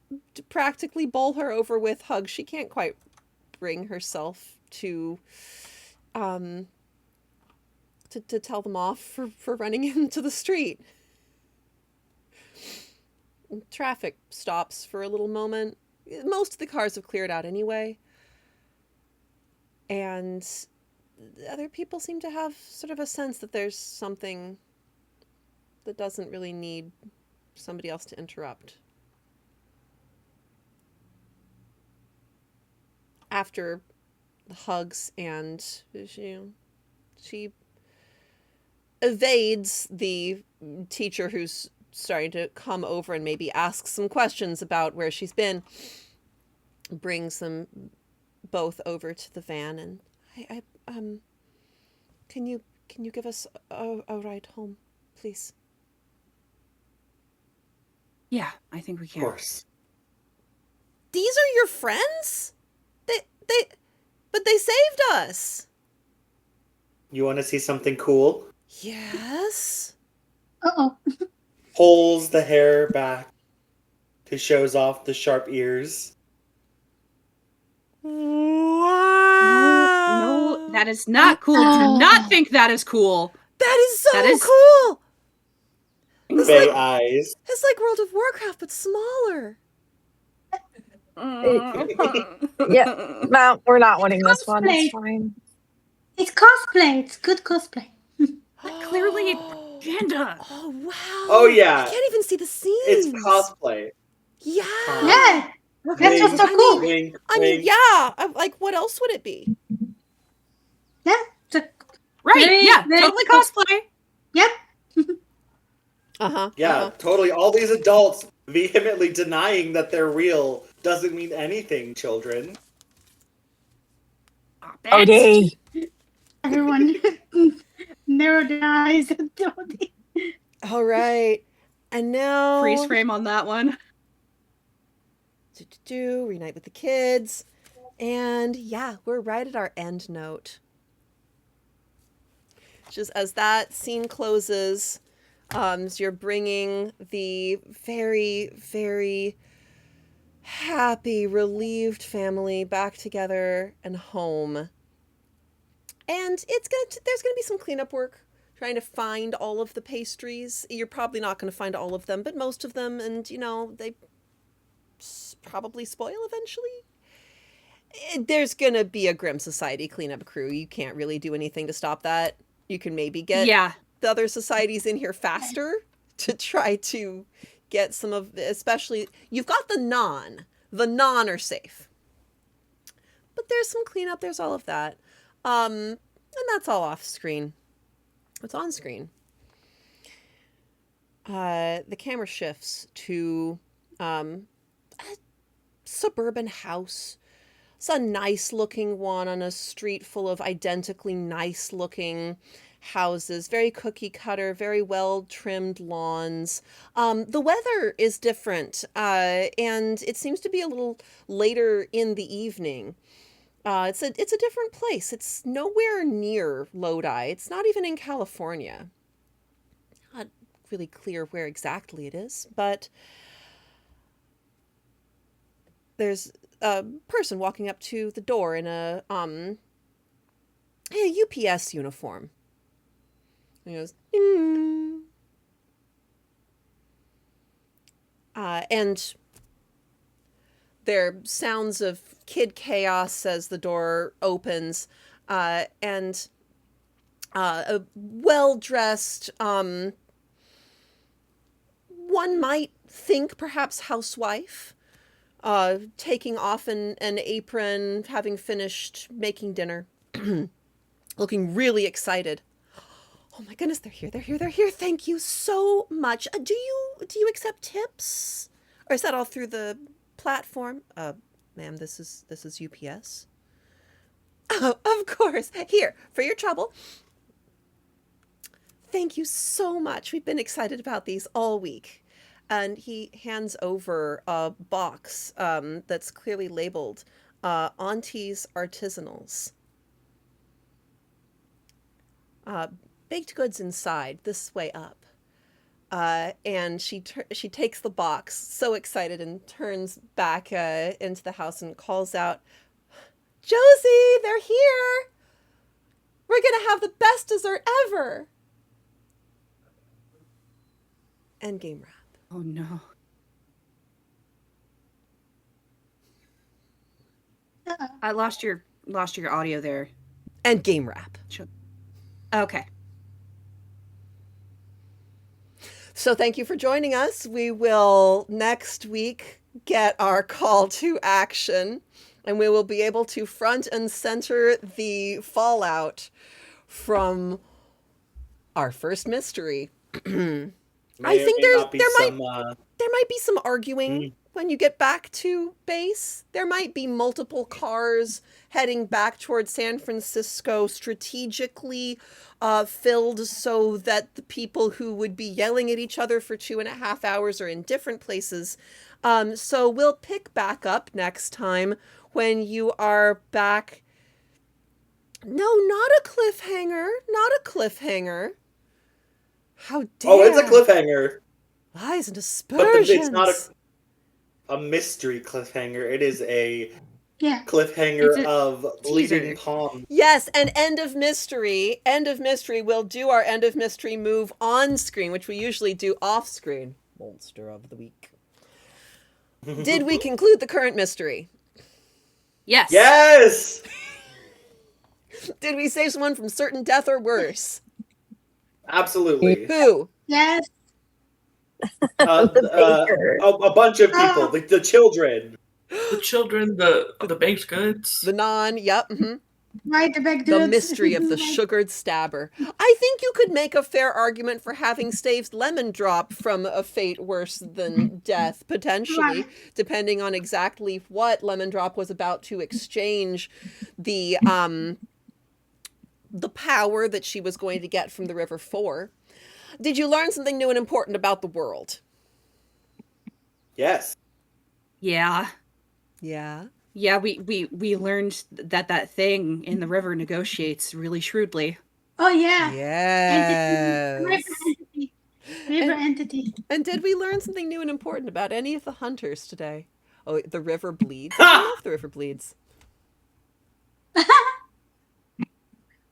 practically bowl her over with hugs, she can't quite bring herself to tell them off for running into the street. Traffic stops for a little moment. Most of the cars have cleared out anyway. And other people seem to have sort of a sense that there's something that doesn't really need somebody else to interrupt. After the hugs and she evades the teacher who's starting to come over and maybe ask some questions about where she's been, brings them both over to the van, and can you give us a ride home, please? Yeah, I think we can. Of course. These are your friends? But they saved us. You want to see something cool? Yes. Uh-oh. Pulls the hair back to shows off the sharp ears. No, that is not cool. Do not think that is cool. That is so cool. Bay eyes. It's like World of Warcraft, but smaller. Yeah, no, we're not winning this one. It's fine. It's cosplay. It's good cosplay. Clearly, propaganda. Oh, wow. Oh, yeah. I can't even see the scenes. It's cosplay. Yeah. Yeah. That's what's so cool. Wink, I mean, wink. yeah. Like, what else would it be? Yeah. It's a Right, very, yeah, very totally cool. cosplay. Yep. Yeah, totally. All these adults vehemently denying that they're real doesn't mean anything, children. Odie. Everyone narrow their eyes. All right. And now... Freeze frame on that one. Reunite with the kids. And yeah, we're right at our end note. Just as that scene closes, so you're bringing the very, very happy, relieved family back together and home. And there's gonna be some cleanup work, trying to find all of the pastries. You're probably not going to find all of them, but most of them, and they probably spoil eventually. There's going to be a Grimm Society cleanup crew. You can't really do anything to stop that. You can maybe get the other societies in here faster to try to get some of, especially, you've got the non. The non are safe. But there's some cleanup, there's all of that. And that's all off screen. It's on screen. The camera shifts to a suburban house. It's a nice looking one on a street full of identically nice looking houses. Very cookie cutter, very well trimmed lawns. The weather is different, and it seems to be a little later in the evening. It's a different place. It's nowhere near Lodi. It's not even in California. Not really clear where exactly it is, but there's a person walking up to the door in a UPS uniform. And he goes, "Ding." And there are sounds of kid chaos as the door opens, and a well-dressed, one might think perhaps housewife, taking off an apron, having finished making dinner, looking really excited. Oh my goodness, they're here. Thank you so much. Do you accept tips? Or is that all through the platform? Ma'am, this is UPS. Oh, of course. Here, for your trouble. Thank you so much. We've been excited about these all week. And he hands over a box that's clearly labeled Auntie's Artisanals. Baked goods inside, this way up. And she takes the box, so excited, and turns back into the house and calls out, "Josie, they're here! We're gonna have the best dessert ever!" End game wrap. Oh no. I lost your audio there. End game wrap. Okay. So thank you for joining us. We will next week get our call to action, and we will be able to front and center the fallout from our first mystery. I think there might be some arguing when you get back to base. There might be multiple cars heading back towards San Francisco, strategically filled so that the people who would be yelling at each other for 2.5 hours are in different places. So we'll pick back up next time when you are back. No, not a cliffhanger. Not a cliffhanger. How dare... Oh, it's a cliffhanger. Lies and aspersions. But it's not a mystery cliffhanger. It is a cliffhanger of leading palm. Yes, and end of mystery. End of mystery. We'll do our end of mystery move on screen, which we usually do off screen. Monster of the week. Did we conclude the current mystery? Yes. Yes! Did we save someone from certain death or worse? Absolutely. Who? Yes. A bunch of people. The children. The children, the baked goods. The non, yep. Mm-hmm. Right, the baked The goods. mystery of the sugared stabber. I think you could make a fair argument for having staved lemon drop from a fate worse than death, potentially, Right. depending on exactly what lemon drop was about to exchange the power that she was going to get from the river for. Did you learn something new and important about the world? Yes. Yeah. Yeah. Yeah, we learned that thing in the river negotiates really shrewdly. Oh yeah. Yes. River entity. And did we learn something new and important about any of the hunters today? Oh, the river bleeds. I don't know if the river bleeds.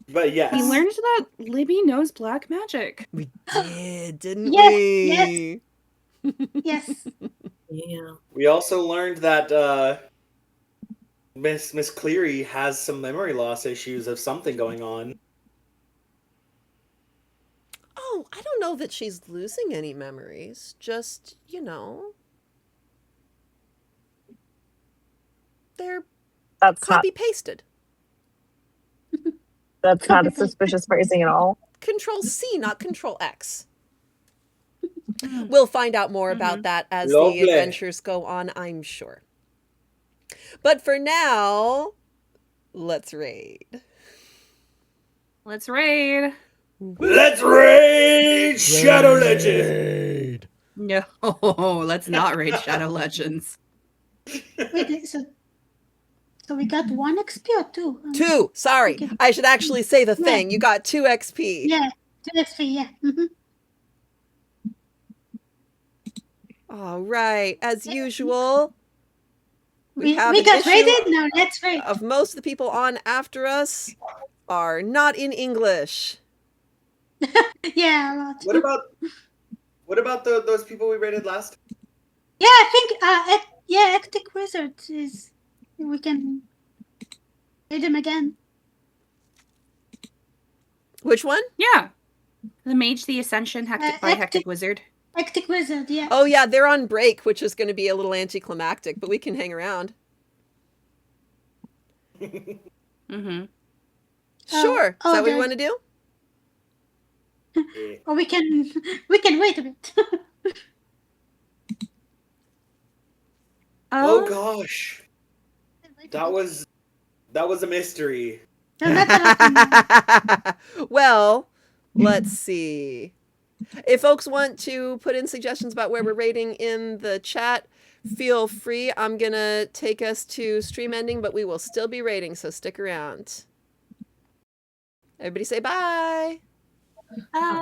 But yes. We learned that Libby knows black magic. We did, didn't Yes, we? Yes. Yeah. We also learned that Miss Cleary has some memory loss issues of something going on. Oh, I don't know that she's losing any memories. Just, they're That's copy-pasted. That's not a suspicious phrasing at all. Control C, not Control X. We'll find out more about that as Lovely. the adventures go on, I'm sure. But for now, let's raid. Let's raid. Let's raid Shadow Legends. No, let's not raid Shadow Legends. Wait, so we got 1 XP or 2? 2. Sorry, Okay. I should actually say the Yeah. thing. You got 2 XP. Yeah, 2 XP, yeah. Mm-hmm. All right, as usual, We have got an issue raided? Now let's raid. of most of the people on after us are not in English. Yeah, a lot. What about those people we raided last? Yeah, I think Ectic Wizard is. We can raid him again. Which one? Yeah. The Mage the Ascension by Hectic Hectic- Wizard. Ectic Wizard, yeah. Oh yeah, they're on break, which is going to be a little anticlimactic, but we can hang around. Mm-hmm. Sure. Is that what you the- want to do? Or we can wait a bit. Oh gosh, that was a mystery. No, that's Well, let's see. If folks want to put in suggestions about where we're rating in the chat, feel free. I'm going to take us to stream ending, but we will still be rating, so stick around. Everybody say bye. Bye.